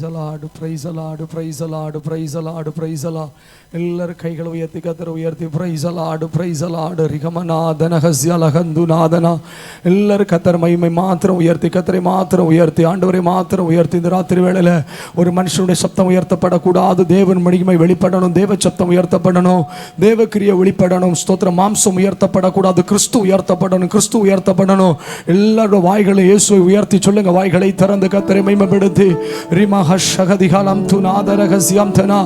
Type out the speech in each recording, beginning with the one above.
அலாடு praise the Lord praise the Lord praise the Lord price அலா. எல்லாரும் கைகளை உயர்த்தி கத்தரை உயர்த்தி பிரைஸ் அலாடு பிரைஸ் அலாடு ரிகமநாதன ஹஸ்யலகந்து நாதனா. எல்லாரும் கத்தர் மகிமை மாத்திரம் உயர்த்தி கத்தரை மாத்திரம் உயர்த்தி ஆண்டவரை மாத்திரம் உயர்த்தி. இந்த ராத்திரி வேளையில் ஒரு மனுஷனுடைய சப்தம் உயர்த்தப்படக்கூடாது. தேவன் மகிமை வெளிப்படணும், தேவ சப்தம் உயர்த்தப்படணும், தேவ கிரியை வெளிப்படணும். ஸ்தோத்திரம். மாம்சம் உயர்த்தப்படக்கூடாது, கிறிஸ்து உயர்த்தப்படணும், கிறிஸ்து உயர்த்தப்படணும். எல்லாரோட வாய்களை இயேசுவை உயர்த்தி சொல்லுங்க. வாய்களை திறந்து கத்தரை மகிமைப்படுத்தி ரிமஹ ஷகதிகாலம் துநாத ரகசியம் தனா.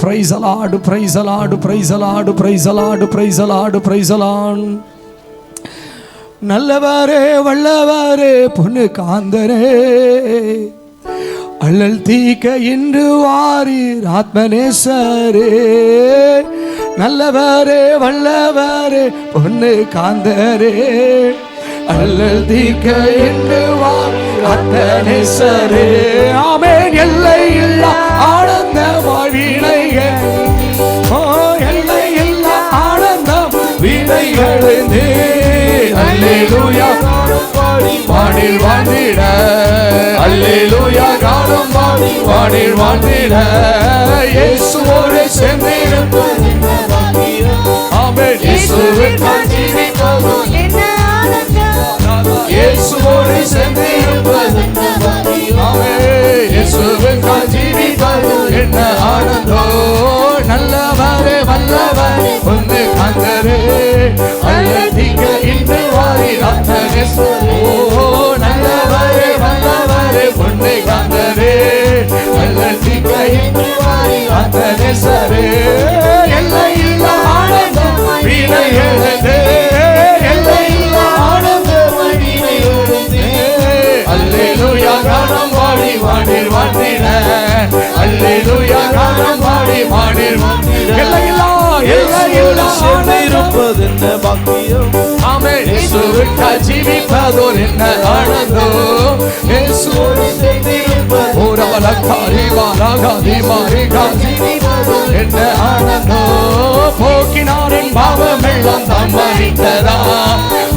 Praise the Lord praise the Lord praise the Lord praise the Lord praise the Lord praise அலான். நல்லவரே வல்லவரே பொன்னு காந்தரே, அள்ளல் தீக்க இன்று வாரீர் ஆத்மநேசரே. நல்லவரே வல்லவரே பொன்னு காந்தரே, அள்ளல் தீக்க இன்று வாரீர் ஆத்மநேசரே. ஆமென். எல்லை இல்லா ஆனந்த வாழ்வினைகள், ஓ எல்லை இல்லா ஆனந்தம் வீணைகளே. அல்லேலூயா வானில் வாழ்ந்திட, அல்லேலூயா காணும் வானில் வாழ்ந்திட, இயேசுவோடு சேர்ந்திருப்பது ஆமென். இயேசுவுக்காய் ஜீவிப்பதும் இயேசுவோடு சேர்ந்திருப்பது ஆமென். இயேசுவுக்காய் ஜீவிப்பதும் என்ன ஆனந்தம். நல்லவரே வல்லவரே பொன்னு காந்தரே, அள்ளதிக்க இன்று வாரீர் ஆத்மநேசரே. ஓ நல்லவரே வல்லவரே பொன்னு காந்தரே, அள்ளதிக்க இன்று வாரீர் ஆத்மநேசரே. எல்லை இல்லா ஆனந்தம் வீணைகளே, எல்லை இல்லா ஆனந்தம் வீணைகளே. அல்லேலூயா கானம் பாடி வானில் வாழ்ந்திட, அல்லேலூயா கானம் பாடி வானில் வாழ்ந்திட. எல்லை இல்லா சேர்ந்திருப்பது என்ன பாக்கியம். ஆமென். இயேசுவுக்காய் ஜீவிப்பதோர் என்ன ஆனந்தம். இயேசுவோடு சேர்ந்திருப்பது ஓரவலக்காரி வாராகாதி மாரிகாதி என்ன ஆனந்தம். போக்கினாரின் பாவம் எல்லாம் தான் மறித்ததா,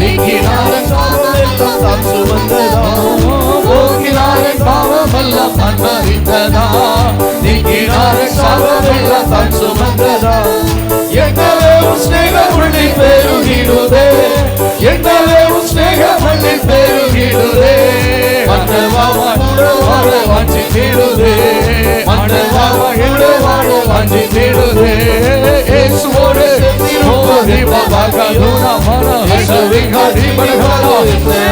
நீக்கினாரின் பாவம் எல்லாம் தான் சுமந்ததா. போக்கினாரின் பாவம் எல்லாம் தான் மறித்ததா, நீக்கினாரின் பாவம் எல்லாம் தான் சுமந்ததா. என்னவே உன் ஸ்நேகம் மண்ணில் பெருகிடுதே, என்னவே உன் ஸ்நேகம் மண்ணில் பெருகிடுதே. மன்னவாவா வாழ வாஞ்சி தீடுதே, மன்னவாவா வாழ வாஞ்சி தீடுதே. இயேசுவோடு தீபா வாகதுனா மன இயேசுவிகா தீபனகனா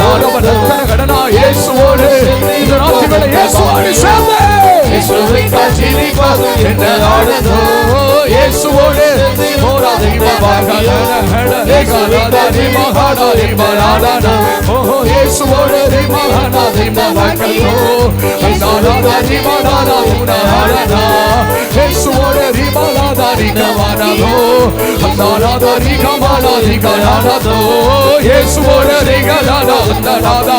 நாரவதத்தன கடனா. இயேசுவோடு இந்த ராத்திரி வேளை இயேசுவோடு சேர்ந்து இயேசுவிகா ஜீவிப்பது என்ன ஆனந்தம். இயேசுவோடு மோரா தீபா வாகதுனா ஹடலேகா தீபஹடா தீபராடனா. ஓ இயேசுவோடு தீபஹடா தீபவாகதோ நாரா தீபராடா உனஹடனா. இயேசுவோடு தீபராடா தீபவானதோ நாரா தீபமானா தீபராடதோ. இயேசுவோடு தீபராடா உனஹடா.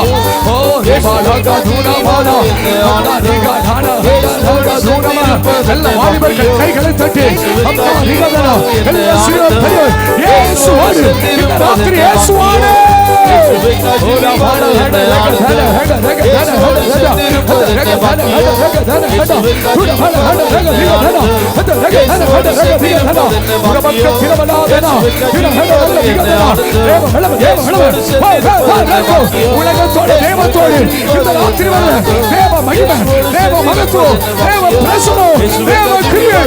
ஓ தீபராடா துனமானா நாரா தீபராடா ஹடா துனமா. எல்லா வாலிபர்கள் கைகளை தட்டி அம்மா தீபராடா எல்லா சிறுவர்கள் இயேசுவோடு இந்த ராத்திரி இயேசுவோடு உலகத்தோடு தேவத்தோடு இந்த ராத்திரி வர தேவ மகிமை, தேவ மகத்துவம், தேவ பிரசனம், தேவ கிரியை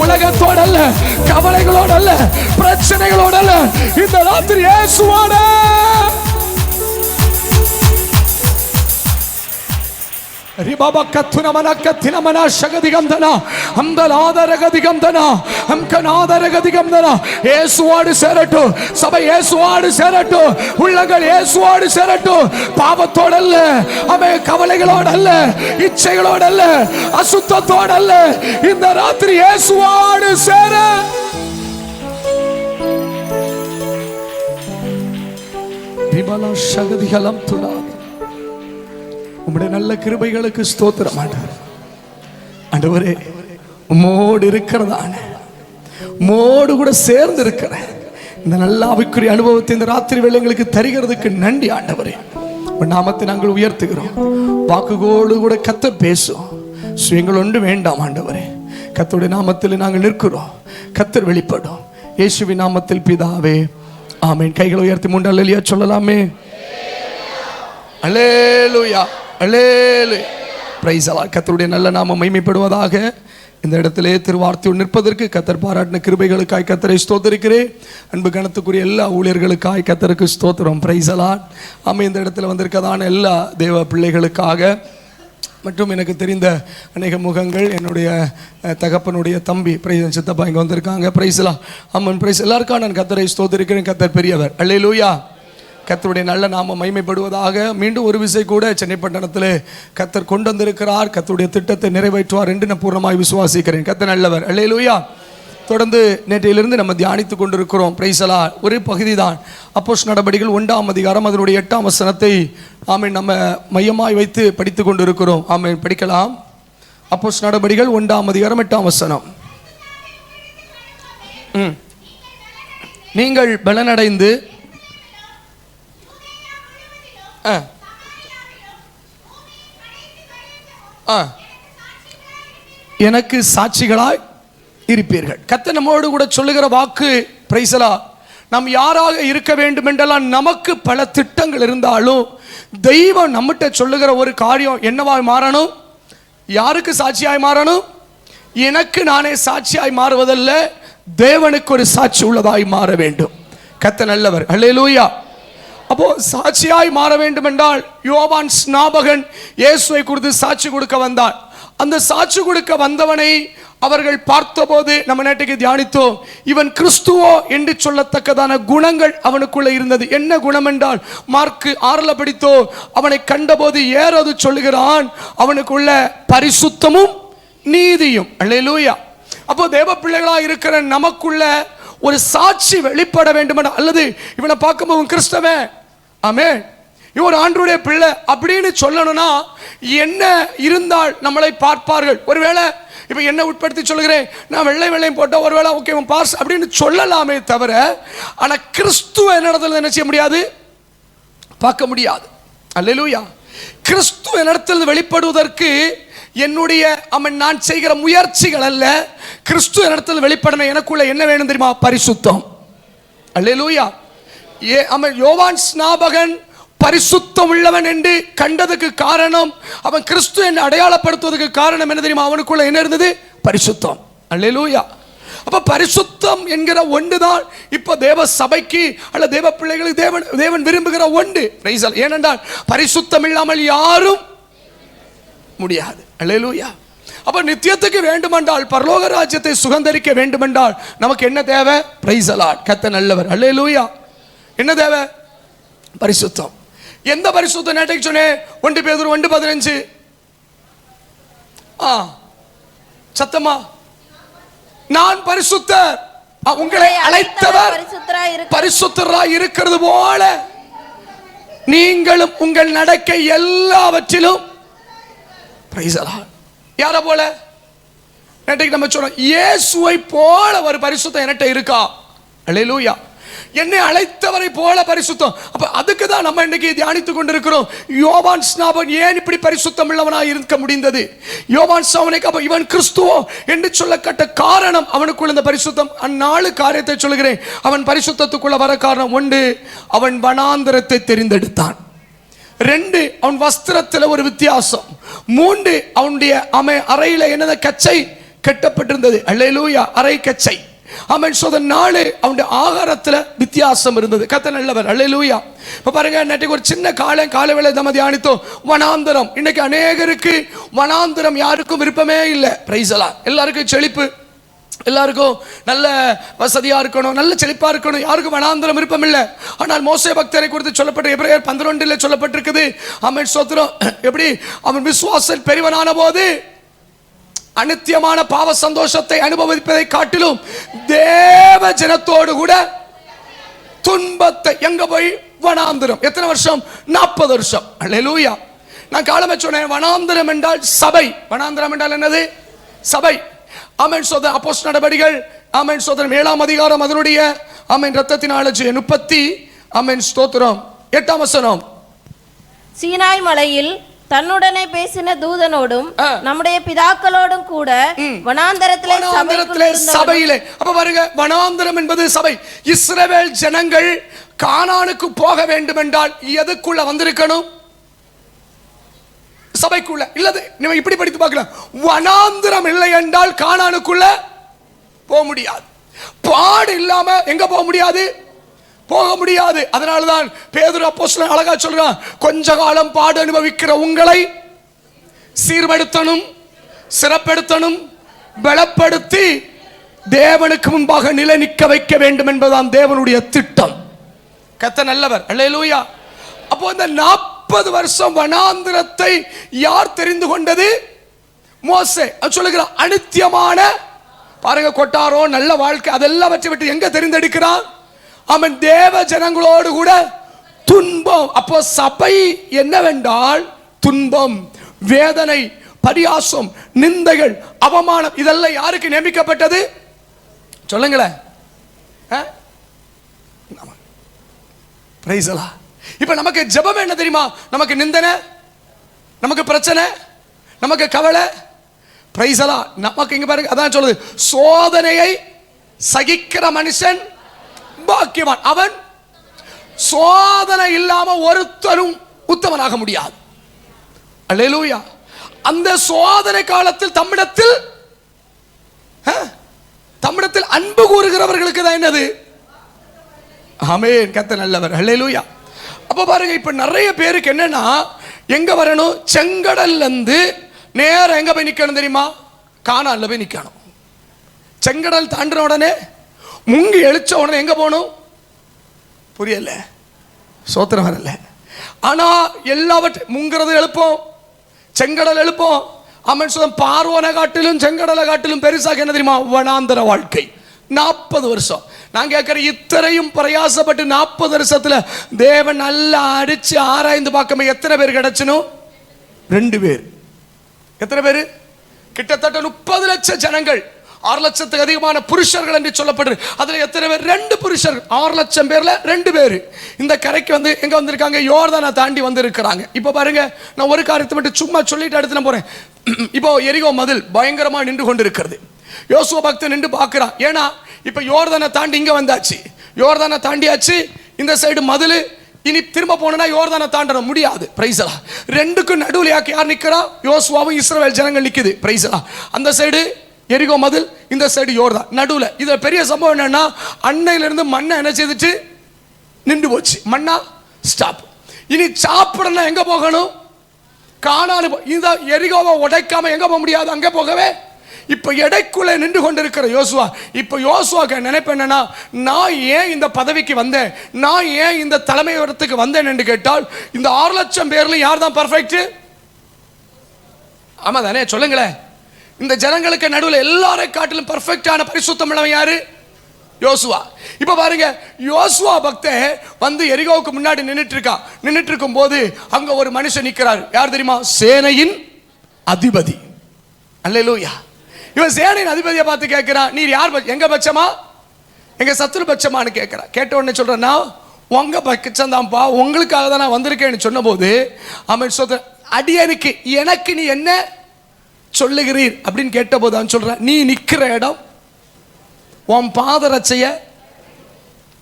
உலகத்தோடு அல்ல, கவலைகளோடு அல்ல, பிரச்சனைகளோடு அல்ல, இந்த ராத்திரி இயேசுவோட ரிபாபா கத்துன மனக்கத்தின மன சகதிகந்தனா அம்பலாதரகதிகந்தனா அம்கநாதரகதிகந்தனா. இயேசுவோடு சேரட்டும் சபை, இயேசுவோடு சேரட்டும் உள்ளங்கள், இயேசுவோடு சேரட்டும். பாவத்தோடு அல்ல, அவன் கவலைகளோடு அல்ல, இச்சைகளோடு அல்ல, அசுத்தத்தோடு அல்ல, இந்த ராத்திரி இயேசுவோடு சேர. ரிபாலா சகதிகலம் துனா. உம்முடைய நல்ல கிருபைகளுக்கு ஸ்தோத்திரம் ஆண்டவரே. ஆண்டவரே உம்மோடு இருக்கிறதான உம்மோடு கூட சேர்ந்து இருக்கிற இந்த நல்ல ஆவிக்குரிய அனுபவத்தை இந்த ராத்திரி வேளை எங்களுக்கு தருகிறதுக்கு நன்றி ஆண்டவரே. உன் நாமத்தை நாங்கள் உயர்த்துகிறோம். வாக்குகோடு கூட கர்த்தர் பேசும். சுயங்கள் ஒன்று வேண்டாம் ஆண்டவரே. கர்த்தருடைய நாமத்தில் நாங்கள் நிற்கிறோம். கர்த்தர் வெளிப்படும். இயேசுவின் நாமத்தில் பிதாவே ஆமென். கைகளை உயர்த்தி 3 அல்லேலூயா சொல்லலாமே. அல்லேலூயா அல்லேலூயா. பிரைஸ் அல்லாஹ். கர்த்தருடைய நல்ல நாமம் மகிமைப்படுவதாக. இந்த இடத்திலே திருவார்த்தையோடு நிற்பதற்கு கர்த்தர் பாராட்டின கிருபைகளுக்காய் கர்த்தரை ஸ்தோத்திரிக்கிறேன். அன்பு கணத்துக்குரிய எல்லா ஊழியர்களுக்காய் கர்த்தருக்கு ஸ்தோத்திரம். பிரைஸ் அல்லாஹ். ஆமென். இந்த இடத்துல வந்திருக்கதான எல்லா தேவ பிள்ளைகளுக்காக மற்றும் எனக்கு தெரிந்த அநேக முகங்கள், என்னுடைய தகப்பனுடைய தம்பி பிரைஸ் சித்தப்பா இங்கே வந்திருக்காங்க. பிரைஸ் அல்லாஹ். ஆமென். பிரைஸ் எல்லாருக்காக நான் கர்த்தரை ஸ்தோத்திரிக்கிறேன். கர்த்தர் பெரியவர். அல்லேலூயா. கர்த்தருடைய நல்ல நாமம் மகிமைப்படுவதாக. மீண்டும் ஒரு விசை கூட சென்னை பட்டணத்தில் கர்த்தர் கொண்டு வந்திருக்கிறார். கர்த்தருடைய திட்டத்தை நிறைவேற்றுவார் என்று நான் பூர்ணமாய் விசுவாசிக்கிறேன். கர்த்தர் நல்லவர். அல்லேலூயா. தொடர்ந்து நேற்றையிலிருந்து நம்ம தியானித்து கொண்டிருக்கிறோம். பிரைஸ் அல்லாஹ். ஒரு பகுதி தான் அப்போஸ்தலர் நடபடிகள் 1ஆம் அதிகாரம் அதனுடைய 8ஆம் வசனத்தை ஆமென் நம்ம மையமாய் வைத்து படித்து கொண்டிருக்கிறோம். ஆமென். படிக்கலாம். அப்போஸ்தலர் நடபடிகள் 1ஆம் அதிகாரம் 8ஆம் வசனம். நீங்கள் பலனடைந்து எனக்கு சாட்சிகளாய் இருப்பீர்கள். கர்த்தர் நம்மோடு கூட சொல்லுகிற வாக்கு பிரைஸ் அல்லாஹ். நாம் யாராக இருக்க வேண்டும் என்றெல்லாம் நமக்கு பல திட்டங்கள் இருந்தாலும் தெய்வம் நம்மகிட்ட சொல்லுகிற ஒரு காரியம் என்னவாய் மாறணும்? யாருக்கு சாட்சியாய் மாறணும்? எனக்கு நானே சாட்சியாய் மாறுவதல்ல, தேவனுக்கு ஒரு சாட்சி உள்ளதாய் மாற வேண்டும். கர்த்தர் நல்லவர். அல்லேலூயா. அப்போ சாட்சியாய் மாற வேண்டும் என்றால் யோவான் ஸ்நாபகன் இயேசுவை குறித்து சாட்சி கொடுக்க வந்தான். அந்த சாட்சி கொடுக்க வந்தவனை அவர்கள் பார்த்தபோது நம்ம நேற்றுக்கு தியானித்தோம். இவன் கிறிஸ்துவோ என்று சொல்லத்தக்கதான குணங்கள் அவனுக்குள்ள இருந்தது. என்ன குணம் என்றால் மார்க் 6ல் படித்தோ, அவனை கண்டபோது ஏரோது சொல்லுகிறான் அவனுக்குள்ள பரிசுத்தமும் நீதியும். அல்லேலூயா. அப்போ தேவ பிள்ளைகளாக இருக்கிற நமக்குள்ள ஒரு சாட்சி வெளிப்பட வேண்டும் அல்லது இவனை பார்க்கும்போது கிறிஸ்தவன் ஆமென் இவர் ஆண்டவருடைய பிள்ளை அப்படின்னு சொல்லணும்னா என்ன இருந்தால் நம்மளை பார்ப்பார்கள்? ஒருவேளை இப்போ என்ன உட்படுத்தி சொல்லுகிறேன், நான் வெள்ளை வெள்ளையும் போட்ட ஒருவேளை ஓகே பாஸ் அப்படின்னு சொல்லலாமே தவிர, ஆனால் கிறிஸ்துவ என்னிடத்தில் என்ன செய்ய முடியாது? பார்க்க முடியாது. அல்லேலூயா. கிறிஸ்துவ என்னிடத்தில் வெளிப்படுவதற்கு என்னுடைய நான் செய்கிற முயற்சிகள் அல்ல. கிறிஸ்து என்னிடத்தில் வெளிப்படணும். எனக்குள்ள என்ன வேணும் தெரியுமா? பரிசுத்தம். அல்லேலூயா. யோவான் ஸ்நாபகன் பரிசுத்தம் உள்ளவன் என்று கண்டதுக்கு காரணம், அவன் கிறிஸ்து என்று அடையாளப்படுத்துவதற்கு காரணம் என்ன தெரியுமா? அவனுக்குள்ள என்ன இருந்தது? பரிசுத்தம். அல்லேலூயா. அப்ப பரிசுத்தம் என்கிற ஒன்றுதான் இப்ப தேவ சபைக்கு அல்ல தேவ பிள்ளைகளுக்கு தேவன் விரும்புகிற ஒன்று. ஏனென்றால் பரிசுத்தம் இல்லாமல் யாரும் முடியாது. அல்லேலூயா. அப்ப நித்தியத்துக்கு வேண்டுமென்றால், பரலோக ராஜ்யத்தை சுகந்தரிக்க வேண்டுமென்றால் நமக்கு என்ன தேவை? Praise a Lord. கர்த்தர் நல்லவர். அல்லேலூயா. என்ன தேவை? பரிசுத்தம். எந்த பரிசுத்தம்? நேற்றைக்கு சொன்னேன் 1 பேதுரு 1:15. சத்தமா, நான் பரிசுத்தர், உங்களை அழைத்தவர் பரிசுத்தராய் இருக்கிறது போல நீங்களும் உங்கள் நடக்கை எல்லாவற்றிலும். Praise a Lord. யார போல? நேற்றைக்கு நம்ம சொன்னோம் இயேசுவை போல ஒரு பரிசுத்தம் என்கிட்ட இருக்கா? அல்லேலூயா. என்னை அழைத்தவரை போல பரிசுத்தம். அப்ப அதுக்கு தான் நம்ம இன்னைக்கு தியானித்துக் கொண்டிருக்கிறோம். யோவான் ஸ்நாபகன் ஏன் இப்படி பரிசுத்தம் உள்ளவனாக இருக்க முடிந்தது? யோவான் ஸ்நாபகனுக்கு அப்ப இவன் கிறிஸ்துவோ என்று சொல்லப்பட்ட காரணம் அவனுக்குள்ள இந்த பரிசுத்தம். அந்நாலு காரியத்தை சொல்லுகிறேன். அவன் பரிசுத்தத்துக்குள்ள வர காரணம் 1, அவன் வனாந்தரத்தை தெரிந்தெடுத்தான். 2, அவன் வஸ்திரத்தில் ஒரு வித்தியாசம். 3, அவனுடைய அறையில என்னது? கச்சை கட்டப்பட்டிருந்தது. அல்லேலூயா. அறை கச்சை. ஆமென். 4, அவனுடைய ஆகாரத்துல வித்தியாசம் இருந்தது. கர்த்தர் நல்லவர். அல்லேலூயா. இப்ப பாருங்க, நேற்றைக்கு ஒரு சின்ன காலவேளை நம்ம தியானித்தோம் வனாந்தரம். இன்னைக்கு அநேகருக்கு வனாந்தரம் யாருக்கும் விருப்பமே இல்லை. பிரைஸ் அல்லாஹ். எல்லாருக்கும் செழிப்பு, எல்லாருக்கும் நல்ல வசதியா இருக்கணும், நல்ல செழிப்பா இருக்கணும், யாருக்கும் வனாந்தரம் விருப்பம் இல்லை. ஆனால் மோசே பக்தரை குறித்து சொல்லப்பட்ட எபிரேயர் 12 சொல்லப்பட்டிருக்குது. ஆமென். ஸ்தோத்திரம். எப்படி அவன் விசுவாசத்தில் பெரியவனான போது அநித்தியமான பாவ சந்தோஷத்தை அனுபவிப்பதை காட்டிலும் தேவ ஜனத்தோடு கூட துன்பத்தை எங்க போய்? வனாந்தரம். எத்தனை வருஷம்? 40 வருஷம். அல்லேலூயா. நான் காலமே சொன்னேன், வனாந்தரம் என்றால் சபை. வனாந்தரம் என்றால் என்னது? சபை. ஆமென் சோதரன். அப்போஸ்தலர் நடபடிகள் ஆமென் சோதரன் 7ஆம் அதிகாரம் அதனுடைய ஆமென் இரத்தத்தினால 30 ஆமென் ஸ்தோத்திரம் 8ஆம் வசனம். சீனாய் மலையில் தன்னுடனே பேசின தூதனோடும் நம்முடைய பிதாக்களோடும் கூட வனாந்தரத்திலே சபையிலே. அப்ப பாருங்க, வனாந்தரம் என்பது சபை. இஸ்ரவேல் ஜனங்கள் கானானுக்கு போக வேண்டும் என்றால் எதுக்குள்ள வந்திருக்கணும்? சபைக்குள்ள. இல்லது நீங்க இப்படி படித்து பார்க்கலாம், வனாந்தரம் இல்லை என்றால் கானானுக்குள்ள போக முடியாது. பாடு இல்லாம எங்க போக முடியாது? போக முடியாது. அதனால்தான் பேதுரு அப்போஸ்தலன் அழகா சொல்றான், கொஞ்ச காலம் பாடு அனுபவிக்கிற உங்களை சீர்படுத்தணும், சிறப்படுத்தணும், பலப்படுத்தி தேவனுக்கு முன்பாக நிலை நிற்க வைக்க வேண்டும் என்பதுதான் தேவனுடைய திட்டம். கர்த்தர் நல்லவர். அல்லேலூயா. அப்போ இந்த 40 வருஷம் வனாந்திரத்தை யார் தெரிந்து கொண்டது? மோசே. சொல்லுகிறான், அனித்தியமான பாருங்க கொட்டாரோ நல்ல வாழ்க்கை அதெல்லாம் வச்சு விட்டு எங்க தெரிந்தெடுக்கிறான்? அவன் தேவ ஜனங்களோடு கூட துன்பம். அப்போ சபை என்னவென்றால் துன்பம், வேதனை, பரியாசம், நிந்தைகள், அவமானம் இதெல்லாம் யாருக்கு நியமிக்கப்பட்டது? சொல்லுங்களேன். இப்ப நமக்கு ஜெபம் என்ன தெரியுமா? நமக்கு நிந்தனை, நமக்கு பிரச்சனை, நமக்கு கவலை. பிரைஸலா. நமக்கு இங்க பாருங்க, அதான் சொல்லுது, சோதனையை சகிக்கிற மனுஷன் பாக்கியவான். அவன் சோதனை இல்லாம ஒருத்தரும் உத்தமனாக முடியாது. அல்லேலூயா. அந்த சோதனை காலத்தில் தம்மிடத்தில் அன்பு கூறுகிறவர்களுக்கு தான் என்னது? ஆமென். கர்த்தர் நல்லவர். அல்லேலூயா. அப்ப பாருங்க, இப்ப நிறைய பேருக்கு என்னன்னா, எங்க வரணும்? செங்கடல்ல இருந்து நேர எங்க போய் நிக்கணும் தெரியுமா? கானான்ல போய் நிக்கணும். செங்கடல் தாண்டின உடனே முங்கி எழுச்ச உடனே எங்க போகணும்? புரியல, சோத்திரம் வரல. ஆனா எல்லாவற்றையும் முங்கிறது எழுப்போம், செங்கடல் எழுப்போம். அவன் சொல்ல பார்வோனை காட்டிலும் செங்கடலை காட்டிலும் பெருசாக என்ன தெரியுமா? வனாந்தர வாழ்க்கை. 40 வருஷம். நான் கேட்கிறேன், இத்தனையும் பிரயாசப்பட்டு 40 வருஷத்துல தேவன் நல்லா அடிச்சு ஆராய்ந்து பார்க்க எத்தனை பேர் கிடைச்சனும்? 2 பேர். எத்தனை பேர்? கிட்டத்தட்ட 30 லட்சம் ஜனங்கள், 6 லட்சத்துக்கு அதிகமான புருஷர்கள் என்று சொல்லப்படுது. அதுல எத்தனை பேர்? 2 புருஷர்கள். 6 லட்சம் பேர்ல 2 பேர் இந்த கரைக்கு வந்து எங்க வந்திருக்காங்க? யோர்தானை தாண்டி வந்து இருக்கிறாங்க. இப்ப பாருங்க, நான் ஒரு காரியத்தை மட்டும் சும்மா சொல்லிட்டு அடுத்து நான் போறேன். இப்போ எரிகோ மதில் பயங்கரமா நின்று கொண்டு இருக்கிறது. யோசுவா பக்தன் நின்று பார்க்கிறான். ஏன்னா இப்ப யோர்தானை தாண்டி இங்க வந்தாச்சு, யோர்தானை தாண்டியாச்சு, இந்த சைடு மதில். இனி திரும்ப போனா யோர்தானை தாண்ட முடியாது. பிரைஸலா. ரெண்டுக்கும் நடுவில் யார் நிக்கிறா? யோசுவாவும் இஸ்ரவேல் ஜனங்கள் நிக்குது. பிரைஸலா. அந்த சைடு எரிகோ மதில், இந்த சைடு யோர்தான், நடுவுல. இதுல பெரிய சம்பவம் என்னன்னா, அன்னையில இருந்து மண்ணை என்ன செய்துச்சு? நின்று போச்சு. மண்ணா ஸ்டாப். இனி சாப்பிடனா எங்க போகணும்? கானானு. இந்த எரிகோவை உடைக்காம எங்க போக முடியாது? அங்க போகவே. இப்ப எடைக்குள்ள நின்று கொண்டிருக்கிற யோசுவா, இப்ப யோசுவாக்கு நினைப்பு என்னன்னா, நான் ஏன் இந்த பதவிக்கு வந்தேன், நான் ஏன் இந்த தலைமையகத்துக்கு வந்தேன் என்று கேட்டால், இந்த 6 லட்சம் பேர்ல யார் தான் பர்ஃபெக்ட்? ஆமா தானே? சொல்லுங்களேன். இந்த ஜனங்களுக்கு நடுவில் எல்லாரை காட்டிலும் பர்ஃபெக்டான பரிசுத்தம் உள்ளவன் யாரு? யோசுவா. இப்ப பாருங்க, யோசுவா பக்தன் வந்து எரிகோவுக்கு முன்னாடி நின்னுட்டு இருக்கா. நின்னுட்டு இருக்கும் போது அங்க ஒரு மனுஷன் நிக்கிறார். யார் தெரியுமா? சேனையின் அதிபதி. அல்லேலூயா. இவன் சேனையின் அதிபதியை பார்த்து கேட்கிறான், நீர் யார்? எங்க பட்சமா? எங்க சத்துரு பட்சமானு கேட்கிறான். கேட்ட உடனே சொல்றேன்னா, உங்க பட்சம் தான்ப்பா, உங்களுக்காக தான் நான் வந்திருக்கேன்னு சொன்ன போது அவன் சொல்ற, அடியனுக்கு எனக்கு நீ என்ன சொல்லுகிறீர் அப்படின்னு கேட்ட போது அவன் சொல்றான், நீ நிக்கிற இடம் உன் பாதரட்சைய.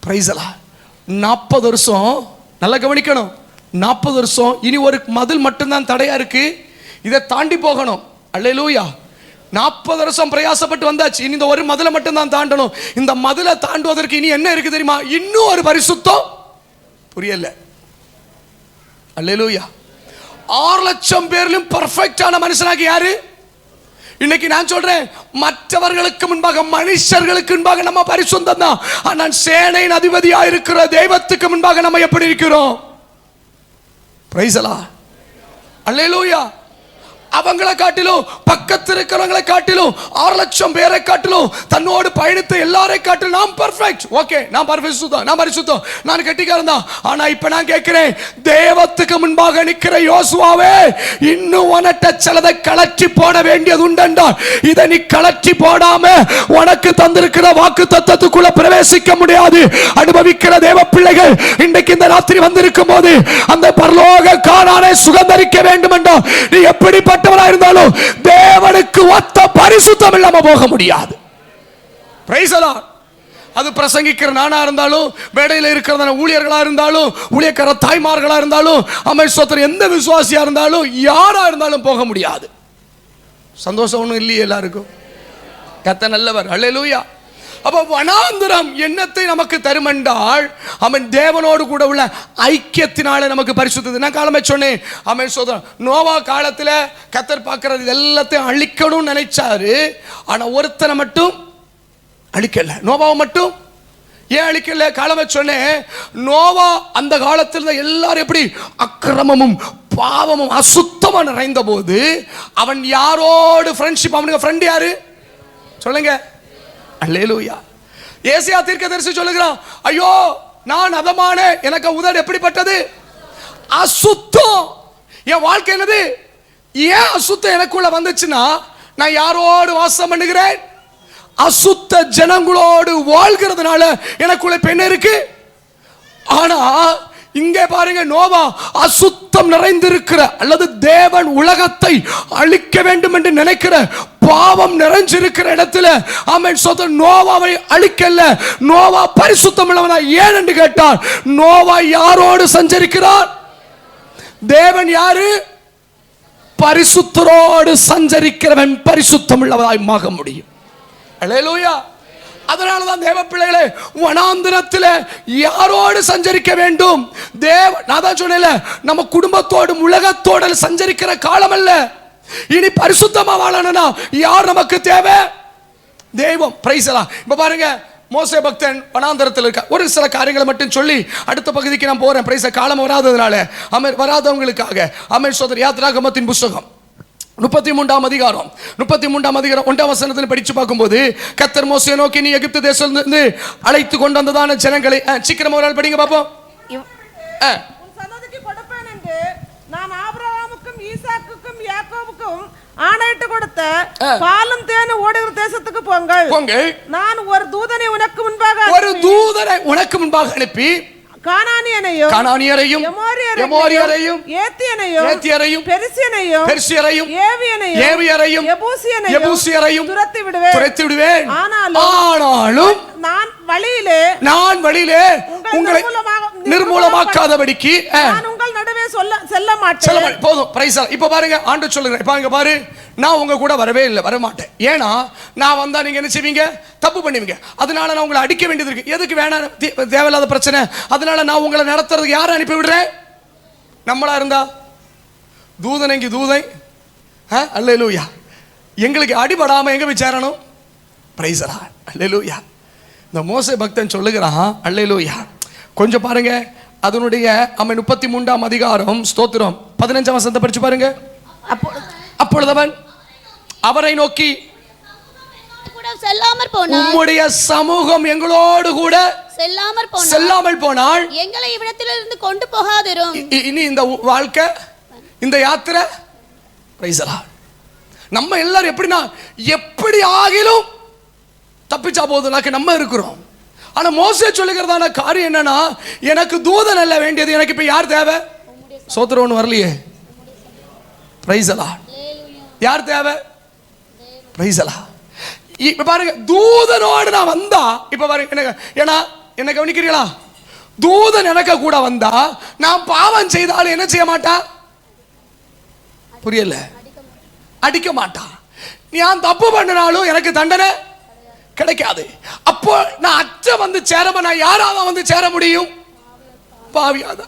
பிரைஸலா. 40 வருஷம் நல்லா கவனிக்கணும். 40 வருஷம். இனி ஒரு மதில் மட்டும்தான் தடையா இருக்கு, இதை தாண்டி போகணும். அல்லேலூயா. 40 வருஷம் பிரயாசப்பட்டு வந்தாச்சு. இனி இந்த ஒரு மதிலை மட்டும் தான் தாண்டணும். இந்த மதிலை தாண்டுவதற்கு இனி என்ன இருக்கு தெரியுமா? இன்னும் ஒரு பரிசுத்தம். புரியல. அல்லேலூயா. 6 லட்சம் பேர்லயும் பர்ஃபெக்டான மனுஷனாக யாரு? இன்னைக்கு நான் சொல்றேன், மற்றவர்களுக்கு முன்பாக, மனுஷர்களுக்கு முன்பாக நம்ம பரிசுத்தம் தான். ஆனால் சேனையின் அதிபதியா இருக்கிற தெய்வத்துக்கு முன்பாக நம்ம எப்படி இருக்கிறோம்? பிரைஸ் அல்லாஹ். அல்லேலூயா. அவங்களை காட்டிலும் பக்கத்தில் இருக்கிறவங்களை காட்டிலும் 6 லட்சம் பேரை காட்டிலும் தன்னோடு பயணித்த எல்லாரை காட்டிலும் நான் பெர்ஃபெக்ட். ஓகே, நான் பரிசுத்தம், நான் பரிசுத்தம், நான் கெட்டிக்காரன் தான். ஆனா இப்ப நான் கேட்கிறேன், தேவத்துக்கு முன்பாக நிக்கிற யோசுவாவே, இன்னும் உனட்ட சிலதை கலற்றி போட வேண்டியது உண்டென்றால் இதை நீ கலற்றி போடாம உனக்கு தந்திருக்கிற வாக்கு தத்தத்துக்குள்ள பிரவேசிக்க முடியாது. அனுபவிக்கிற தேவ பிள்ளைகள் இன்றைக்கு இந்த ராத்திரி வந்திருக்கும் போது அந்த பரலோக கானானை சுகந்தரிக்க வேண்டும் என்றால் நீ எப்படிப்பட்டவராக இருந்தாலும் தேவனுக்கு ஒத்த பரிசுத்தம் இல்லாம போக முடியாது. Praise the Lord. அது பிரசங்கிக்கிற நானா இருந்தாலும், மேடையில் இருக்கிற ஊழியர்களா இருந்தாலும், ஊழியக்கார தாய்மார்களா இருந்தாலும், அமைச்சர் எந்த விசுவாசியா இருந்தாலும், யாரா இருந்தாலும் போக முடியாது. சந்தோஷம் ஒன்றும் இல்லையே எல்லாருக்கும்? கர்த்தர் நல்லவர். அல்லேலூயா. அப்ப வனாந்திரம் என்னத்தை நமக்கு தருமென்றால் அவன் தேவனோடு கூட உள்ள ஐக்கியத்தினால நமக்கு பரிசுத்தது. நான் காலமே சொன்னேன், அவன் சொல்றான், நோவா காலத்துல கர்த்தர் பார்க்கிறது எல்லாத்தையும் அழிக்கணும்னு நினைச்சாரு. ஆனா ஒருத்தனை மட்டும் அழிக்கல. நோவாவை மட்டும் ஏன் அழிக்கல? காலமே சொன்னேன், நோவா அந்த காலத்தில் எல்லாரும் எப்படி அக்கிரமமும் பாவமும் அசுத்தமா நிறைந்த போது அவன் யாரோடு ஃப்ரெண்ட்ஷிப்? அவனுக்கு ஃப்ரெண்ட் யாரு சொல்லுங்க? அல்லேலூயா. ஏசாயா தீர்க்கதரிசி சொல்லுகிறான், ஐயோ நான் அதமான, எனக்கு உதடு எப்படிப்பட்டது? அசுத்தம். என் வாழ்க்கை என்னது? ஏன் அசுத்தம் எனக்குள்ள வந்துச்சுன்னா, நான் யாரோடு வாசம் பண்ணுகிறேன்? அசுத்த ஜனங்களோடு வாழ்கிறதுனால எனக்குள்ள பெண் இருக்கு. ஆனா இங்கே பாருங்க, நோவா அசுத்தம் நிறைந்திருக்கிற அல்லது தேவன் உலகத்தை அழிக்க வேண்டும் என்று நினைக்கிற பாவம் நிறைஞ்சிருக்கிற இடத்துல ஆமென் சொல்ற நோவாவை அழிக்கல. நோவா பரிசுத்தம் உள்ளவனா. ஏன் என்று கேட்டால், நோவா யாரோடு சஞ்சரிக்கிறார்? தேவன் யாரு? பரிசுத்தரோடு சஞ்சரிக்கிறவன் பரிசுத்தம் உள்ளவனாய் ஆக முடியும். அல்லேலூயா. அதனாலதான் தேவ பிள்ளைகளே, வனாந்திரத்தில் யாரோடு சஞ்சரிக்க வேண்டும்? நான் தான் சொன்னேன்ல, நம்ம குடும்பத்தோடு உலகத்தோடு சஞ்சரிக்கிற காலம் அல்ல. இனி பரிசுத்தமா வாழணும்னா யார் நமக்கு தேவை? தெய்வம். பிரைஸ் எல்லாம். இப்ப பாருங்க, மோசே பக்தன் வனாந்திரத்தில் இருக்க. ஒரு சில காரியங்களை மட்டும் சொல்லி அடுத்த பகுதிக்கு நான் போறேன். பிரைஸ் காலம் வராததுனால வராதவங்களுக்காக அமேர் சோதர் யாத்ராகமத்தின் புஸ்தகம் 33ஆம் அதிகாரம் 1ஆம் வசனத்தில் படிச்சு பார்க்கும்போது, கர்த்தர் மோசேயை நோக்கி, நீ எகிப்து தேசத்திலிருந்து அழைத்து கொண்டு வந்ததான ஜனங்களை சீக்கிரமா ஒரு நாள் படிங்க பாப்போம். நான் ஆபிரகாமுக்கும் ஈசாக்குக்கும் யாக்கோபுக்கும் ஆணையிட்டு கொடுத்த பாலும் தேனும் ஓடுகிற தேசத்துக்கு போங்கள். நான் ஒரு தூதனை உனக்கு முன்பாக அனுப்பி கானானியரையும் எமோரியரையும் ஏத்தியரையும் பெரிசியரையும் ஏவியரையும் எபூசியரையும் துரத்தி விடுவேன். ஆனாலும் நான் வழியிலே உங்களை நிர்மூலமாக்காதபடிக்கு நான் உங்கள் நடுவே செல்ல மாட்டேன். போதும். பிரைஸ். இப்ப பாருங்க, ஆண்டு சொல்லுங்க. இப்ப இங்க பாரு, நான் உங்க கூட வரவே இல்லை, வர மாட்டேன். ஏன்னா நான் வந்தா நீங்க என்ன செய்வீங்க? தப்பு பண்ணுவீங்க. அதனால நான் உங்களை அடிக்க வேண்டியது இருக்கு. எதுக்கு? வேணாம், தேவையில்லாத பிரச்சனை. அதனால நான் உங்களை நடத்துறதுக்கு யாரை அனுப்பி விடுறேன்? நம்மளா இருந்தா தூதனைக்கு தூதை. அல்லேலூயா. எங்களுக்கு அடிபடாம எங்க விசாரணம்? பிரைஸ். அல்லேலூயா. இந்த மோசே பக்தன் சொல்லுகிறான். அல்லேலூயா. கொஞ்சம் பாருங்க, அதனுடைய 33ஆம் அதிகாரம் ஸ்தோத்திரம் 15ஆம் வசனத்தை படிச்சு பாருங்க. அப்பொழுது அவன் அவரை நோக்கி, உம்முடைய சமூகம் எங்களோடு கூட செல்லாமல் போனால் எங்களை இவ்விடத்திலிருந்து கொண்டு போகாதிரும். இனி இந்த வாழ்க்கை, இந்த யாத்திரை, நம்ம எல்லாரும் எப்படின்னா, எப்படி ஆகிலும் தப்பிச்சா போதும் நம்ம இருக்கிறோம். ஆனா மோசே சொல்லுகிறதான காரியம் என்னன்னா, எனக்கு தூதன் அல்ல வேண்டியது, எனக்கு இப்ப யார் தேவை? சோத்திரம் ஒண்ணு வரலையே. பிரைஸ் அல்லாஹ். யார் தேவை? பிரைஸ் அல்லாஹ். இப்ப பாருங்க, தூதனோடு நான் வந்தா, இப்ப பாருங்க, என்ன கவனிக்கிறீங்களா? தூதன் எனக்கு கூட வந்தா நான் பாவம் செய்தாலும் என்ன செய்ய மாட்டா? புரியல? அடிக்க மாட்டா. நான் தப்பு பண்ணினாலும் எனக்கு தண்டனை கிடைக்காது. அப்போ நான் அச்சம் வந்து சேரம, நான் யாராவது வந்து சேர முடியும்? பாவியாத.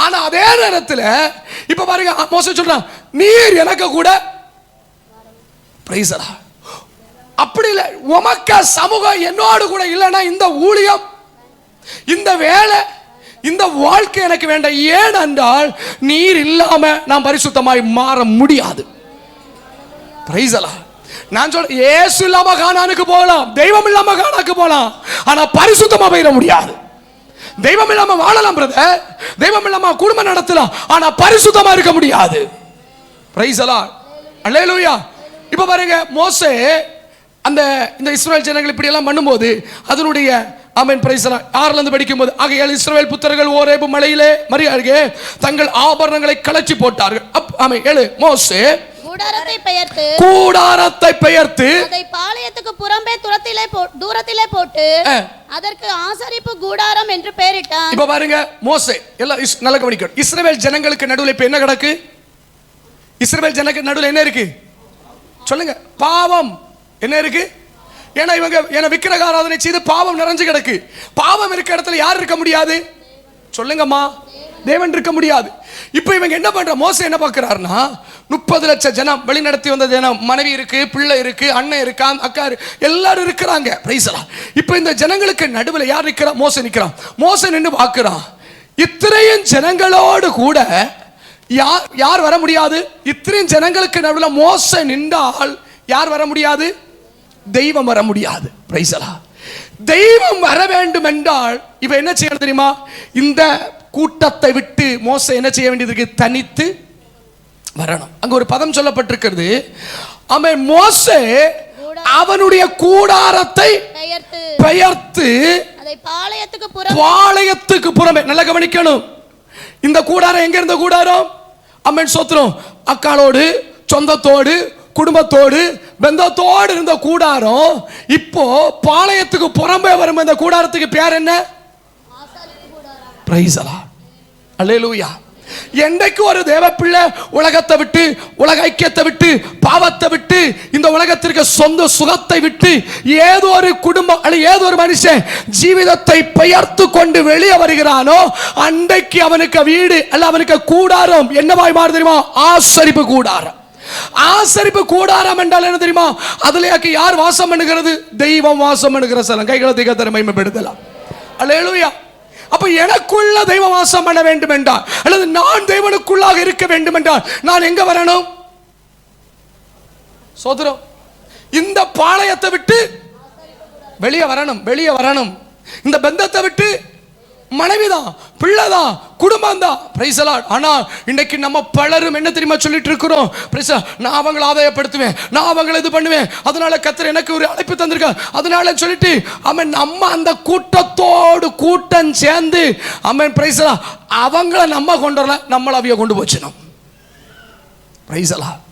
ஆனா அதே நேரத்தில் இப்ப பாருங்க, மோசே சொல்றான், நீர் எனக்கு கூட. பிரைஸ் அல்லாஹ். அப்படி இல்லை, உமக்க சமூகம் என்னோடு கூட இல்லைன்னா இந்த ஊழியம், இந்த வேலை, இந்த வாழ்க்கை எனக்கு வேண்டாம். ஏனென்றால் நீர் இல்லாம நான் பரிசுத்தமாய் மாற முடியாது. Praise the Lord. நான் சொல்றேன், இயேசு இல்லாம கானானுக்கு போகலாம், தெய்வம் இல்லாம கானானுக்கு போகலாம், ஆனா பரிசுத்தமா போயிட முடியாது. தெய்வம் இல்லாம வாழலாம் பிரதர், தெய்வம் இல்லாம குடும்பம் நடத்தலாம், ஆனா பரிசுத்தமா இருக்க முடியாது. Praise the Lord. அல்லேலூயா. இப்ப பாருங்க, மோசே அந்த இந்த இஸ்ரவேல் ஜனங்கள் இப்படி எல்லாம் பண்ணும்போது அதனுடைய ஆமென் பிரைஸ் தி லார்ட் 6ல இருந்து படிக்கும்போது, ஆகையால் இஸ்ரவேல் புத்திரர்கள் ஓரேபு மலையிலே மரியாதை தங்கள் ஆபரணங்களை கலச்சி போட்டார்கள். ஆமென். 7 மோசே கூடாரத்தை பெயர்த்து அதை பாளையத்துக்கு புறம்பே தூரத்திலே போட்டு அதற்கு ஆசரிப்பு கூடாரம் என்று பெயரிட்டான். இப்ப பாருங்க, மோசே எல்லாம் நல்ல கவனிக்கணும். இஸ்ரவேல் ஜனங்களுக்கு நடுவுல இப்ப என்ன கிடக்கு? இஸ்ரவேல் ஜனங்களுக்கு நடுவுல என்ன இருக்கு சொல்லுங்க? பாவம். என்ன இருக்கு? ஏன்னா இவங்க விக்கிரக ஆராதனை செய்து பாவம் நிறைஞ்சு கிடக்கு. பாவம் இருக்க இடத்துல யார் இருக்க முடியாது? சொல்லுங்கம்மா, தேவன் இருக்க முடியாது. இப்போ இவங்க என்ன பண்ற? மோசே என்ன பார்க்கிறாருன்னா, 30 லட்சம் ஜனம் வழி நடத்தி வந்த ஜனம், மனைவி இருக்கு, பிள்ளை இருக்கு, அண்ணன் இருக்கா, அக்கா எல்லாரும் இருக்கிறாங்க. Price the Lord. இப்போ இந்த ஜனங்களுக்கு நடுவில் யார் நிற்கிறா? மோசே நிற்கிறான். மோசே நின்று பார்க்கிறான், இத்தனையும் ஜனங்களோடு கூட யார் வர முடியாது? இத்தனையும் ஜனங்களுக்கு நடுவில் மோசே நின்றால் யார் வர முடியாது? தெய்வம் வர முடியாது. Praise the Lord. தெய்வம் வர வேண்டும் என்றால் இப்ப என்ன செய்யணும் தெரியுமா? இந்த கூட்டத்தை விட்டு மோசே என்ன செய்ய வேண்டியது இருக்கு? தனித்து வரணும். அங்க ஒரு பதம் சொல்லப்பட்டிருக்கிறது. அவன் மோசே அவனுடைய கூடாரத்தை பெயர்த்து அதை பாளையத்துக்கு புறமே. நல்லா கவனிக்கணும், இந்த கூடாரம் எங்க இருந்த கூடாரம்? அம்மன் சோத்திரம், அக்காளோடு, சொந்தத்தோடு, குடும்பத்தோடு, பந்தத்தோடு இருந்த கூடாரம் இப்போ பாளையத்துக்கு புறம்பே வரும். இந்த கூடாரத்துக்கு பேர் என்ன? Praise the Lord. அல்லேலூயா. என்றைக்கு ஒரு தேவ பிள்ளை உலகத்தை விட்டு, உலக ஐக்கியத்தை விட்டு, பாவத்தை விட்டு, இந்த உலகத்திற்கு சொந்த சுகத்தை விட்டு ஏதோ ஒரு குடும்பம் அல்லது ஏதோ ஒரு மனுஷன் ஜீவிதத்தை பெயர்த்து கொண்டு வெளியே வருகிறானோ, அன்றைக்கு அவனுக்கு வீடு அல்ல, அவனுக்கு கூடாரம் என்னவாய் மாறு தெரியுமா? ஆசரிப்பு கூடாரம். ஆசரிப்பு கூடாரம் என்றால் என்ன தெரியுமா? அதுல யார் வாசம் பண்ணுகிறது? தெய்வம் வாசம் பண்ணுகிற ஸ்தலம். கைகளை திகத்தர மகிமைப்படுத்தலாம். அல்லேலூயா. அப்ப எனக்குள்ள தெய்வ வாசம் பண்ண வேண்டும் என்றால், அல்லது நான் தேவனுக்குள்ளாக இருக்க வேண்டும் என்றால் நான் எங்க வரணும்? சோதரம், இந்த பாளையத்தை விட்டு வெளியே வரணும். வெளியே வரணும். இந்த பந்தத்தை விட்டு மனைவிதான், பிள்ளைதான், குடும்பம் தான். Price the Lord. ஆனா இன்னைக்கு நம்ம பலரும் என்ன தெரியுமா சொல்லிட்டு இருக்கிறோம்? பிரைஸ், நான் அவங்களை ஆதாயப்படுத்துவேன், நான் அவங்களை இது பண்ணுவேன், அதனால கர்த்தர் எனக்கு ஒரு அழைப்பு தந்திருக்கார், அதனால சொல்லிட்டு அவன் நம்ம அந்த கூட்டத்தோடு கூட்டம் சேர்ந்து அவன் பிரைஸ் அவங்கள நம்ம கொண்டு வரல, நம்மள அவைய கொண்டு போச்சுனோம். Price the Lord.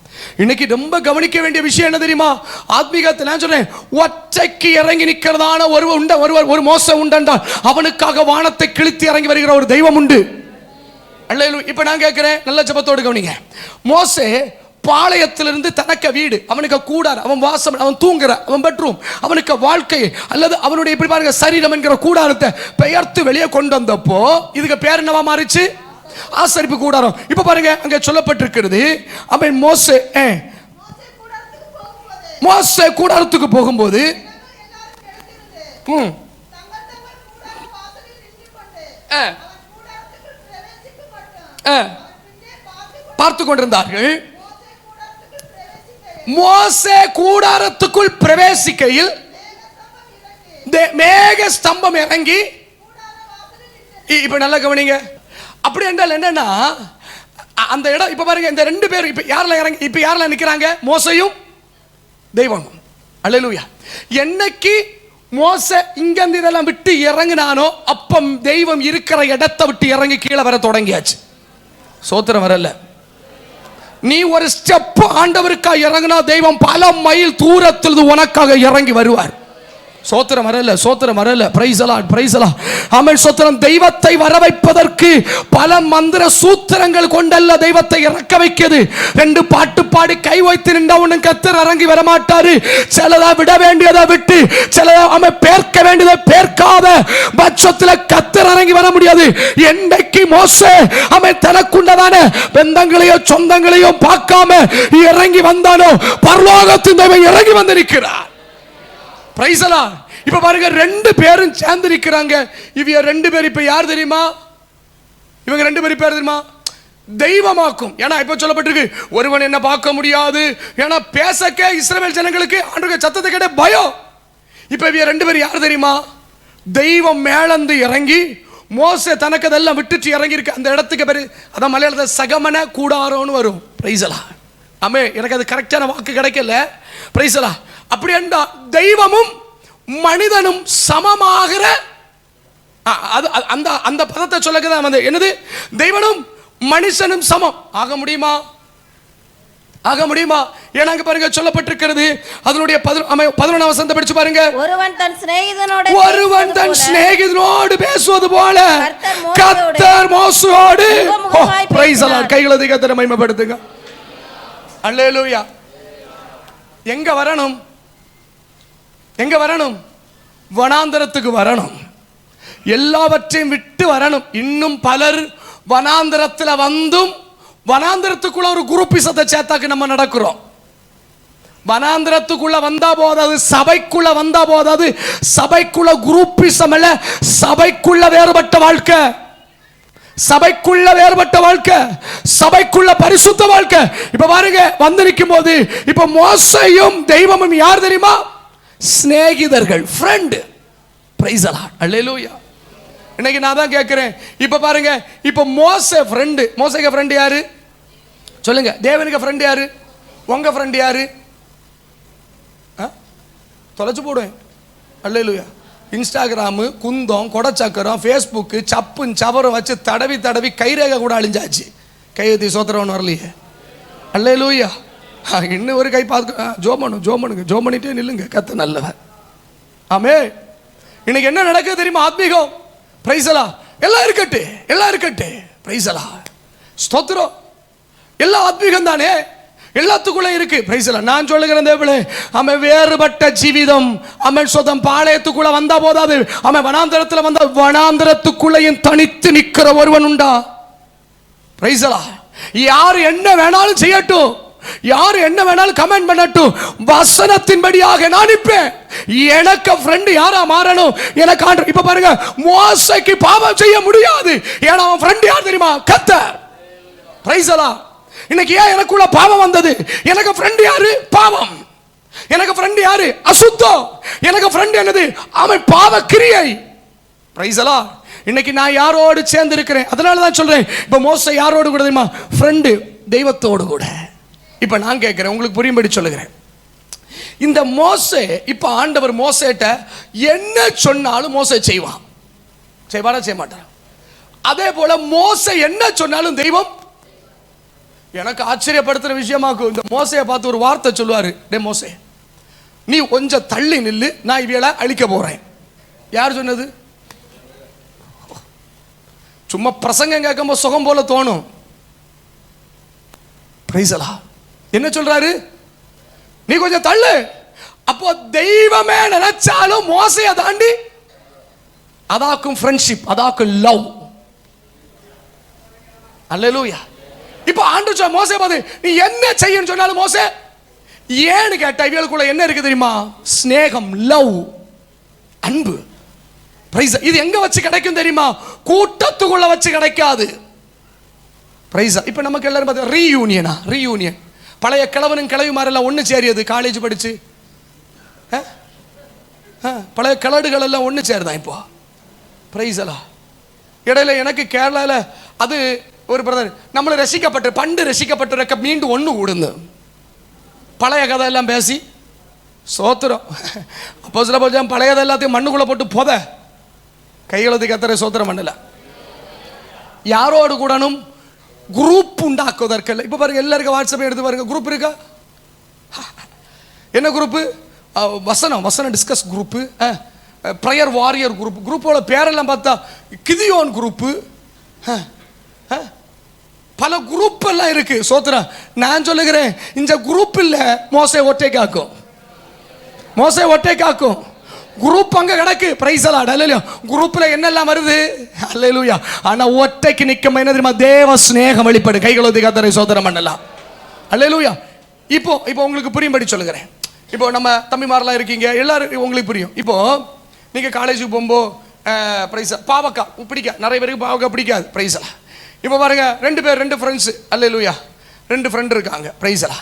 இன்னைக்கு ரொம்ப கவனிக்க வேண்டிய விஷயம் என்ன தெரியுமா? ஆத்மீகத்தில் நான் சொல்றேன், ஒற்றைக்கு இறங்கி நிற்கிறதான ஒரு மோசே உண்டென்றால் அவனுக்காக வானத்தை கிழித்து இறங்கி வருகிற ஒரு தெய்வம் உண்டு. அல்லேலூயா. இப்ப நான் கேட்கிறேன், நல்ல ஜெபத்தோடு கவனிங்க. மோசே பாளையத்திலிருந்து தனக்கு வீடு, அவனுக்கு கூடார், அவன் வாசம், அவன் தூங்குற, அவன் பெட்ரூம், அவனுக்கு வாழ்க்கை அல்லது அவனுடைய இப்படி பாருங்க சரீரம் என்கிற கூடாரத்தை பெயர்த்து வெளியே கொண்டு வந்தப்போ இதுக்கு பேர் என்னவா மாறிச்சு? ஆசரிப்பு கூடாரம். இப்ப பாருங்க, அங்க சொல்லப்பட்டிருக்கிறது, அவன் மோசே கூடாரத்துக்கு போகும்போது பார்த்து கொண்டிருந்தார்கள். மோசே கூடாரத்துக்குள் பிரவேசிக்கையில் மேக ஸ்தம்பம் இறங்கி, இப்ப நல்லா கவனிங்க. அப்படி என்றால் என்னன்னா, அந்த இடம் இப்ப பாருங்க, இந்த ரெண்டு பேரும் இப்ப யாரெல்லாம் இறங்கி, இப்ப யாரெல்லாம் நிக்கிறாங்க? மோசையும் தெய்வமும். அல்லேலூயா. என்னைக்கு மோசே இங்க இருந்து இதெல்லாம் விட்டு இறங்கினானோ அப்ப தெய்வம் இருக்கிற இடத்தை விட்டு இறங்கி கீழே வர தொடங்கியாச்சு. சோத்திரம் வரல. நீ ஒரு ஸ்டெப் ஆண்டவருக்கா இறங்கினா தெய்வம் பல மைல் தூரத்தில் உனக்காக இறங்கி வருவார். சோத்திரம் வரல, சோத்திரம் வரல. Praise the Lord, praise the Lord. ஆமென். சோத்திரம். தெய்வத்தை வர வைப்பதற்கு பல மந்திர சூத்திரங்கள் கொண்டல்ல தெய்வத்தை இறக்க வைக்கிறது. ரெண்டு பாட்டு பாடி கை வைத்து நின்றா ஒன்னும் கர்த்தர் இறங்கி வர மாட்டாரு. சிலதா விட வேண்டியதை விட்டு, சிலதா அவன் பேர்க்க வேண்டியதை பேர்க்காத பட்சத்தில் கர்த்தர் இறங்கி வர முடியாது. என்றைக்கு மோசே அவன் தனக்குண்டதான பந்தங்களையோ சொந்தங்களையோ பார்க்காம இறங்கி வந்தானோ, பரலோகத்தின் தெய்வம் இறங்கி வந்திருக்கிறார். Price the Lord. இப்ப பாருங்க, ரெண்டு பேரும் சேர்ந்து நிக்கிறாங்க. இவங்க ரெண்டு பேர் இப்ப யார் தெரியுமா? இவங்க ரெண்டு பேர் பேர் தெரியுமா? தெய்வமாக்கும். ஏன்னா இப்ப சொல்லப்பட்டிருக்கு, ஒருவன் என்ன பார்க்க முடியாது. ஏன்னா பேசக்க இஸ்ரவேல் ஜனங்களுக்கு ஆண்டவருடைய சத்தத்தை கேட்ட பயம். இப்ப இவங்க ரெண்டு பேரும் யார் தெரியுமா? தெய்வம் மேலந்து இறங்கி மோசே தனக்கு அதெல்லாம் விட்டுட்டு இறங்கி இருக்கு அந்த இடத்துக்கு பேரு அதான் மலையாளத்துல சகமன கூடாரோன்னு வரும். பிரைஸலா ஆமே. எனக்கு அது கரெக்டான வாக்கு கிடைக்கல. பிரைஸலா அப்படி என்றா தெய்வமும் மனிதனும் சமமாகிற அந்த அந்த பதத்தை சொல்லதான் வந்து என்னது, தெய்வனும் மனுஷனும் சமம் ஆக முடியுமா? ஆக முடியுமா? ஏன்னா பாருங்க சொல்லப்பட்டிருக்கிறது அதனுடைய 11ஆம் வசனத்தை படிச்சு பாருங்க. ஒருவன் தன் சிநேகிதனோடு பேசுவது போல கர்த்தர் மோசேயோடு பிரைஸ் தி லார்ட். கைகளை தட்டி கர்த்தரை மகிமைப்படுத்துங்க. அல்லேலூயா. எங்க வரணும்? எங்க வரணும்? வனாந்தரத்துக்கு வரணும். எல்லாவற்றையும் விட்டு வரணும். இன்னும் பலர் வனாந்தரத்துல வந்தும் வனாந்தரத்துக்குள்ள ஒரு குரூப்பிசத்தை சேர்த்தாக்கு நம்ம நடக்கிறோம். வனாந்தரத்துக்குள்ள வந்தா போதாது, சபைக்குள்ள வந்தா போதாது. சபைக்குள்ள குரூப்பிசம் இல்ல, சபைக்குள்ள வேறுபட்ட வாழ்க்கை, சபைக்குள்ள வேறுபட்ட வாழ்க்கை, சபைக்குள்ள பரிசுத்த வாழ்க்கை. இப்ப பாருங்க வந்து நிற்கும் போது இப்ப மோசேயும் தெய்வமும் யார் தெரியுமா? சிநேகிதர்கள், ஃப்ரெண்ட். Praise the Lord. அல்லேலூயா. இன்னைக்கு நான் தான் கேட்கிறேன். இப்ப பாருங்க, இப்ப மோசே ஃப்ரெண்ட். மோசேக்கு ஃப்ரெண்ட் யாரு சொல்லுங்க? தேவனுக்கு ஃப்ரெண்ட் யாரு? உங்க ஃப்ரெண்ட் யாரு? தொலைச்சு போடுவேன். அல்லேலூயா. இன்ஸ்டாகிராமு, குந்தம், கொடச்சக்கரம், ஃபேஸ்புக்கு, சப்பும் சவரம் வச்சு தடவி தடவி கைரேகை கூட அழிஞ்சாச்சு. கையெழுத்தி சோத்திரவன் வரலையே. அல்லேலூயா. இன்னும் ஒரு கை பார்த்து ஜோம் பண்ணிட்டே நில்லுங்க. கத்த நல்லவர். ஆமே. இன்னைக்கு என்ன நடக்குது தெரியுமா? ஆத்மீகம். Praise the Lord. எல்லாம் இருக்கட்டு. Praise the Lord. ஸ்தோத்திரம். எல்லா ஆத்மீகம் தானே, எல்லாத்துக்குள்ள இருக்கு. Praise the Lord. நான் சொல்லுகிறேன் தேவனே, அவன் வேறுபட்ட ஜீவிதம். அவன் சொந்தம் பாளையத்துக்குள்ள வந்தா போதாது, அவன் வனாந்தரத்துல வந்தா வனாந்தரத்துக்குள்ளேயும் தனித்து நிக்கிற ஒருவன் உண்டா? Price the Lord. யார் என்ன வேணாலும் செய்யட்டும், யார் என்ன வேணாலும் கமெண்ட் பண்ணட்டும், வசனத்தின்படியாக நான் நிற்பேன். எனக்கு ஃப்ரெண்ட் யாரா மாறணும்? எனக்கு ஆண்டவர். இப்ப பாருங்க, மோசேக்கு பாவம் செய்ய முடியாது. ஏன்னா அவன் ஃப்ரெண்ட் யார் தெரியுமா? கர்த்தர். Price the Lord. இன்னைக்கு ஏன் எனக்குள்ள பாவம் வந்தது? எனக்கு ஃப்ரெண்ட் யாரு? பாவம். எனக்கு ஃப்ரெண்ட் யாரு? அசுத்தம். எனக்கு ஃப்ரெண்ட் என்னது? அவன் பாவ கிரியை. Price the Lord. இன்னைக்கு நான் யாரோடு சேர்ந்து இருக்கிறேன்? அதனால தான் சொல்றேன். இப்ப மோசே யாரோடு கூட தெரியுமா? ஃப்ரெண்ட், தெய்வத்தோடு கூட. இப்ப நான் கேட்கிறேன், உங்களுக்கு புரியும்படி சொல்லுகிறேன். இந்த மோசே, இப்ப ஆண்டவர் மோசேட்ட என்ன சொன்னாலும் மோசே செய்வான். செய்வானா? செய்ய மாட்டான். அதே போல மோசே என்ன சொன்னாலும் தெய்வம். எனக்கு ஆச்சரியப்படுத்துற விஷயமாக்கும். இந்த மோசையை பார்த்து ஒரு வார்த்தை சொல்லுவாரு, டே மோசே, நீ கொஞ்சம் தள்ளி நில்லு, நான் இவளை அழிக்க போறேன். யார் சொன்னது? சும்மா பிரசங்கம் கேட்கும்போது சுகம் போல தோணும். Price the Lord. என்ன சொல்றாரு? நீ கொஞ்சம் தள்ளு. அப்போ தெய்வமே நினைச்சாலும் மோசையை தாண்டி அதாக்கும் ஃப்ரெண்ட்ஷிப், அதாக்கும் லவ். அல்லேலூயா. இப்ப ஆண்டவர் மோசே பார்த்து நீ என்ன செய்யன்னு சொன்னாலும் மோசே ஏன்னு கேட்டா இவங்களுக்குள்ள என்ன இருக்கு தெரியுமா? ஸ்நேகம், லவ், அன்பு. பிரைஸ். இது எங்க வச்சு கிடைக்கும் தெரியுமா? கூட்டத்துக்குள்ள வச்சு கிடைக்காது. பிரைஸ். இப்ப நமக்கு எல்லாரும் பார்த்து ரீயூனியன். பழைய கிழவனும் கிழவிமாரெல்லாம் ஒன்று சேரியது. காலேஜ் படிச்சு பழைய கிழடுகள் எல்லாம் ஒன்று சேருதான் இப்போ. பிரைஸ் எல்லாம். இடையில எனக்கு கேரளாவில் அது ஒரு பிரதர் நம்மளை ரசிக்கப்பட்டு பண்டு ரசிக்கப்பட்டு மீண்டும் ஒன்று கூடுந்து பழைய கதை எல்லாம் பேசி சோத்திரம். அப்போ சில போச்சு பழையதை எல்லாத்தையும் மண்ணுக்குள்ளே போட்டு போத கைகளத்துக்கு கத்தரை சோத்திரம் பண்ணல. யாரோடு கூடனும் குரூப் உண்டாக்குவதற்கு. இப்போ பாருங்க, எல்லாருக்கும் வாட்ஸ்அப் எடுத்து பாருங்க, குரூப் இருக்கா? என்ன குரூப்பு? வசனம் discuss group, prayer warrior group. குரூப்போட பேரெல்லாம் பார்த்தா கிதியோன் குரூப்பு, பல குரூப் எல்லாம் இருக்கு. சோத்திரம். நான் சொல்லுகிறேன், இந்த குரூப் இல்ல மோசே ஒட்டை காக்கும். குரூப் அங்க கிடக்கு. Praise the Lord. அல்லேலூயா. குரூப்ல என்னெல்லாம் வருது? அல்லேலூயா. ஆனா ஒட்டைக்கு நிக்கும் என்ன தெரியுமா? தேவ ஸ்நேகம் வெளிப்படும். கைகளோதி கர்த்தரை சோதரம் பண்ணலாம். அல்லேலூயா. இப்போ உங்களுக்கு புரியும்படி சொல்லுகிறேன். இப்போ நம்ம தம்பிமாரெல்லாம் இருக்கீங்க, எல்லாரும் உங்களுக்கு புரியும். இப்போ நீங்க காலேஜுக்கு போகும்போது பிரைஸ் பாவக்காய் பிடிக்காது, நிறைய பேருக்கு பாவக்காய் பிடிக்காது. பிரைஸ் இப்போ பாருங்க, 2 பேர் 2 ஃப்ரெண்ட்ஸ், அல்லேலூயா, 2 ஃப்ரெண்ட் இருக்காங்க, பிரைஸலா.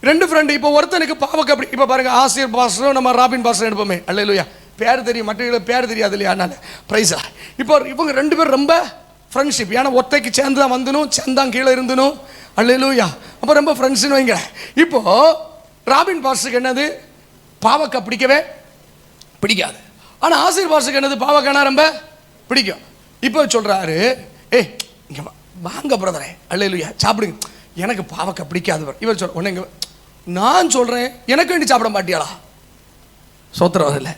2 ஃப்ரெண்ட். இப்போ ஒருத்தனுக்கு பாவக்கு அப்படி, இப்போ பாருங்க, ஆசிரியர் பாஸ்டரும் நம்ம ராபின் பாஸ்டர் எடுப்போமே, அல்லேலூயா, பேர் தெரியும், மற்றவங்களுக்கு பேர் தெரியாது இல்லையா, அதனால பிரைஸலா. இப்போ இவங்க 2 பேர் ரொம்ப ஃப்ரெண்ட்ஷிப், ஏன்னா ஒத்தைக்கு சேர்ந்து தான் வந்துணும், சேர்ந்தான் கீழே இருந்தணும், அல்லேலூயா. அப்போ ரொம்ப ஃப்ரெண்ட்ஸ்னு வைங்க. இப்போ ராபின் பாஸ்டருக்கு என்னது, பாவக்காய் பிடிக்கவே பிடிக்காது. ஆனால் ஆசிரியர் பாஸ்டருக்கு என்னது, பாவக்காய்னா ரொம்ப பிடிக்கும். இப்போ சொல்றாரு, ஏய் இங்க வாங்க பிரதரே, அல்லேலூயா, சாப்பிடுங்க, எனக்கு பாவக்காய் பிடிக்காது. இவர் சொல்ற உடனே நான் சொல்றேன், எனக்கு வேண்டி சாப்பிட மாட்டியாளா? சோத்திரம் வரல.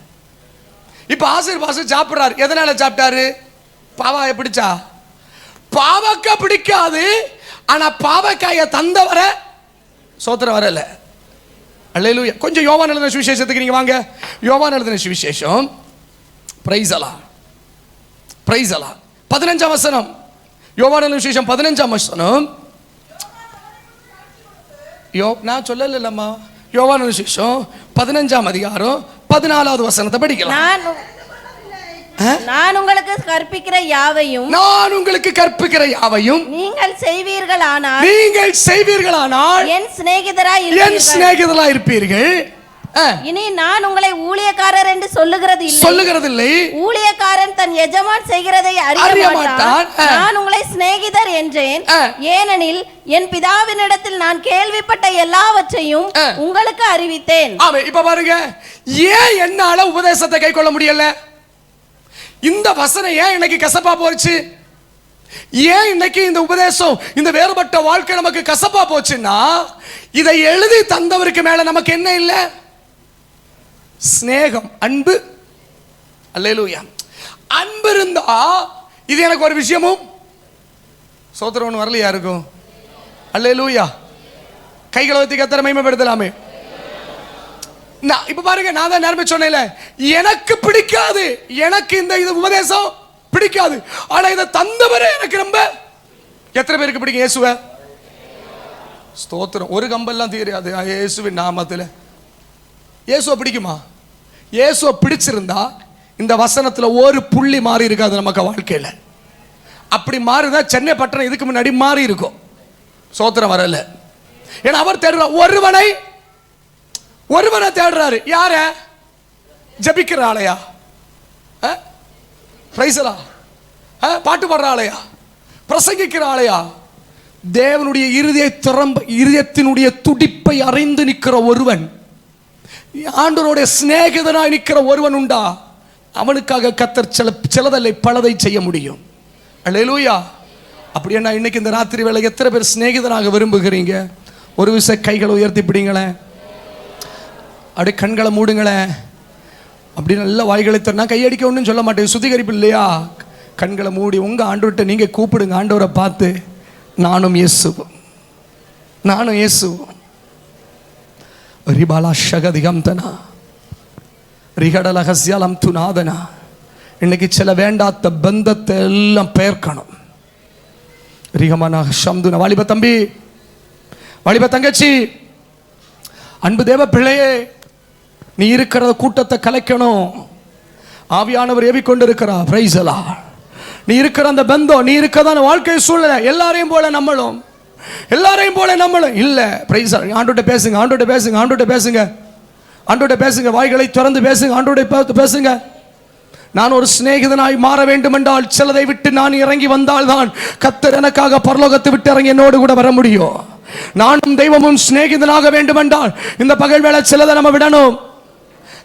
இப்போ ஆசிரியர் பாஸ்டர் சாப்பிட்றாரு, எதனால சாப்பிட்டாரு? பாவாய பிடிச்சா? பாவக்காய் பிடிக்காது, ஆனா பாவக்காயை தந்தவர சோத்திரம் வரல. அல்லேலூயா. கொஞ்சம் யோவான் எழுதின சுவிசேஷத்துக்கு நீங்க வாங்க. யோவான் எழுதின சுவிசேஷம், பிரைஸ் அல்லாஹ், பிரைஸ் அல்லாஹ், 15ஆம் வசனம். யோவான் எழுதின சுவிசேஷம் 15ஆம் வசனம். நான் சொல்லலம்மா, யோவான் எழுதின சுவிசேஷம் 15ஆம் அதிகாரம் 14வது வசனத்தை படிக்கலாம். நான் உங்களுக்கு கற்பிக்கிற யாவையும், நான் உங்களுக்கு கற்பிக்கிற யாவையும் நீங்கள் செய்வீர்களானால், நீங்கள் செய்வீர்களானால் என் சிநேகிதராய் இருப்பீர்கள். இனி நான் உங்களை ஊழியக்காரர் என்று சொல்லுகிறதில்லை. ஊழியக்காரன் தன் எஜமான் செய்கிறதை அறிய மாட்டான். நான் உங்களை சிநேகிதர் என்றேன், ஏனெனில் என் பிதாவினிடத்தில் நான் கேள்விப்பட்ட எல்லாவற்றையும் உங்களுக்கு அறிவித்தேன். இப்ப பாருங்க, ஏன் என்னால உபதேசத்தை கைக்கொள்ள முடியல? இந்த வசனம் ஏன் இன்னைக்கு கசப்பா போச்சு? ஏன் இன்னைக்கு இந்த உபதேசம், இந்த வேறுபட்ட வாழ்க்கை நமக்கு கசப்பா போச்சுன்னா, இதை எழுதி தந்தவருக்கு மேல நமக்கு என்ன இல்ல? ஸ்நேகம், அன்பு. அல்லேலூயா. அன்பு இருந்தா இது எனக்கு ஒரு விஷயமும் சோத்திரம் ஒன்று வரலையா இருக்கும்? அல்லேலூயா. கைகளை வைத்து கர்த்தரை மகிமைப்படுத்தலாமே. இப்ப பாருங்க, நான் தான் நேரமே சொன்னேன்ல, எனக்கு பிடிக்காது, எனக்கு இந்த உபதேசம் பிடிக்காது, ஆனா இதை தந்தவரே எனக்கு ரொம்ப. எத்தனை பேருக்கு பிடிக்கும் இயேசுவை? ஸ்தோத்திரம். ஒரு கம்பெல்லாம் தெரியாது இயேசுவின் நாமத்துல. இயேசுவை பிடிக்குமா? இயேசுவை பிடிச்சிருந்தா இந்த வசனத்துல ஒரு புள்ளி மாறி இருக்காது நமக்கு வாழ்க்கையில. அப்படி மாறினா சென்னை பட்டணம் இதுக்கு முன்னாடி மாறி இருக்கும். ஸ்தோத்திரம் வரல. ஏன்னா அவர் தேடுற ஒருவனை தேடுறாரு. யார? ஜபிக்கிற ஆளையா? பிரைஸலா? பாட்டு பாடுற ஆளையா? பிரசங்கிக்கிற ஆளையா? தேவனுடைய இருதயத்தினுடைய துடிப்பை அறிந்து நிற்கிற ஒருவன், ஆண்டவருடைய சிநேகிதனாய் நிற்கிற ஒருவன் உண்டா? அவனுக்காக கர்த்தர் சிலதல்லை பலதை செய்ய முடியும். அல்லேலூயா. அப்படின்னா இன்னைக்கு இந்த ராத்திரி வேளை எத்தனை பேர் சிநேகிதனாக விரும்புகிறீங்க? ஒரு விஷயம் கைகளை உயர்த்தி பிடிங்களேன், அப்படியே கண்களை மூடுங்களேன், அப்படி நல்ல வாய்களை தர. நான் கையடிக்க ஒன்றும் சொல்ல மாட்டேன், சுத்திகரிப்பு இல்லையா? கண்களை மூடி உங்க ஆண்டவர்கிட்ட நீங்க கூப்பிடுங்க. ஆண்டவரை பார்த்து, நானும் இயேசு, நானும் இயேசு. ரிபாலா ஷகதிகம்தனா ரிகடலகஸ்யாலம் துநாதனா. இன்னைக்கு சில வேண்டாத்த பந்தத்தை எல்லாம் பெயர்க்கணும். ரிகமனா ஷம்துனா. வாலிப தம்பி, வாலிப தங்கச்சி, அன்பு தேவ பிள்ளையே, நீ இருக்கிற கூட்டத்தை கலைக்கணும். ஆவியானவர் ஏவிக்கொண்டு இருக்கிறா. பிரைஸ் அல்லாஹ். நீ இருக்கிற அந்த பந்தம், நீ இருக்கிறதான வாழ்க்கை சூழ்நிலை எல்லாரையும் போல நம்மளும் இல்ல. பிரைஸ் அல்லாஹ். ஆண்டோட பேசுங்க, ஆண்டோட பேசுங்க, ஆண்டோட பேசுங்க, ஆண்டோட பேசுங்க. வாய்களை திறந்து பேசுங்க, ஆண்டோட பேசுங்க. நான் ஒரு சிநேகிதனாய் மாற வேண்டும் என்றால் சிலதை விட்டு நான் இறங்கி வந்தால் தான் கர்த்தர் எனக்காக பரலோகத்தை விட்டு இறங்கி என்னோடு கூட வர முடியும். நானும் தெய்வமும் சிநேகிதனாக வேண்டும் என்றால் இந்த பகல் வேளை சிலதை நம்ம விடணும்,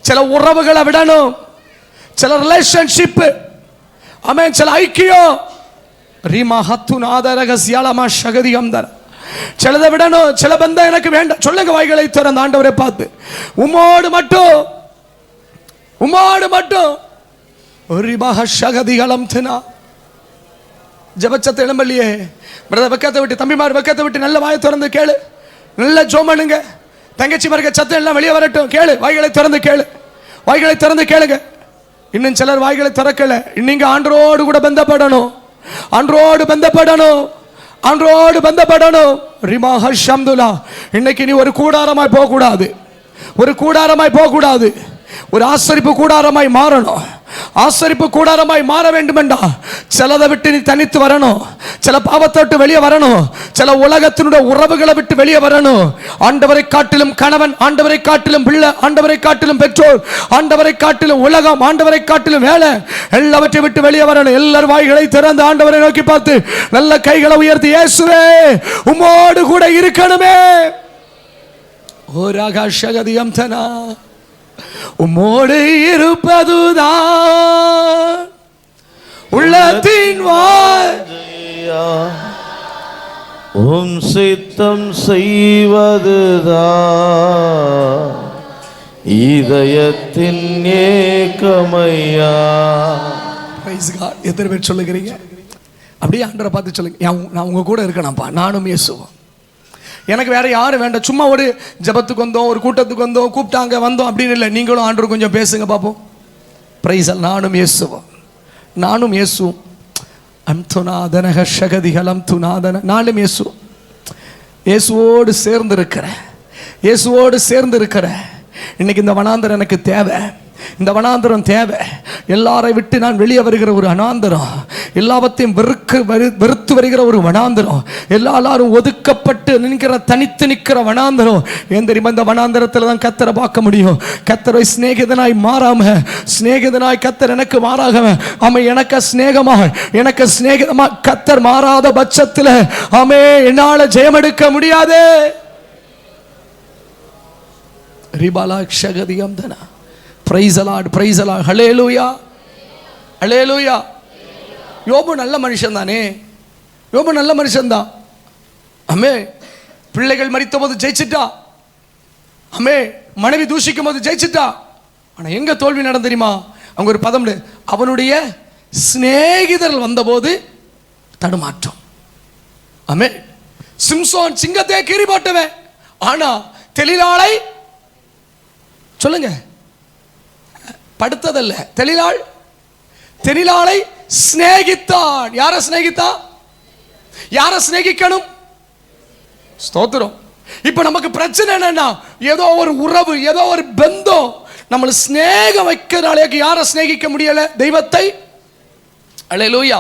சில உறவுகளை விடணும், சில ரிலேஷன்ஷிப், ஆமென், சில ஐக்கியம். ரீமா ஹத்துநாத ரகஸ்யாலமா ஷகதிகம்தர. சிலதை விடணும், சில பந்தம் எனக்கு வேண்டாம். சொல்லுங்க வாய்களை திறந்த ஆண்டவரை பார்த்து, உம்மோடு மட்டும் ஜபச்சத்தை எழும்பல்லையே பிரதர், வெக்கத்தை விட்டு, தம்பிமார் வெக்கத்தை விட்டு நல்ல வாயை திறந்து கேளு, நல்ல ஜோமனுங்க. தங்கச்சி மருக்க சத்தம் எல்லாம் வெளியே வரட்டும், கேளு, வாய்களை திறந்து கேளு, வாய்களை திறந்து கேளுங்க. இன்னும் சிலர் வாய்களை திறக்கல. நீங்க ஆண்டரோடு கூட பந்தப்படணும், ஆண்டரோடு பந்தப்படணும், ஆண்டரோடு பந்தப்படணும். ரிமா ஹஷம்துலா. இன்னைக்கு நீ ஒரு கூடாரமாய் போக கூடாது, ஒரு கூடாரமாய் போக கூடாது, ஒரு ஆசரிப்பு கூடாரமாய் மாறணும். ஆசரிப்பு கூடாரமாய் மாற வேண்டும் என்றா சிலதை விட்டு நீ தனித்து வரணும். சில பாவத்தை விட்டு வெளியே வரணும். சில உலகத்தினுடைய உறவுகளை விட்டு வெளியே வரணும். ஆண்டவரை காட்டிலும் கணவன், ஆண்டவரை காட்டிலும் பிள்ளை, ஆண்டவரை காட்டிலும் பெற்றோர், ஆண்டவரை காட்டிலும் உலகம், ஆண்டவரை காட்டிலும் வேலை, எல்லாவற்றை விட்டு வெளியே வரணும். எல்லாரும் வாய்களை திறந்து ஆண்டவரை நோக்கி பார்த்து நல்ல கைகளை உயர்த்தி, இயேசுவே உம்மோடு கூட இருக்கணுமே. ஓராகாஷகதியம் தனா உம்மோடு இருப்பதுதான் உள்ளத்தின் வாஞ்சையா, உம் சித்தம் செய்வதுதான் இதயத்தின் ஏக்கமையா. எத்தனை பேர் சொல்லுகிறீங்க? அப்படியே ஆண்டவரை பார்த்து சொல்லுங்க, நான் உங்க கூட இருக்கணும்ப்பா, நானும் இயேசுவும். எனக்கு வேற யாரும் வேண்டாம். சும்மா ஒரு ஜபத்துக்கு வந்தோம், ஒரு கூட்டத்துக்கு வந்தோம், கூப்பிட்டாங்க வந்தோம் அப்படின்னு இல்லை. நீங்களும் ஆண்டவர் கொஞ்சம் பேசுங்க பார்ப்போம். பிரைஸ், நானும் இயேசுவும், நானும் இயேசுவும். அம்துநாதனக ஷகதிகலம் துநாதன, நானும் இயேசு, இயேசுவோடு சேர்ந்து இருக்கிறேன், இயேசுவோடு சேர்ந்து இருக்கிறேன். இன்னைக்கு இந்த வனாந்தரம் எனக்கு தேவை, இந்த வனாந்தரம் தேவை. எல்லாரை விட்டு நான் வெளியே வருகிற ஒரு வனாந்தரம், எல்லாவற்றையும் வெறுத்து வருகிற ஒரு வனாந்தரம், எல்லாரும் ஒதுக்கப்பட்டு நிற்கிற, தனித்து நிற்கிற வனாந்தரம். ஏன் தெரியுமா? இந்த வனாந்தரத்தில் தான் கத்தரை பார்க்க முடியும். கத்தரை சிநேகிதனாய் மாறாம, சிநேகிதனாய் கத்தர் எனக்கு மாறாக, அவன் எனக்கு சிநேகமாக, எனக்கு சிநேகிதமா கத்தர் மாறாத பட்சத்தில் ஆமே என்னால ஜெயம் எடுக்க முடியாது. ரிபாலா ஷகதியம் தனா. Praise the Lord, praise the Lord, hallelujah, hallelujah. யோபு நல்ல மனுஷன் தானே, யோபு நல்ல மனுஷன் தான். அமே, பிள்ளைகள் மரித்த போது ஜெயிச்சிட்டா, அமே, மனைவி தூஷிக்கும் போது ஜெயிச்சிட்டா. ஆனா எங்க தோல்வி நடந்து தெரியுமா? அவங்க ஒரு பதம், அவனுடைய சிநேகிதர்கள் வந்தபோது தடுமாற்றம். அமே, சிம்சோன் சிங்கத்தை கீறி போட்டவன், ஆனா தெளிலாளை சொல்லுங்க படுத்ததல்ல, தெளிலாளை சிநேகித்தான். யாரை சிநேகித்தான்? யாரை சிநேகிக்கணும்? ஸ்தோத்திரம். இப்ப நமக்கு பிரச்சனை என்னன்னா, ஏதோ ஒரு உறவு, ஏதோ ஒரு பந்தம் நம்மளை சிநேகம் வைக்கிறனாலே யாரை சிநேகிக்க முடியல? தெய்வத்தை. அல்லேலூயா.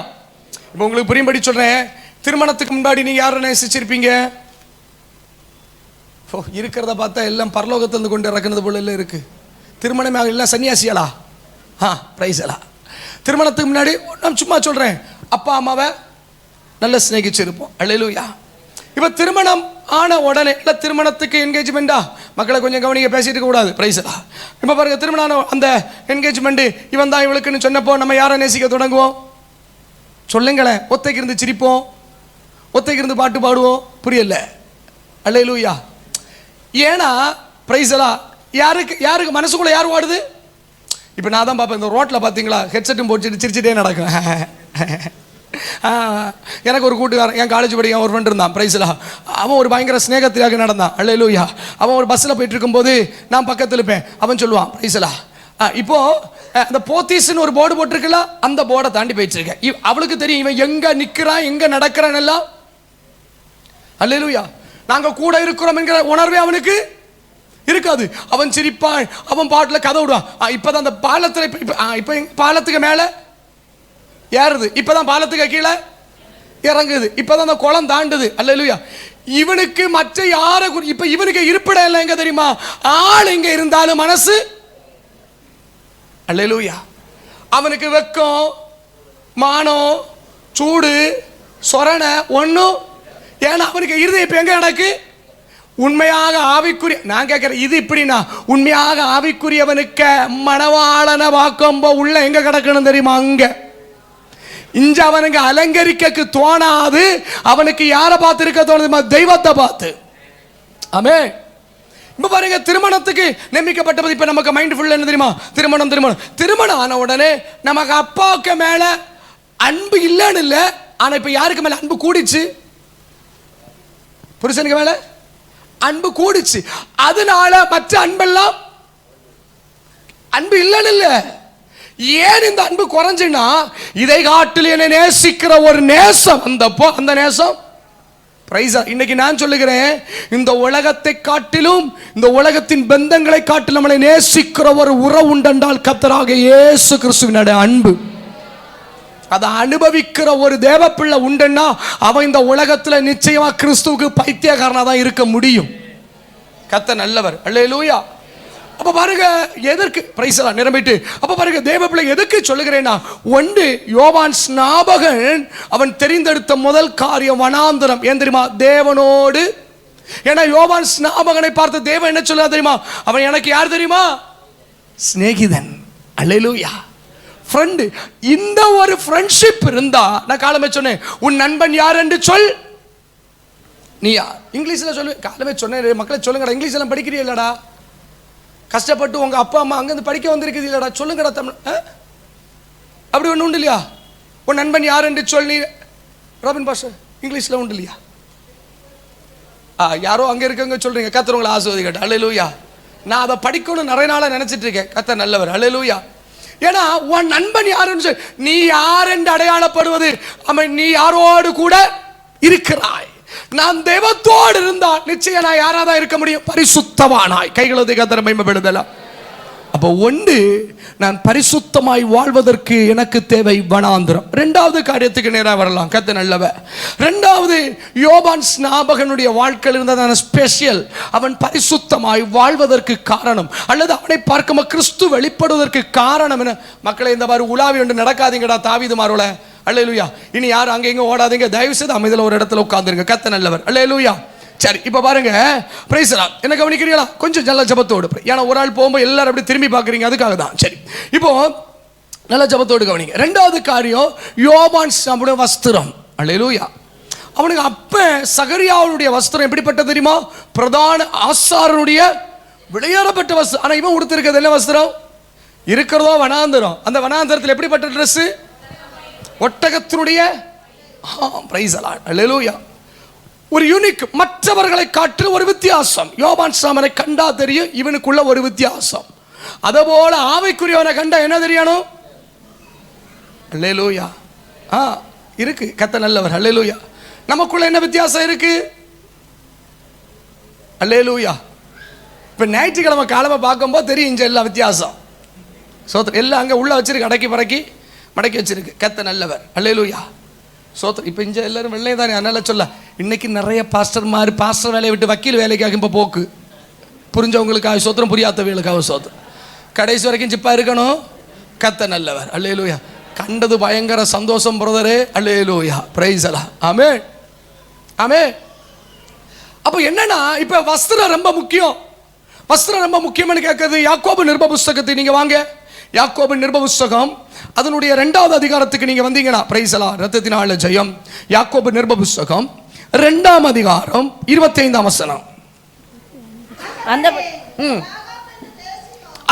இப்போ உங்களுக்கு புரியும்படி சொல்றேன். திருமணத்துக்கு முன்னாடி நீங்க யாரை நேசிச்சிருப்பீங்க? இருக்கிறத பார்த்தா எல்லாம் பரலோகத்திலிருந்து கொண்டு இறக்குனது போல எல்லாம் இருக்கு. திருமணமே எல்லாம் சன்னியாசிகளா? பிரைஸலா. திருமணத்துக்கு முன்னாடி நான் சும்மா சொல்றேன், அப்பா அம்மாவை நல்ல சிநேகிச்சிருப்போம். அல்லேலூயா. இப்போ திருமணம் ஆன உடனே இல்லை, திருமணத்துக்கு என்கேஜ்மெண்டா, மக்களை கொஞ்சம் கவனிக்க, பேசிட்டு இருக்க கூடாது. பிரைஸலா. இப்போ பாருங்க, திருமணம் ஆன அந்த என்கேஜ்மெண்ட் இவன் தான் இவளுக்குன்னு சொன்னப்போ நம்ம யாரை நேசிக்க தொடங்குவோம்? சொல்லுங்களேன். ஒத்தைக்கு இருந்து சிரிப்போம், ஒத்தைக்கு இருந்து பாட்டு பாடுவோம். புரியல? அல்லேலூயா. ஏன்னா பிரைஸலா, யாருக்கு மனசுக்குள்ள யார் ஓடுது? இப்போ நான் தான் பார்ப்பேன், இந்த ரோட்டில் பார்த்தீங்களா, ஹெட்செட்டும் போட்டு சிரிச்சிட்டே நடக்கும். எனக்கு ஒரு கூட்டுக்காரன், என் காலேஜ் படிக்க ஒரு ஃப்ரெண்ட் இருந்தான், பிரைஸ்லா. அவன் ஒரு பயங்கர ஸ்நேகத்திலாக நடந்தான். அல்லேலூயா. அவன் ஒரு பஸ்ஸில் போயிட்டு இருக்கும்போது நான் பக்கத்தில் இருப்பேன். அவன் சொல்லுவான், பிரைஸ்லா, இப்போ அந்த போத்தீஸ்ன்னு ஒரு போர்டு போட்டிருக்கல, அந்த போர்டை தாண்டி போயிட்டு இருக்கேன். அவளுக்கு தெரியும் இவன் எங்க நிற்கிறான், எங்க நடக்கிறான் எல்லாம். அல்லேலூயா. நாங்க கூட இருக்கிறோம் என்கிற உணர்வே அவனுக்கு இருக்காது. அவன் சிரிப்பான், அவன் பாட்டுல கதை விடுவான். இப்பதான் அந்த பாலத்துல இப்ப பாலத்துக்கு மேல ஏறுது, இப்பதான் பாலத்துக்கு கீழே இறங்குது, இப்பதான் அந்த குளம் தாண்டுது. அல்லேலூயா. இவனுக்கு மற்ற யார, இப்ப இவனுக்கு இருப்பிடம் இல்லை எங்க தெரியுமா? ஆள் எங்க இருந்தாலும் மனசு. அல்லேலூயா. அவனுக்கு வெக்கம், மானம், சூடு, சொரண ஒண்ணும். ஏன்னா அவனுக்கு இருதயம் இப்ப எங்க நடக்கு? உண்மையாக ஆவிக்குரிய, நான் கேட்கிறேன், இது இப்படின்னா உண்மையாக ஆவிக்குரியவனுக்கு மணவாளனை வாக்கம்போ உள்ள எங்க கிடக்கணும் தெரியுமா? அங்க. இங்க அவனுக்கு அலங்கரிக்க தோணாது. அவனுக்கு யாரை பார்த்து இருக்க தோணுது? தெய்வத்தை பார்த்து. ஆமே. இப்ப பாருங்க, திருமணத்துக்கு நியமிக்கப்பட்டது இப்ப நமக்கு மைண்ட் ஃபுல் என்ன தெரியுமா? திருமணம். திருமணம் ஆன உடனே நமக்கு அப்பாவுக்கு மேல அன்பு இல்லைன்னு இல்லை, ஆனா இப்ப யாருக்கு மேல அன்பு கூடிச்சு? புருஷனுக்கு மேல அன்பு கூடிச்சு. அதனால மற்ற அன்பெல்லாம் அன்பு இல்லைன்னு இல்லை. ஏன் இந்த அன்பு குறைஞ்சுன்னா, இதை காட்டில் என்னை நேசிக்கிற ஒரு நேசம், அந்த நேசம் இன்னைக்கு நான் சொல்லுகிறேன், இந்த உலகத்தை காட்டிலும் இந்த உலகத்தின் பந்தங்களை காட்டிலும் நம்மளை நேசிக்கிற ஒரு உறவு உண்டென்றால் கர்த்தராகிய இயேசு கிறிஸ்துவினுடைய அன்பு. அதை அனுபவிக்கிற ஒரு தேவ பிள்ளை உண்டுன்னா அவன் இந்த உலகத்துல நிச்சயமா கிறிஸ்துவுக்கு பைத்தியக்காரனா தான் இருக்க முடியும். கர்த்தர் நல்லவர். அல்லேலூயா. அப்ப பாருங்க, எதற்கு பிரைஸ்லாம் நிரம்பிட்டு, அப்ப பாருங்க தேவ பிள்ளை எதுக்கு சொல்லுகிறேன்னா, ஒன்று யோவான் ஸ்நாபகன் அவன் தெரிந்தெடுத்த முதல் காரியம் வனாந்தரம். ஏன் தெரியுமா? தேவனோடு. ஏன்னா யோவான் ஸ்நாபகனை பார்த்து தேவன் என்ன சொல்ல தெரியுமா? அவன் எனக்கு யார் தெரியுமா? சிநேகிதன். அல்லேலூயா. ஃப்ரெண்டு. இந்த ஒரு ஃப்ரெண்ட்ஷிப் இருந்தா, நான் காலமே சொன்னேன், உன் நண்பன் யார் என்று சொல். நீ இங்கிலீஷ்ல சொல்லு. காலமே சொன்னேன், மக்களை சொல்லுங்கடா, இங்கிலீஷ் எல்லாம் படிக்கிறீங்களடா, கஷ்டப்பட்டு உங்க அப்பா அம்மா அங்கிருந்து படிக்க வந்திருக்குது இல்லடா, சொல்லுங்கடா தமிழ். அப்படி ஒன்று உண்டு இல்லையா? உன் நண்பன் யார் என்று சொல்லி ராபின் பாஷா இங்கிலீஷ்ல உண்டு இல்லையா? யாரோ அங்க இருக்கவங்க சொல்றீங்க, கர்த்தர் உங்களை ஆசீர்வதிக்கட்டும். அல்லேலூயா. நான் அதை படிக்கணும் நிறைய நாளா நினைச்சிட்டு இருக்கேன். கர்த்தர் நல்லவர். அல்லேலூயா. ஏன்னா உன் நண்பன் யாருன்னு சொல்லி, நீ யார் என்று அடையாளப்படுவது அவன் நீ யாரோடு கூட இருக்கிறாய். நான் தெய்வத்தோடு இருந்தால் நிச்சயம் நான் யாராதான் இருக்க முடியும்? பரிசுத்தவானாய். கைகளை கர்த்தரை மகிமைப்படுத்தலாம். அப்போ ஒன்று, நான் பரிசுத்தமாய் வாழ்வதற்கு எனக்கு தேவை வனாந்திரம். இரண்டாவது காரியத்துக்கு நேராக வரலாம். கர்த்தர் நல்லவர். இரண்டாவது, யோவான் ஸ்நாபகனுடைய வாழ்க்கையில் இருந்ததான ஸ்பெஷல். அவன் பரிசுத்தமாய் வாழ்வதற்கு காரணம், அல்லது அவனை பார்க்கும் கிறிஸ்து வெளிப்படுவதற்கு காரணம் என்ன? மக்களை இந்த மாதிரி உலாவி ஒன்று நடக்காதீங்கடா தாவீது மாரோல. அல்லேலூயா. இனி யாரும் அங்க இங்க ஓடாதீங்க, தயவு செய்து அமைதியில் ஒரு இடத்துல உட்கார்ந்துருங்க. கர்த்தர் நல்லவர். அல்லேலூயா. சரி, இப்ப பாருங்க, பிரைஸ் எல்லாம் என்ன கவனிக்கிறீங்களா? கொஞ்சம் நல்ல ஜபத்தோடு. ஏன்னா ஒரு ஆள் போகும்போது எல்லாரும் அப்படி திரும்பி பார்க்குறீங்க, அதுக்காக தான். சரி, இப்போ நல்ல ஜபத்தோடு கவனிங்க. ரெண்டாவது காரியம், யோவான் ஸ்நாபகனுடைய வஸ்திரம். அல்லேலூயா. அவனுக்கு அப்ப சகரியாவுடைய வஸ்திரம் எப்படிப்பட்ட தெரியுமா? பிரதான ஆசாரனுடைய விளையாடப்பட்ட வஸ்திரம். ஆனா இவன் உடுத்திருக்கிறது என்ன வஸ்திரம்? இருக்கிறதோ வனாந்தரம். அந்த வனாந்தரத்தில் எப்படிப்பட்ட ட்ரெஸ்? ஒட்டகத்தினுடைய. பிரைஸ் எல்லாம். அல்லேலூயா. ஒரு யூனிக், மற்றவர்களை காற்று ஒரு வித்தியாசம். யோவான் ஸ்நாபகனை கண்டா தெரியும் இவனுக்குள்ள ஒரு வித்தியாசம். அதேபோல ஆவிக்குரியவனை கண்டா என்ன தெரியணும்? அல்லேலூயா. இருக்கு. கர்த்தர் நல்லவர். அல்லேலூயா. நமக்குள்ள என்ன வித்தியாசம் இருக்கு? அல்லேலூயா. இப்ப ஞாயிற்றுக்கிழமை காலமா பார்க்கும்போது தெரியும் இங்க எல்லா வித்தியாசம். சோத்திரம் எல்லாம் அங்க உள்ள வச்சிருக்கு, அடக்கி பறக்கி மடக்கி வச்சிருக்கு. கர்த்தர் நல்லவர். அல்லேலூயா. சோத்திரம். இப்போ இங்கே எல்லாரும் வெள்ளையே தானே, அதனால சொல்ல இன்னைக்கு நிறைய பாஸ்டர் வேலையை விட்டு வக்கீல் வேலைக்காக இப்போ போக்கு. புரிஞ்சவங்களுக்காக சோத்திரம், புரியாதவங்களுக்காக சோத்திரம். கடைசி வரைக்கும் சிப்பா இருக்கணும். கர்த்தர் நல்லவர். அல்லேலூயா. கண்டது பயங்கர சந்தோஷம் பிரதரே. அல்லேலூயா. பிரைஸ் எல்லாம். ஆமே ஆமே. அப்போ என்னன்னா, இப்போ வஸ்திரம் ரொம்ப முக்கியம். வஸ்திரம் ரொம்ப முக்கியம்னு கேட்கறது. யாக்கோபு நிருப புஸ்தகத்தை நீங்க வாங்க. யாக்கோபு நிருப புஸ்தகம் அதனுடைய 2வது அதிகாரத்துக்கு நீங்க வந்தீங்கன்னா, பிரைஸ் எல்லாம், இரத்தத்தினால ஜெயம். யாக்கோபு நிருப புஸ்தகம் 2ஆம் அதிகாரம் 25ஆம் வசனம்.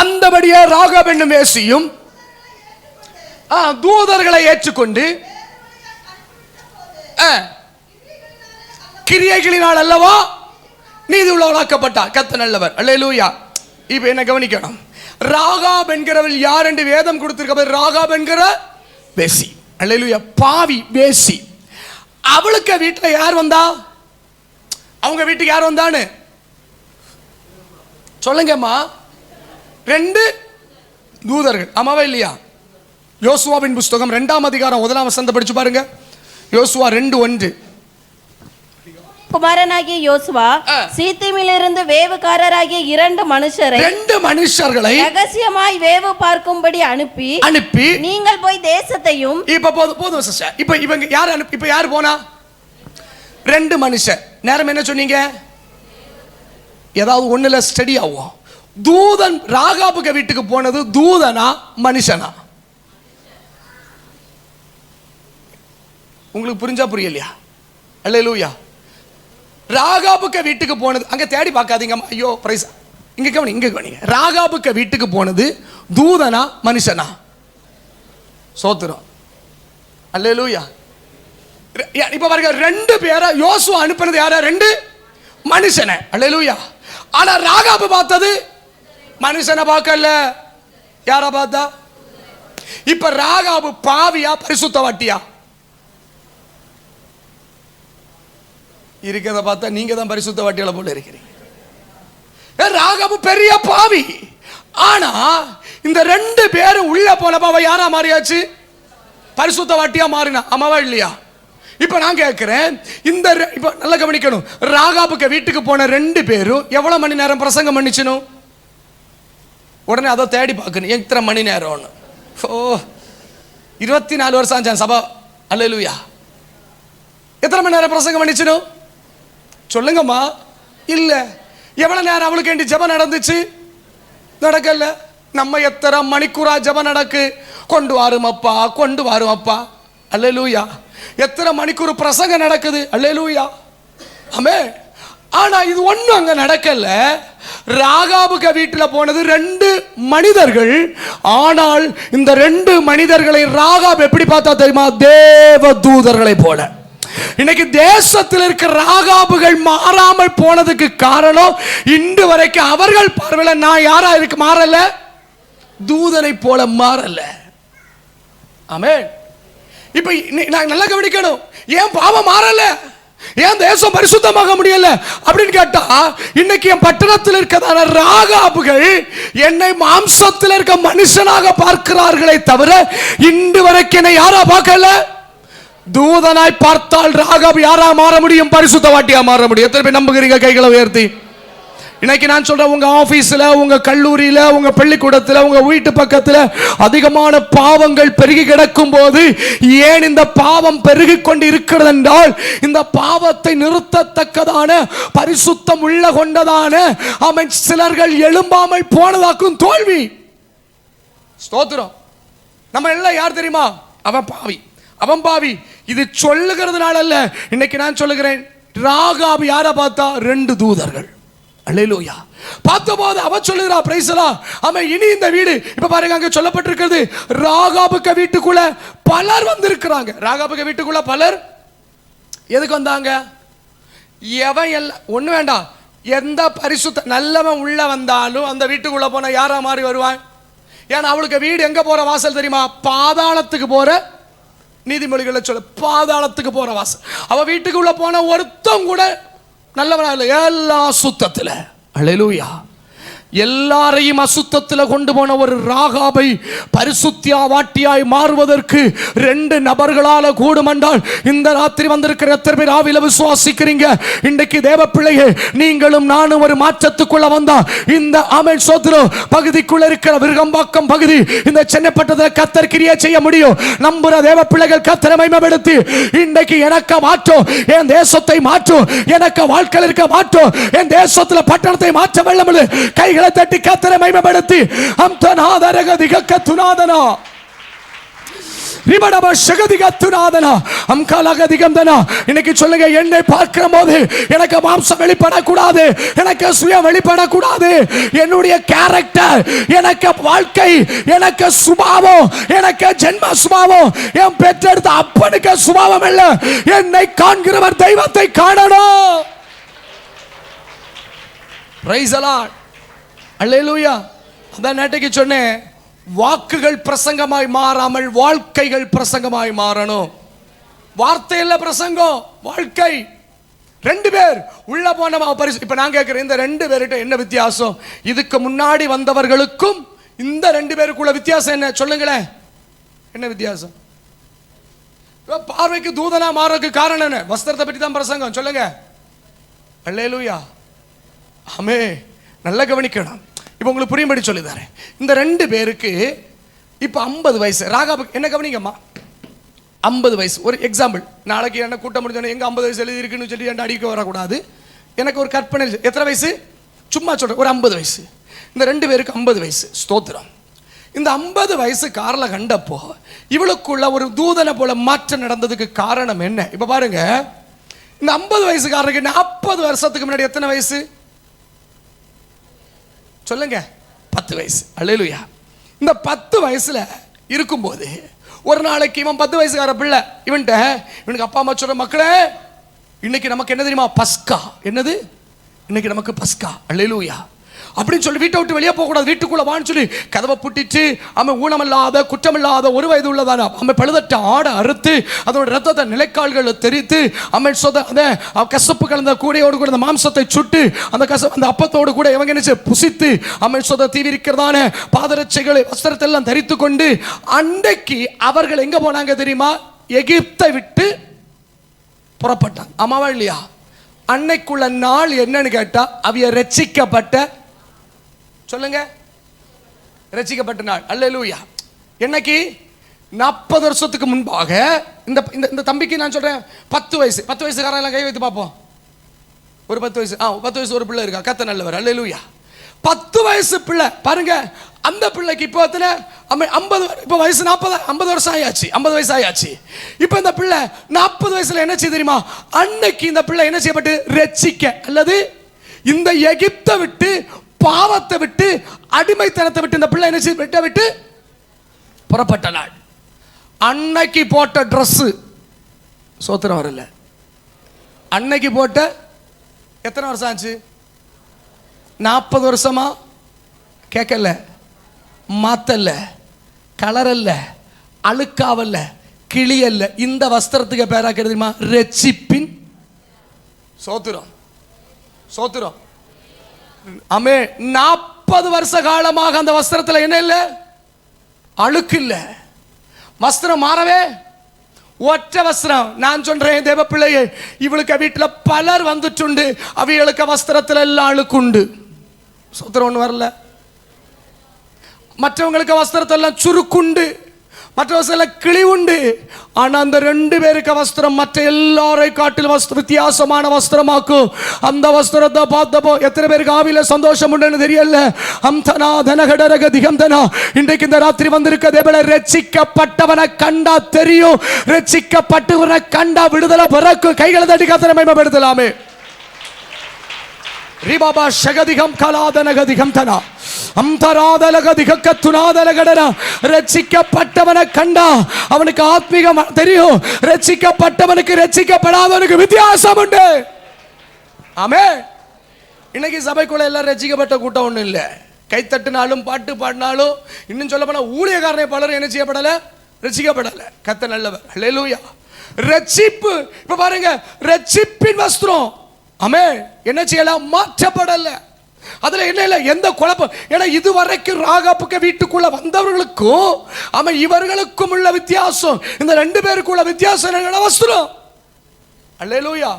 அந்தபடியே ராகாப் என்னும் வேசியும் தூதர்களை ஏற்றுக்கொண்டு கிரியைகளினால் அல்லவா நீதி உள்ளவளாக்கப்பட்டார். கர்த்தர் நல்லவர். அல்லேலூயா. இப்ப என்ன கவனிக்கணும்? ராகாப் என்கிறவள் யார் என்று வேதம் கொடுத்திருக்க. ராகாப் என்கிற வேசி. அல்லேலூயா. பாவி வேசி. அவளுக்கு வீட்டில் யார் வந்தா? அவங்க வீட்டுக்கு யார் வந்தான்னு சொல்லுங்கம்மா. 2 தூதர்கள். ஆமாவா இல்லையா? யோசுவாவின் புஸ்தகம் 2ஆம் அதிகாரம் 1ஆம் வசனத்தை படிச்சு பாருங்க. யோசுவா 2:1. குமாரனாகிய யோசுவா சீத்திமிலிருந்து வேவுகாரராகிய 2 மனுஷர்களை ரகசியமாய் வேவு பார்க்கும்படி அனுப்பி நீங்கள் போய் தேசத்தையும். இப்ப போதும் சிஸ்டர். இப்ப இவங்க யார் அனுப்பி? இப்ப யார் போனா? 2 மனுஷர். நேரம் என்ன சொன்னீங்க? ஏதாவது ஒண்ணுல ஸ்டடி ஆகும். தூதன் ராகாபுக்கு வீட்டுக்கு போனது தூதனா மனுஷனா? உங்களுக்கு புரிஞ்சா புரியலையா? அல்லேலூயா. ராகாபுக்கு வீட்டுக்கு போனது, அங்க தேடி பார்க்காதீங்க. ஐயோ பிரைஸ். இங்க கவனிங்க. ராகாபுக்கு வீட்டுக்கு போனது தூதனா மனுஷனா? சோத்திரம். அல்லேலூயா. இப்ப பாருங்க, 2 பேரை யோசுவா அனுப்பினது யாரா? 2 மனுஷனை. அல்லேலூயா. ஆனா ராகாபு பார்த்தது மனுஷனை பார்க்கல. யாரா பார்த்தா? இப்ப ராகாபு பாவியா பரிசுத்தவாட்டியா? இருக்கிறத பார்த்தா நீங்க தான் பரிசுத்த வாட்டியால போல இருக்கிறீங்க. ராகாபு பெரிய பாவி. ஆனா இந்த ரெண்டு பேரும் உள்ள போனப்ப அவ யாரா மாறியாச்சு? பரிசுத்த வாட்டியா மாறினா. ஆமாவா இல்லையா? இப்ப நான் கேட்கிறேன், இந்த இப்ப நல்லா கவனிக்கணும். ராகாபுக்கு வீட்டுக்கு போன ரெண்டு பேரும் எவ்வளவு மணி நேரம் பிரசங்கம் பண்ணிச்சனும்? உடனே அதை தேடி பார்க்கணும், எத்தனை மணி நேரம்னு. ஓ 24 வருஷம் ஆச்சான் சபா. அல்லேலூயா. எத்தனை மணி நேரம் பிரசங்கம் பண்ணிச்சனும் சொல்லுங்கம்மா. இல்ல. எவ்வளவு நேரம் அவளுக்கு வேண்டி ஜெபம் நடந்துச்சு? நடக்கல. நம்ம எத்தனை மணிக்கூரா ஜெபம் நடக்கு? கொண்டு வாரும் அப்பா, கொண்டு வாரும் அப்பா. அல்லேலூயா. எத்தனை மணிக்கூர் பிரசங்கம் நடக்குது? அல்லேலூயா. ஆமே. ஆனா இது ஒண்ணும் அங்க நடக்கல. ராகாபுக்கு வீட்டுல போனது ரெண்டு மனிதர்கள். ஆனால் இந்த ரெண்டு மனிதர்களை ராகாப் எப்படி பார்த்தா தெரியுமா? தேவ தூதர்களை போல. இன்னைக்கு தேசத்தில் இருக்கிற ராகாபுகள் மாறாமல் போனதுக்கு காரணம், இன்று வரைக்கும் அவர்கள் பார்வையில நான் யாரா இருக்கு மாறல, தூதனை போல மாறல. ஆமென். இப்ப நான் நல்லா கவனிக்கணும், ஏன் பாவம் மாறல, ஏன் தேசம் பரிசுத்தமாக முடியல அப்படின்னு கேட்டா, இன்னைக்கு என் பட்டணத்தில் இருக்கிறதான ராகாபுகள் என்னை மாம்சத்தில் இருக்க மனுஷனாக பார்க்கிறார்களே தவிர இன்று வரைக்கும் என்னை யாரா பார்க்கல. தூதனாய் பார்த்தால் ராகாபு யாரா மாற முடியும்? பரிசுத்த வாட்டியா மாற முடியும். எத்தனை பேர் நம்புகிறீங்க? கைகளை உயர்த்தி. இன்னைக்கு நான் சொல்றேன், உங்க ஆபீஸ்ல, உங்க கல்லூரியில, உங்க பள்ளிக்கூடத்துல, உங்க வீட்டு பக்கத்துல அதிகமான பாவங்கள் பெருகி கிடக்கும் போது, ஏன் இந்த பாவம் பெருகி கொண்டு இருக்கிறது என்றால், இந்த பாவத்தை நிறுத்தத்தக்கதான பரிசுத்தம் உள்ள கொண்டதான சிலர்கள் எழும்பாமல் போனதாக்கும் தோல்வி. ஸ்தோத்திரம். நம்ம எல்லாம் யார் தெரியுமா? அவன் பாவி, அவன் பாவி. இது சொல்லுகிறதுனால அல்ல. இன்னைக்கு நான் சொல்லுகிறேன், ராகாபு யாரை பார்த்தா? ரெண்டு தூதர்கள். அல்லேலூயா. பார்த்தபோது அவ சொல்லுகிறா, பிரைஸ் எல்லாம். ஆமா. இனி இந்த வீடு இப்ப பாருங்க, அங்க சொல்லப்பட்டிருக்கிறது, ராகாபுக்கு வீட்டுக்குள்ள பலர் வந்திருக்கிறாங்க. ராகாபுக்கு வீட்டுக்குள்ள பலர் எதுக்கு வந்தாங்க? எவன் எல்லாம் ஒண்ணு வேண்டாம், எந்த பரிசுத்த நல்லவன் உள்ள வந்தாலும் அந்த வீட்டுக்குள்ள போன யாரா மாறி வருவான்? ஏன்னா அவளுக்கு வீடு எங்க போற வாசல் தெரியுமா? பாதாளத்துக்கு போற. நீதிமொழிகளை சொல்ல, பாதாளத்துக்கு போற வாசல். அவ வீட்டுக்கு உள்ள போன ஒருத்தம் கூட நல்லவனா இல்லை, எல்லா சுத்தத்துல. அல்லேலூயா. எல்லாரையும் அசுத்தத்தில் கொண்டு போன ஒரு ராகாபை பரிசுத்தியா வாட்டியாய் மாறுவதற்கு ரெண்டு நபர்களால கூடும் என்றால், இந்த ராத்திரி வந்திருக்கிற எத்தனை பேர் ஆவியில விசுவாசிக்கிறீங்க? இன்றைக்கு தேவ பிள்ளையே, நீங்களும் நானும் ஒரு மாற்றத்துக்குள்ள வந்தா இந்த ஆமென் சோத்திரம் பகுதிக்குள்ள இருக்கிற விருகம்பாக்கம் பகுதி, இந்த சென்னைப்பட்டத்தில் கர்த்தர் கிரியை செய்ய முடியும். நம்புற தேவ பிள்ளைகள் கர்த்தரை மகிமைப்படுத்தி, இன்றைக்கு எனக்கு மாற்றும், என் தேசத்தை மாற்றும், எனக்கு வாழ்க்கையில் இருக்க மாற்றும், என் தேசத்துல பட்டணத்தை மாற்ற வெள்ளமில்லை. கைகளை தட்டி கர்த்தரை மகிமைப்படுத்தி, அம்தநாதரகதிக கத்துநாதனா ரிபடப ஷகதிக துநாதனா அம்காலகதிகம்தனா. இன்னைக்கு சொல்லுங்க, என்னை பார்க்கிற போது எனக்கு மாம்சம் வெளிப்படக்கூடாது, எனக்கு சுயம் வெளிப்படக்கூடாது. என்னுடைய கேரக்டர், எனக்கு வாழ்க்கை, எனக்கு சுபாவம், எனக்கு ஜென்ம சுபாவம், என் பெற்றெடுத்த அப்பனுக்கு சுபாவம் இல்ல. என்னை காண்கிறவர் தெய்வத்தை காணணும். Praise the Lord. அல்லேலூயா. அதான் நேற்றைக்கு சொன்னேன், வாக்குகள் பிரசங்கமாய் மாறாமல் வாழ்க்கைகள் பிரசங்கமாய் மாறணும். வார்த்தையில பிரசங்கம், வாழ்க்கை. ரெண்டு பேர் உள்ள போன பரிசு. இப்ப நான் கேட்கிறேன், இந்த ரெண்டு பேர்கிட்ட என்ன வித்தியாசம்? இதுக்கு முன்னாடி வந்தவர்களுக்கும் இந்த ரெண்டு பேருக்குள்ள வித்தியாசம் என்ன சொல்லுங்களேன்? என்ன வித்தியாசம்? பார்வைக்கு தூதனா மாறதுக்கு காரணம் என்ன? வஸ்திரத்தை பற்றி தான் பிரசங்கம். சொல்லுங்க. அல்லேலூயா. ஆமே. நல்லா கவனிக்கணும். இப்போ உங்களுக்கு புரியும்படி சொல்லிதாரேன். இந்த ரெண்டு பேருக்கு இப்போ 50 வயசு. ராகாபுக்கு என்ன கவனிங்கம்மா, 50 வயசு. ஒரு எக்ஸாம்பிள், நாளைக்கு என்ன கூட்டம் முடிஞ்சோன்னு எங்க 50 வயசு எழுதி இருக்குன்னு சொல்லி என்ன அடிக்க வரக்கூடாது. எனக்கு ஒரு கற்பனை. எத்தனை வயசு? சும்மா சொல்றேன், ஒரு 50 வயசு. இந்த ரெண்டு பேருக்கு 50 வயசு. ஸ்தோத்திரம். இந்த 50 வயசு கார்ல கண்டப்போ இவளுக்குள்ள ஒரு தூதனை போல மாற்றம் நடந்ததுக்கு காரணம் என்ன? இப்ப பாருங்க, இந்த 50 வயசுக்காரருக்கு 40 வருஷத்துக்கு முன்னாடி எத்தனை வயசு சொல்லுங்க? 10 வயசு. அல்லேலூயா. இந்த 10 வயசுல இருக்கும்போது ஒரு நாளைக்கு இவன் 10 வயசுக்கார பிள்ளை, இவனுக்கு அப்பா அம்மா சொல்ற, மக்களே இன்னைக்கு நமக்கு என்ன தெரியுமா? பஸ்கா. என்னது? இன்னைக்கு நமக்கு பஸ்கா. அல்லேலூயா. அப்படின்னு சொல்லி வீட்டை விட்டு வெளியே போகக்கூடாது, வீட்டுக்குள்ள வான்னு சொல்லி கதவை பூட்டிட்டு அவன் ஊனமில்லாத குற்றமில்லாத 1 வயது உள்ளதான அவன் பழுதட்ட ஆடை அறுத்து அதோட ரத்தத்தை நிலைக்கால்களை தெரித்து அவன் அந்த கசப்பு கலந்த கூடையோடு கூட அந்த மாம்சத்தை சுட்டு அந்த அப்பத்தோடு கூட இவங்க என்ன புசித்து அவன் தீவிரிக்கிறதான பாதரட்சைகளை வஸ்திரத்தை எல்லாம் தரித்து கொண்டு அன்றைக்கு அவர்கள் எங்க போனாங்க தெரியுமா? எகிப்தை விட்டு புறப்பட்டாங்க. ஆமாவா இல்லையா? அன்னைக்குள்ள நாள் என்னன்னு கேட்டா அவிய ரட்சிக்கப்பட்ட, சொல்லுங்க, ரட்சிக்கப்பட்ட நாள். அல்லேலூயா. என்னைக்கு? 40 வருஷத்துக்கு முன்பாக. இந்த தம்பிக்கு நான் சொல்றேன் 10 வயசு. 10 வயசுக்காரன் எல்லாம் கை வைத்து பார்ப்போம். ஒரு 10 வயசு 10 வயசு ஒரு பிள்ளை இருக்கா? கத்த நல்லவர். அல்லேலூயா. 10 வயசு பிள்ளை பாருங்க. அந்த பிள்ளைக்கு இப்போ 50, இப்போ வயசு 40, 50 வருஷம் ஆயாச்சு, 50 வயசு ஆயாச்சு. இப்போ இந்த பிள்ளை 40 வயசுல என்ன செய்ய தெரியுமா? அன்னைக்கு இந்த பிள்ளை என்ன செய்யப்பட்டு ரட்சிக்க, அல்லது இந்த எகிப்தை விட்டு, பாவத்தை விட்டு, அடிமைத்தனத்தை விட்டு இந்த பிள்ளை என்ன செய்ய விட்டு புறப்பட்ட நாள். அன்னைக்கு போட்ட ட்ரெஸ் சோத்திரம் வரல. அன்னைக்கு போட்ட எத்தனை வருஷம் ஆச்சு? 40 வருஷமா கேட்கல, மாத்தல்ல, கலரல்ல, அழுக்காவல்ல, கிளியல்ல. இந்த வஸ்திரத்துக்கு பேரா தெரியுமா? ரட்சிப்பின் சோத்திரம். சோத்திரம். ஆமே. 40 வருஷ காலமாக அந்த வஸ்திரத்தில் என்ன இல்லை? அழுக்கு இல்லை. வஸ்திரம் மாறவே ஒற்ற வஸ்திரம். நான் சொல்றேன் தேவ பிள்ளையே, இவளுக்கு வீட்டில் பலர் வந்துட்டு அவைகளுக்கு வஸ்திரத்தில் எல்லாம் அழுக்குண்டு. சோத்திரம் ஒன்று வரல. மற்றவங்களுக்கு வஸ்திரத்தெல்லாம் சுருக்குண்டு, மற்ற வஸ்திரம் கிளி உண்டு. ஆனா அந்த 2 பேருக்கு வஸ்திரம் மற்ற எல்லாரை காட்டிலும் வித்தியாசமான வஸ்திரமாக்கும். அந்த வஸ்திரத்தை பார்த்தப்போ எத்தனை பேருக்கு ஆவில சந்தோஷம் உண்டுன்னு தெரியல. அம்தனா தனகடரக திகம்தனா. இன்றைக்கு இந்த ராத்திரி வந்திருக்க தேவனை ரட்சிக்கப்பட்டவனை கண்டா தெரியும். ரட்சிக்கப்பட்டவனை கண்டா விடுதலை பிறக்கும். கைகளை தட்டி கர்த்தரை மகிமைப்படுத்தலாமே. ரிபாபா ஷகதிகம் கலாதனகதிகம் தனா அம்தராதலகதிகத்துனாதலகடனா. ரட்சிக்கப்பட்டவனை கண்டா அவனுக்கு ஆத்மீகம் தெரியும். ரட்சிக்கப்பட்டவனுக்கு ரட்சிக்கப்படாதவனுக்கு வித்தியாசம் உண்டு. ஆமே. இன்னைக்கு சபைக்குள்ள எல்லாம் ரட்சிக்கப்பட்ட கூட்டம் ஒன்றும் இல்லை. கை தட்டினாலும் பாட்டு பாடினாலும், இன்னும் சொல்ல போனா ஊழியக்காரனை பலரும் என்ன செய்யப்படல? ரட்சிக்கப்படல. கர்த்தர் நல்லவர். அல்லேலூயா. ரட்சிப்பு இப்ப பாருங்க, ரட்சிப்பின் வஸ்திரம். ஆமே. என்ன செய்யலாம்? மாற்றப்படல. அதுல என்ன இல்லை, எந்த குழப்பம். ஏன்னா இதுவரைக்கும் ராகாப்புக்கு வீட்டுக்குள்ள வந்தவர்களுக்கும் அவன் இவர்களுக்கும் உள்ள வித்தியாசம், இந்த 2 பேருக்குள்ள வித்தியாசம் என்ன? வஸ்திரம். அல்லேலூயா.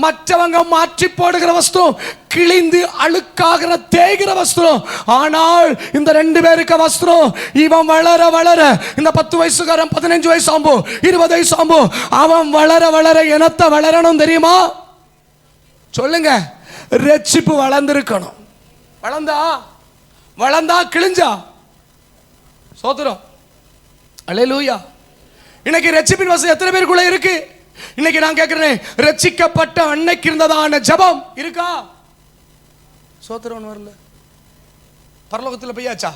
மற்றவங்க மாற்றி போடுகிற வஸ்திரம், கிழிந்து அழுக்காகிற தேய்கிற வஸ்திரம். ஆனால் இந்த 2 பேருக்கு வஸ்திரம். இவன் வளர வளர, இந்த 10 வயசுக்காரன் 15 வயசு ஆம்போ, 20 வயசு ஆம்போ, அவன் வளர வளர எனத்தை வளரணும் தெரியுமா? சொல்லுங்க. ரட்சிப்பு வளர்ந்திருக்கணும். வளர்ந்தா கிழிஞ்சா? சோத்திரம். அல்லேலூயா. இன்னைக்கு ரட்சிப்பின் வசதி எத்தனை பேருக்குள்ள இருக்கு? இன்னைக்கு நான் கேட்கிறேன், ரட்சிக்கப்பட்ட அன்னைக்கு இருந்ததான ஜபம் இருக்கா? சோத்திரம் வரல. பரலோகத்தில் போயாச்சா?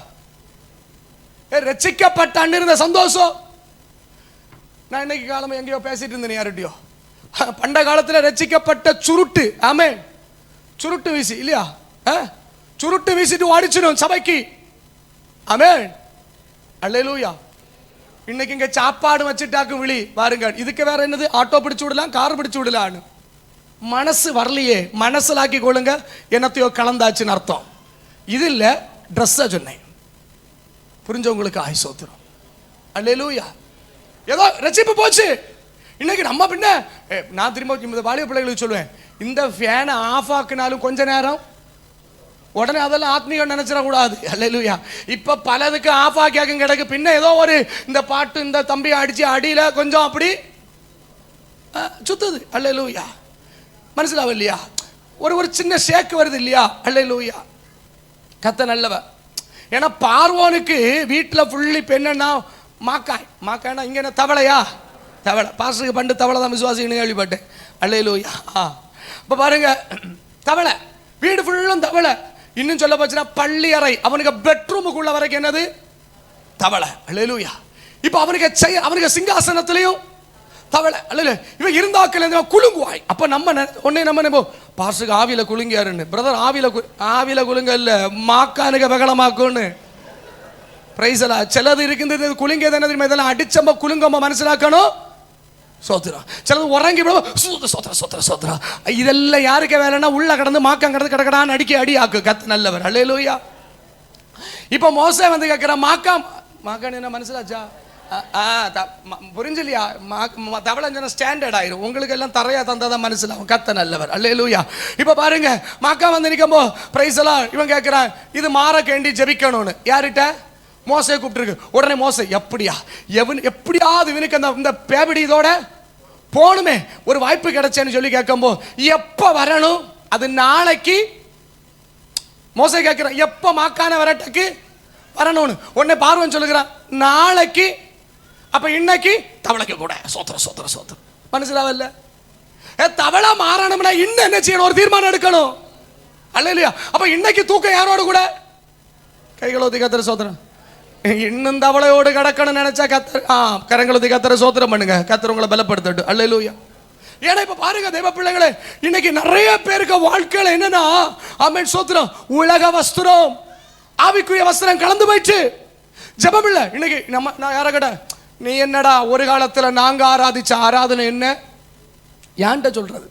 ரட்சிக்கப்பட்ட அண்ணன் இருந்த சந்தோஷம். நான் இன்னைக்கு காலமா எங்கேயோ பேசிட்டு இருந்தேன் யார்கிட்டயோ. பண்ட காலத்தில் ரட்சிக்கப்பட்ட சுருட்டு. ஆமே. சுருட்டு வீசி இல்லையா? சுருட்டு வீசிட்டு ஓடிச்சிடும் சபைக்கு. ஆமே. அல்லேலூயா. இன்னைக்கு இங்க சாப்பாடு வச்சுட்டாக்கு விழி பாருங்க. இதுக்கு வேற என்னது? ஆட்டோ பிடிச்சு விடலாம், கார் பிடிச்சு விடலான்னு. மனசு வரலையே, மனசுலாக்கி கொள்ளுங்க. என்னத்தையோ கலந்தாச்சுன்னு அர்த்தம். இது இல்ல, ட்ரெஸ்ஸா சொன்னேன். புரிஞ்சவங்களுக்கு ஆய் சோத்திரம். அல்லேலூயா. ஏதோ ரட்சிப்பு போச்சு. இன்னைக்கு நம்ம பின்ன நான் திரும்ப வாலிப பிள்ளைகளுக்கு சொல்லுவேன், இந்த ஃபேனை ஆஃப் ஆக்குனாலும் கொஞ்ச நேரம் உடனே அதெல்லாம் ஆத்மீகம் நினைச்சிடக்கூடாது. அல்லேலூயா. இப்ப பலதுக்கு ஆஃப் ஆக்கியாக்கும் கிடக்கு. பின்ன ஏதோ ஒரு இந்த பாட்டு இந்த தம்பி அடிச்சு அடியில கொஞ்சம் அப்படி சுத்துது. அல்லேலூயா. மனசிலாவ இல்லையா? ஒரு சின்ன ஷேக் வருது இல்லையா? அல்லேலூயா. கத்த நல்லவ. ஏன்னா பார்வோனுக்கு வீட்டில் ஃபுல்லி பெண்ணா மாக்காய்னா இங்க என்ன தவளையா? தவளை. பாஸ்டருக்கு பண்டு தவளை தான் விசுவாசின்னு கேள்விப்பட்டேன். அல்லேலூயா. இப்போ பாருங்க, தவளை வீடு ஃபுல்லும் தவளை. இன்னும் சொல்ல போச்சுன்னா பள்ளி அறை, அவனுக்கு பெட்ரூமுக்குள்ள வரைக்கும் என்னது? தவளை. அல்லேலூயா. இப்போ அவனுக்கு சிங்காசனத்திலையும் தவளை அல்ல இவன் இருந்தாக்கல குலுங்குவாய். அப்ப நம்ம பாசுக்கு ஆவியில குலுங்கியாருன்னு பிரதர், ஆவியில குலுங்க இல்ல மாக்கானுக்கு பகலமாக்குன்னு பிரைஸ்லா. சிலது இருக்குது குலுங்க தானே தெரியுமா, இதெல்லாம் அடிச்சம்ப குலுங்கம்ப மனசிலாக்கணும். சோத்ரா. சிலது உறங்கி சோத்ரா சோத்ரா சோத்ரா. இதெல்லாம் யாருக்கு வேலைன்னா உள்ள கடந்து மாக்கம் கடந்து கடக்கடான்னு அடி ஆக்கு. கத்து நல்லவர். அல்லேலூயா. இப்ப மோசே வந்து கேட்கிற மாக்கான்னு என்ன மனசிலாச்சா புரிஞ்சலையா? தவளை ஸ்டாண்டர்ட் ஆயிரும். உங்களுக்கு எல்லாம் தரையா தந்தாதான் மனசிலாகும். கத்த நல்லவர். அல்லேலூயா. இப்ப பாருங்க மாக்கா வந்து நிற்கும்போ பிரைஸ் எல்லாம் இவன் கேட்கிறான் இது மாற கேண்டி ஜெபிக்கணும்னு. யார்கிட்ட? மோசே கூப்பிட்டுருக்கு. உடனே மோசே எப்படியாவது இவனுக்கு அந்த பேபடி இதோட போகணுமே, ஒரு வாய்ப்பு கிடைச்சேன்னு சொல்லி கேட்கும்போ எப்ப வரணும்? அது நாளைக்கு. மோசே கேட்கிறான் எப்ப மாக்கான வரட்டுக்கு வரணும்னு. உடனே பார்வன் சொல்லுகிறான் நாளைக்கு. அப்ப இன்னைக்கு தவளைக்கு கூட சோத்திர சோத்திர சோத்திரம். மனசிலாவல்ல தவளை மாறணும்னா இன்னும் என்ன செய்யணும்? ஒரு தீர்மானம் எடுக்கணும். அல்லேலூயா. அப்ப இன்னைக்கு தூக்கம் யாரோடு கூட? கைகளோதி கத்திர சோத்திரம். இன்னும் தவளையோடு கடக்கணும் நினைச்சா கரங்களோதி கத்திர சோத்திரம் பண்ணுங்க. கத்திர உங்களை பலப்படுத்தட்டும். அல்லேலூயா. ஏன்னா இப்ப பாருங்க தேவ பிள்ளைகளே, இன்னைக்கு நிறைய பேருக்கு வாழ்க்கையில என்னன்னா ஆமென் சோத்திரம் உலக வஸ்திரம் ஆவிக்குரிய வஸ்திரம் கலந்து போயிடுச்சு. ஜெபம் இல்ல. இன்னைக்கு நான் யார கேட்ட நீ என்னடா ஒரு காலத்துல நாங்க ஆராதிச்ச ஆராதனை என்ன யான்ட்ட சொல்றது?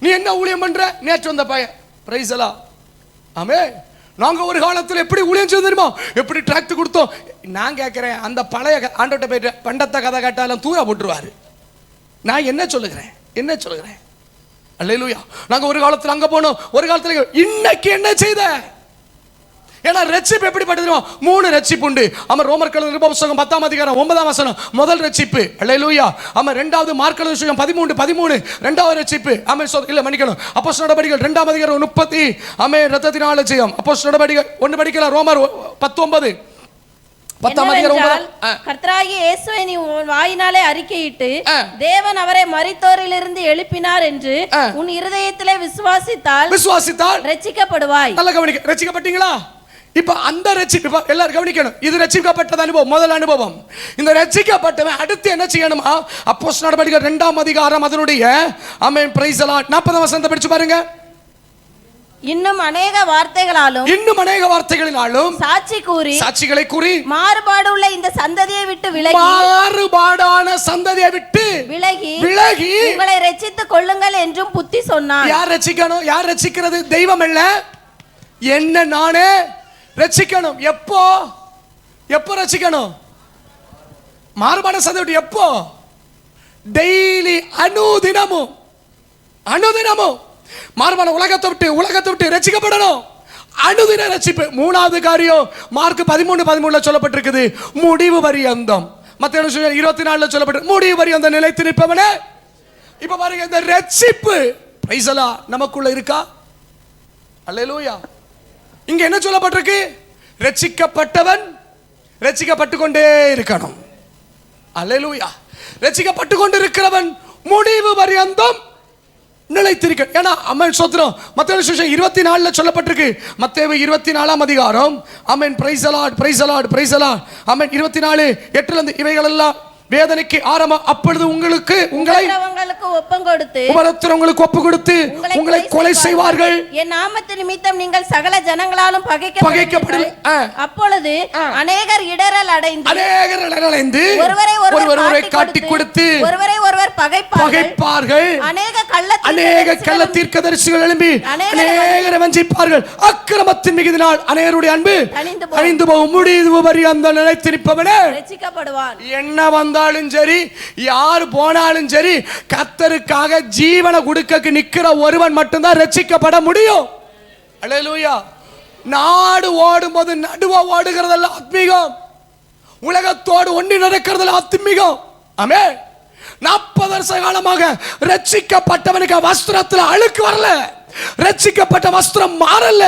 நீ என்ன ஊழியம் பண்ற? நேற்று வந்த பையன் பிரைஸ் எல்லாம் ஆமே நாங்க ஒரு காலத்துல எப்படி ஊழியம் செய்ய தெரியுமா, எப்படி டிராக்ட் கொடுத்தோம். நான் கேட்கிறேன் அந்த பழைய ஆண்டோட்ட போயிட்டு பண்டத்தை கதை கேட்டாலும் தூர போட்டுருவாரு. நான் என்ன சொல்லுகிறேன்? அல்லேலூயா. நாங்க ஒரு காலத்துல அங்க போனோம், ஒரு காலத்துல இன்னைக்கு என்ன செய்த? ஏன்னா ரட்சிப்பு எப்படிப்பட்டது தெரியுமா? 3 ரட்சிப்பு உண்டு. ஆமா ரோமர் கழுதை புத்தகம் 10ஆம் அதிகாரம் 9ஆம் வசனம் முதல் ரட்சிப்பு. அல்லேலூயா. ஆமா இரண்டாவது மார்க் கழுதை புத்தகம் 13 இரண்டாவது ரட்சிப்பு. ஆமா இல்ல மன்னிக்கணும் அப்போஸ்தலர் நடபடிகள் 2ஆம் அதிகாரம் 30 ஆமே இரத்தத்தினால ஜெயம். அப்போஸ்தலர் நடபடிகள் 1 படிக்கலாம் ரோமர் 19 10ஆம் அதிகாரம் 9. கர்த்தராகிய இயேசுவை நீ வாயினாலே அறிக்கையிட்டு தேவன் அவரை மரித்தோரிலிருந்து எழுப்பினார் என்று உன் இருதயத்திலே விசுவாசித்தால் ரட்சிக்கப்படுவாய். நல்ல கவனிக்க. ரட்சிக்கப்பட்டீங்களா? இப்ப அந்த ரட்சிப்பு எல்லாரும் கவனிக்கணும். இது ரட்சிக்கப்பட்ட அனுபவம், முதல் அனுபவம். இந்த ரட்சிக்கப்பட்டவன் அடுத்து என்ன செய்யணுமா? அப்போஸ்தலர் நடபடிகள் 2ஆம் அதிகாரம் அதனுடைய ஆமென் பிரைஸ் தி லார்ட் 40ஆம் வசனத்தை படிச்சு பாருங்க. இன்னும் அநேக வார்த்தைகளினாலும் சாட்சிகளை கூறி மாறுபாடுள்ள இந்த சந்ததியை விட்டு மாறுபாடான சந்ததியை விட்டு விலகி உங்களை ரட்சித்துக் கொள்ளுங்கள் என்றும் புத்தி சொன்னார். யார் ரட்சிக்கணும்? யார் ரட்சிக்கிறது? தெய்வம் அல்ல, என்ன நானே ரட்சிக்கணும். எப்போ ரட்சிக்கணும்? மாறுபாடான சந்ததி விட்டு எப்போ? டெய்லி அனுதினமும் மாறுபான உலகத்தை விட்டு ரட்சிக்கப்படணும். அனுதின ரட்சிப்பு. 3வது காரியம் மார்க் 13:13 சொல்லப்பட்டிருக்குது முடிவு பரியந்தம். மத்தேயு 24 சொல்லப்பட்டிருக்கு முடிவு பரியந்தம் நிலைத்து நிற்பவனே. இப்ப பாருங்க இந்த ரட்சிப்பு பிரைஸ் தி லார்ட் நமக்குள்ள இருக்கா? அல்லேலூயா. இங்க என்ன சொல்லப்பட்டிருக்கு? ரட்சிக்கப்பட்டவன் ரட்சிக்கப்பட்டு கொண்டே இருக்கணும். அல்லேலூயா. ரட்சிக்கப்பட்டு கொண்டிருக்கிறவன் முடிவு பரியந்தம் நிலைத்திருக்க. ஏன்னா அம்மன் சோத்திரம் மத்தேயு 24 சொல்லப்பட்டிருக்கு. மத்தேயு 24ஆம் அதிகாரம் ஆமென் praise the Lord praise the Lord praise the Lord ஆமென் 24:8 இருந்து இவைகள் எல்லாம் வேதனைக்கு ஆரம்பம். அப்பொழுது உங்களை ஒப்பு கொடுத்து உங்களை கொலை செய்வார்கள். என் நாமத்து நிமித்தம் நீங்கள் சகல ஜனங்களாலும் பகைக்கப்படுவீர்கள். அப்பொழுது அநேகர் இடறல் அடைந்து ஒருவரை காட்டி கொடுத்து ஒருவர் பகைப்பார்கள். அநேக கள்ள தீர்க்கதரிசிகள் எழும்பி அநேகரை வஞ்சிப்பார்கள். அக்கிரமத்தின் மிகுதினால் அநேகருடைய அன்பு அழிந்து போகும். முடிவு பரியந்தம் நிலைத்திருப்பவனே ரட்சிக்கப்படுவான். என்ன வந்தாலும் சரி, யார் போனாலும் சரி, கர்த்தருக்காக ஜீவனை கொடுக்க நிக்கிற ஒருவன் மட்டும்தான் ரட்சிக்கப்பட முடியும். அல்லேலூயா. நாடு ஓடும் போது நடுவா ஓடுகிறதெல்லாம் ஆத்மீகம். உலகத்தோடு ஒன்றி நடக்கிறதெல்லாம் ஆத்மீகம். ஆமென். 40 வருஷ காலமாக ரட்சிக்கப்பட்டவனுக்கு வஸ்திரத்தில் அழுக்கு வரல, ரட்சிக்கப்பட்ட வஸ்திரம் மாறல.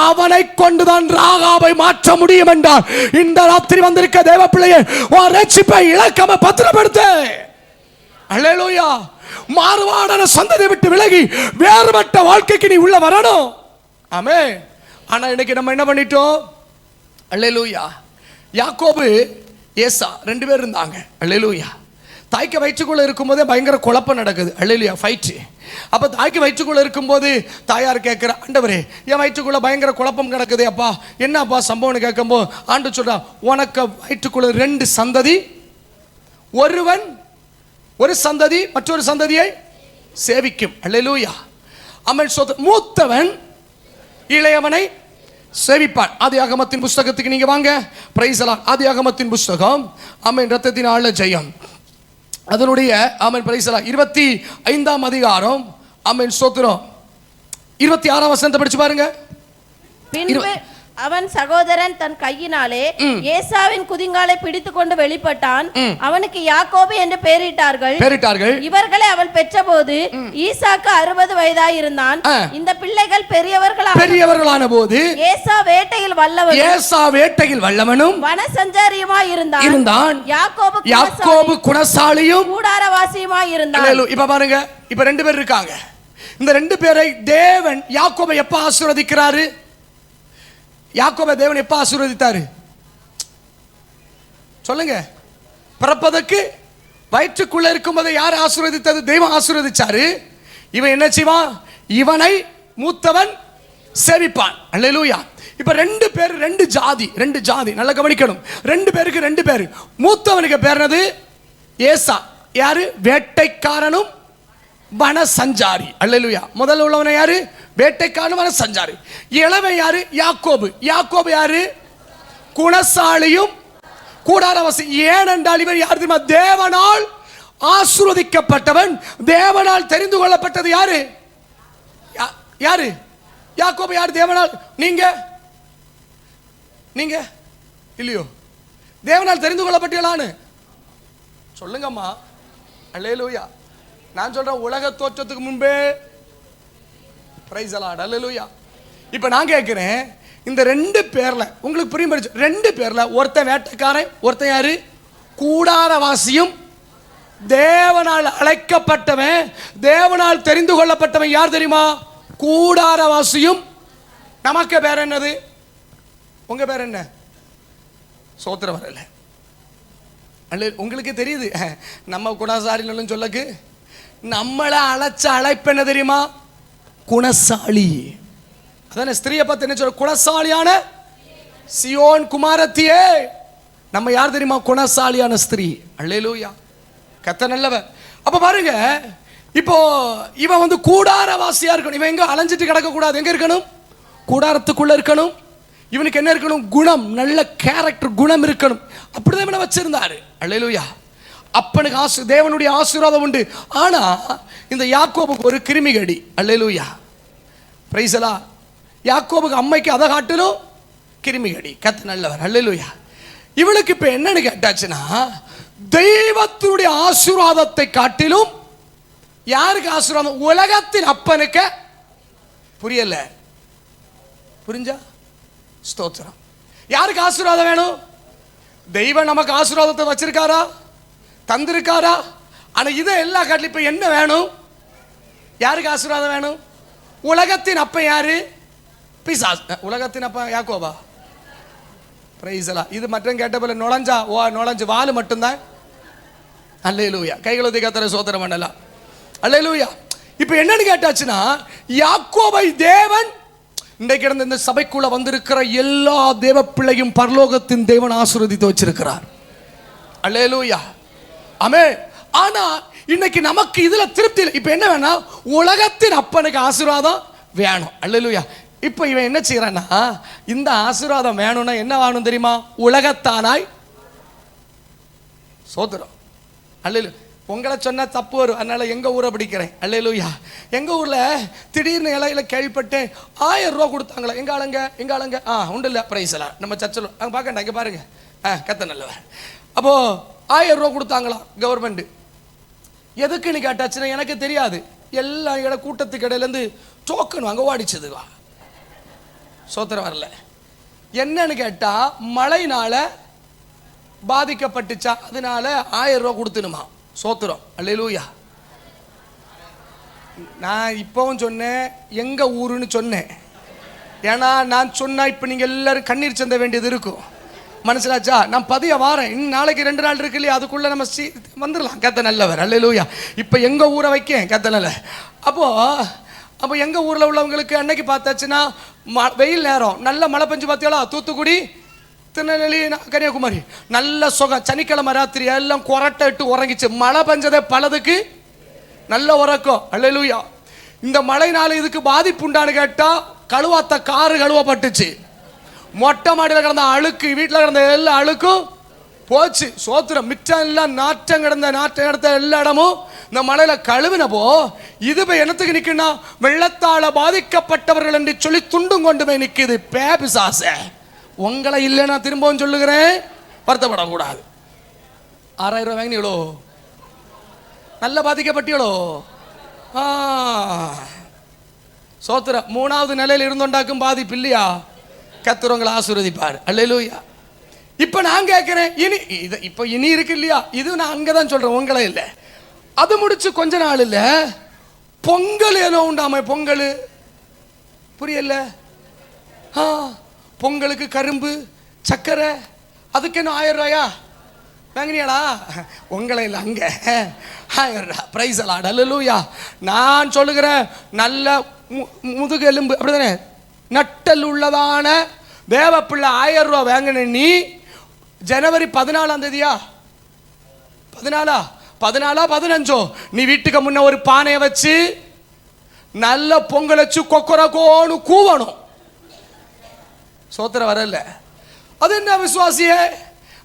அவனை கொண்டுதான் ராகாபை மாற்ற முடியும் என்றால் இந்த ராத்திரி வந்திருக்க தேவ பிள்ளையே உன் ரட்சிப்பை இழக்காம பத்திரப்படுத்து. அல்லேலூயா. மாறுபாடான சந்ததியை விட்டு விலகி வேறுபட்ட வாழ்க்கைக்கு நீ உள்ள வரணும். ஆமென். ஆனா இன்னைக்கு நம்ம என்ன பண்ணிட்டோம்? அல்லேலூயா. யாக்கோபு ஏசா 2 பேர் இருந்தாங்க. அல்லேலூயா. தாய்க்கு வயிற்றுக்குள்ள இருக்கும்போதே பயங்கர குழப்பம் நடக்குது. அல்லேலூயா, ஃபைட்டு. அப்போ தாய்க்கு வயிற்றுக்குள்ள இருக்கும்போது தாயார் கேட்குற, ஆண்டவரே என் வயிற்றுக்குள்ள பயங்கர குழப்பம் கிடக்குது அப்பா, என்னப்பா சம்பவம்னு கேட்கும்போது ஆண்டு சொல்றா, உனக்கு வயிற்றுக்குள்ள 2 சந்ததி, ஒருவன் ஒரு சந்ததி மற்றொரு சந்ததியை சேவிக்கும். அல்லேலூயா, ஆமென். மூத்தவன் இளையவனை சேவிப்பான். ஆதியாகமத்தின் புஸ்தகத்துக்கு நீங்க வாங்க. Praise the Lord. ஆதியாகமத்தின் புஸ்தகம், ஆமென், இரத்தத்தினால ஜெயம், அதனுடைய ஆமென் பிரைஸ் தி லார்ட் 25ஆம் அதிகாரம், ஆமென் ஸ்தோத்திரம், 26ஆம் வசனத்தை படிச்சு பாருங்க. பின்பு அவன் சகோதரன் தன் கையினாலே ஏசாவின் குதிங்காலை பிடித்துக்கொண்டு வெளிப்பட்டான். அவனுக்கு யாக்கோபு என்று பெயரிட்டார்கள். இவர்களை அவள் பெற்றபோது ஈசாக்கு 60 வயதாயிருந்தான். இந்த பிள்ளைகள் பெரியவர்களான போது ஏசா வேட்டையில் வல்லவனும் வனசஞ்சாரியுமாய் இருந்தான். யாக்கோபு குணசாலியும் கூடாரவாசியுமாய் இருந்தான். இப்ப பாருங்க, இப்ப 2 பேர் இருக்காங்க. இந்த 2 பேரை தேவன் யாக்கோபை எப்ப ஆசீர்வதிக்கிறாரு? யாக்கோபை தேவன் எப்ப ஆசீர்வதித்தாரு சொல்லுங்க? பிறப்பதற்கு வயிற்றுக்குள்ள இருக்கும்போது யார் ஆசீர்வதித்தது? தெய்வம் ஆசீர்வதிச்சாரு. இவன் என்ன செய்வான்? இவனை மூத்தவன் சேவிப்பான். அல்லேலூயா. இப்ப 2 பேர், 2 ஜாதி. நல்லா கவனிக்கணும். 2 பேருக்கு 2 பேர். மூத்தவனுக்கு பேர் என்னது? ஏசா. யாரு? வேட்டைக்காரனும் வனசஞ்சாரி. அல்லேலூயா. முதல்ல உள்ளவனை யாரு? வேட்டைக்காரனும் வனசஞ்சாரி. இளவன் யாரு? யாக்கோபு யாரு? குணசாலியும் கூடாரவாசி. ஏனென்றால் இவர் யார் தெரியுமா? தேவனால் ஆசீர்வதிக்கப்பட்டவன், தேவனால் தெரிந்து கொள்ளப்பட்டது. யாரு? யாக்கோபு யார்? தேவனால். நீங்க இல்லையோ? தேவனால் தெரிந்து கொள்ளப்பட்டீங்களான்னு சொல்லுங்கம்மா. அல்லேலூயா. நான் சொல்றேன், உலக தோற்றத்துக்கு முன்பே. Praise the Lord. அல்லேலூயா. இப்போ நான் கேட்கிறேன், இந்த 2 பேர்ல உங்களுக்கு புரியும்? 2 பேர்ல ஒருத்தன் வேட்டைக்காரன், ஒருத்தன் யாரு? கூடாரவாசியும். தேவனால் அழைக்கப்பட்டவன், தேவனால் தெரிந்து கொள்ளப்பட்டவன் யார் தெரியுமா? கூடாரவாசியும். நமக்கு பேர் என்னது? உங்க பேர் என்ன? சோத்திரம் வரல. உங்களுக்கு தெரியுது, நம்ம குணசாலின்னு சொல்லக்கு நம்மளை அழைச்ச அழைப்பு என்ன தெரியுமா? குணசாலி. அதான ஸ்திரீயை பார்த்து என்ன சொல்ற? குணசாலியான சியோன் குமாரத்தியே. நம்ம யார் தெரியுமா? குணசாலியான ஸ்திரீ. அல்லேலூயா. கர்த்தர் நல்லவர். அப்ப பாருங்க, இப்போ இவன் வந்து கூடாரவாசியா இருக்கணும். இவன் எங்க அலைஞ்சிட்டு கிடக்க கூடாது. எங்க இருக்கணும்? கூடாரத்துக்குள்ள இருக்கணும். இவனுக்கு என்ன இருக்கணும்? குணம், நல்ல கேரக்டர், குணம் இருக்கணும். அப்படிதான் இவனை வச்சிருந்தாரு. அல்லேலூயா. அப்பனுக்கு தேவனுடைய ஆசீர்வாதம் உண்டு. ஆனா இந்த யாக்கோபுக்கு ஒரு கிருமிகடி. அல்லேலூயா. Price the Lord. யாக்கோபுக்கு அம்மைக்கு அதை காட்டிலும் கிருமிகடி. கர்த்தர் நல்லவர். அல்லேலூயா. இவனுக்கு இப்ப என்னன்னு கேட்டாச்சுன்னா, தெய்வத்தினுடைய ஆசீர்வாதத்தை காட்டிலும் யாருக்கு ஆசீர்வாதம்? உலகத்தின் அப்பனுக்கு. புரியல? புரிஞ்சா? ஸ்தோத்திரம். யாருக்கு ஆசீர்வாதம் வேணும்? தெய்வம் நமக்கு ஆசீர்வாதத்தை வச்சிருக்காரா, தந்திருக்காரா? ஆனா இதை எல்லா காட்டிலும் இப்ப என்ன வேணும்? யாருக்கு ஆசீர்வாதம் வேணும்? உலகத்தின் அப்ப யாரு? பிசாசு. உலகத்தின் அப்ப யாக்கோபா. Price the Lord. இது மட்டும் கேட்ட போல நுழைஞ்சு வாலு மட்டும்தான். அல்லேலூயா. கைகளை கர்த்தரை ஸ்தோத்திரம் பண்ணலாம். அல்லேலூயா. இப்ப என்னன்னு கேட்டாச்சுன்னா, யாக்கோபை தேவன் இன்றைக்கு இருந்த இந்த சபைக்குள்ள வந்திருக்கிற எல்லா தேவ பிள்ளையும் பரலோகத்தின் தேவன் ஆசீர்வதித்து வச்சிருக்கிறார். அல்லேலூயா. ஆமென். ஆனா இன்னைக்கு நமக்கு இதுல திருப்தி இல்லை. இப்ப என்ன வேணா? உலகத்தின் அப்பனுக்கு ஆசீர்வாதம் வேணும். அல்லேலூயா. இப்ப இவன் என்ன செய்யறான்னா, இந்த ஆசீர்வாதம் வேணும்னா என்ன வேணும் தெரியுமா? உலகத்தானாய். சோதரம். அல்லேலூயா. உங்களை சொன்ன தப்பு வரும், அதனால எங்க ஊரை பிடிக்கிறேன். அல்லேலூயா. எங்க ஊர்ல திடீர்னு இலையில கேள்விப்பட்டேன், 1000 ரூபா கொடுத்தாங்களா. எங்க ஆளுங்க உண்டு இல்ல. பிரைஸ் எல்லாம் நம்ம சர்ச்சில் அங்க பார்க்கண்டா. இங்க பாருங்க. கர்த்தர் நல்லவர். அப்போ 1000 ரூபா கொடுத்தாங்களா கவர்மெண்ட். எதுக்குன்னு கேட்டாச்சுன்னா எனக்கு தெரியாது. எல்லாம் எங்களை கூட்டத்துக்கு இடையிலேருந்து டோக்கன் வாங்க ஓடிச்சதுவா. சோத்திரம் வரல. என்னன்னு கேட்டா, மழைனால பாதிக்கப்பட்டுச்சா, அதனால 1000 ரூபா கொடுத்துனுமா. சோத்திரம். அல்லேலூயா. நான் இப்பவும் சொன்னேன் எங்க ஊருன்னு சொன்னேன். ஏன்னா நான் சொன்னா இப்ப நீங்க எல்லாரும் கண்ணீர் சிந்த வேண்டியது இருக்கும். மனசிலாச்சா? நான் பதிய வாரேன். இன்னும் நாளைக்கு 2 நாள் இருக்கு இல்லையா, அதுக்குள்ள நம்ம வந்துடலாம். கத்த நல்லவர். அல்லேலூயா. இப்போ எங்க ஊரை வைக்க கத்த நல்ல. அப்போ எங்க ஊர்ல உள்ளவங்களுக்கு அன்னைக்கு பார்த்தாச்சுன்னா வெயில் நேரம் நல்ல மழை பெஞ்சு பார்த்தியாளா? தூத்துக்குடி, திருநெல்வேலி, கன்னியாகுமரி நல்ல சுகம். சனிக்கிழமை ராத்திரி எல்லாம் கொரட்டை இட்டு உறங்கிச்சு. மழை பெஞ்சதே பலதுக்கு நல்ல உறக்கம். அல்லேலூயா. இந்த மழைனால இதுக்கு பாதிப்பு உண்டான்னு கேட்டா கழுவாத்த காரு கழுவப்பட்டுச்சு. மொட்டை மாடியில் கிடந்த அழுக்கு, வீட்டில் கிடந்த எல்லா அழுக்கும் போச்சு. சோத்திரம். மிச்சம் எல்லாம் நாற்றம் கிடந்த எல்லா இடமும் இந்த மழையில கழுவினப்போ இது போய் என்னத்துக்கு நிற்குன்னா, வெள்ளத்தால பாதிக்கப்பட்டவர்கள் என்று சொல்லி துண்டும் கொண்டு போய் நிற்குது. பேபிசாச உங்களை இல்லை, நான் திரும்பவும் சொல்லுகிறேன், வருத்தப்படக்கூடாது. 6000 ரூபாய் வாங்கினீங்களோ? நல்ல பாதிக்கப்பட்டீங்களோ? சோத்திரம். 3வது நிலையில் இருந்தோண்டாக்கும் பாதிப்பு இல்லையா? கர்த்தர் உங்களை ஆசீர்வதிப்பார். அல்லேலூயா. இப்ப நான் கேட்கிறேன், இனி இருக்கு இல்லையா, இது நான் அங்கதான் சொல்றேன், உங்களே இல்லை. அது முடிச்சு கொஞ்ச நாள் இல்ல, பொங்கல் ஏதோ உண்டாம. பொங்கல் புரியல? பொங்கலுக்கு கரும்பு, சக்கரை, அதுக்கு என்ன 1000 ரூபாயா வாங்கினியாடா? உங்களை இல்லை, அங்க 1000 ரூபா. Praise the Lord. அல்லேலூயா. நான் சொல்லுகிறேன், நல்ல முதுகு எலும்பு அப்படிதானே நட்டல் உள்ளதான தேவ பிள்ளை 1000 ரூபா வாங்கின நீ ஜனவரி 14ஆம் தேதியா 15 நீ வீட்டுக்கு முன்ன ஒரு பானையை வச்சு நல்ல பொங்கல் வச்சு கொக்கரகோன்னு கூவணும். சோத்திர வரல. அது என்ன விசுவாசியே?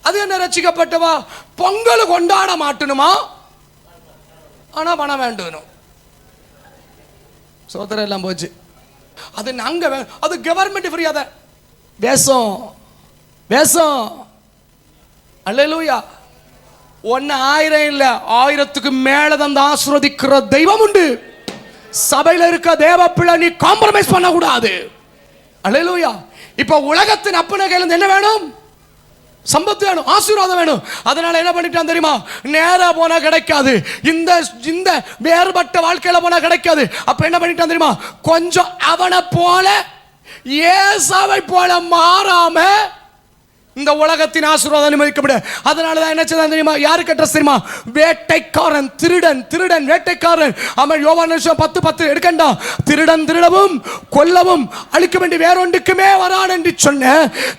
அது என்ன ரட்சிக்கப்பட்டவா? பொங்கல் கொண்டாட மாட்டணுமா? ஆனா பணம் வேண்டணும். சோத்திரம் எல்லாம் போச்சு. அது நாங்க, அது கவர்மெண்ட் ஃப்ரீ. அத வேஷம். அல்லேலூயா. 1000 இல்ல, 1000க்கு மேல தான் ஆசீர்வதிக்கிற தெய்வம் உண்டு. சபையில இருக்க தேவ பிள்ளை நீ காம்ப்ரமைஸ் பண்ண கூடாது. அல்லேலூயா. இப்ப உலகத்தின் அப்பன கையில என்ன வேணும்? சம்பத்து வேணும், ஆசீர்வாதம் வேணும். அதனால என்ன பண்ணிட்டான் தெரியுமா? நேரா போனா கிடைக்காது, இந்த வேறுபட்ட வாழ்க்கையில போனா கிடைக்காது. அப்ப என்ன பண்ணிட்டான் தெரியுமா? கொஞ்சம் அவனை போல ஏசாவை போல மாறாம இந்த உலகத்தின் ஆசீர்வாதம் அனுமதிக்கப்பட. அதனாலதான் என்ன செய்தான் தெரியுமா? யாருக்கு அட்ரஸ் தெரியுமா? வேட்டைக்காரன், திருடன் வேட்டைக்காரன். அவன் யோவான் 10:10 எடுக்கண்டா. திருடன் திருடவும் கொல்லவும் அழிக்க வேண்டிய வேறொன்றுக்குமே வரான் என்று சொன்ன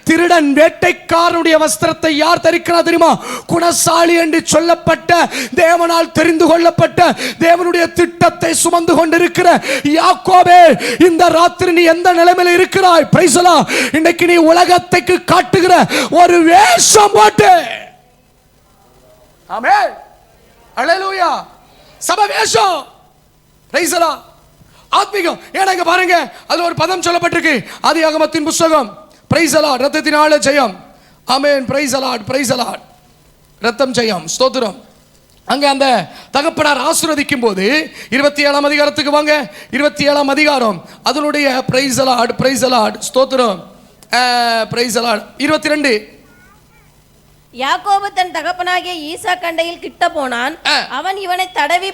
திருடன் வேட்டைக்காரனுடைய வஸ்திரத்தை யார் தரிக்கிறார் தெரியுமா? குணசாலி என்று சொல்லப்பட்ட, தேவனால் தெரிந்து கொள்ளப்பட்ட, தேவனுடைய திட்டத்தை சுமந்து கொண்டிருக்கிற யாக்கோபே, இந்த ராத்திரி நீ எந்த நிலைமையில் இருக்கிறாய்? Price the Lord. இன்னைக்கு நீ உலகத்துக்கு காட்டுகிற ஒரு வேஷம் போட்டு. ஆமென். அல்லேலூயா. சபை வேஷம். Price the Lord. ஆத்மீகம். ஏனாங்க பாருங்க, அது ஒரு பதம் சொல்லப்பட்டிருக்கு ஆதியாகமத்தின் புத்தகம். Praise the Lord. இரத்தத்தினால ஜெயம். ஆமென். Praise the Lord. Praise the Lord. இரத்தம் ஜெயம். ஸ்தோத்திரம். அங்க அந்த தகப்பனார் ஆசீர்வதிக்கும் போது 27ஆம் அதிகாரத்துக்கு வாங்க. 27ஆம் அதிகாரம் அதனுடைய praise the Lord. Praise the Lord. ஸ்தோத்திரம். Praise the Lord. 22. யாக்கோபு தன் தகப்பனாகிய ஈசாக் கண்டையில் கிட்ட போனான். அவன் இவனை தடவி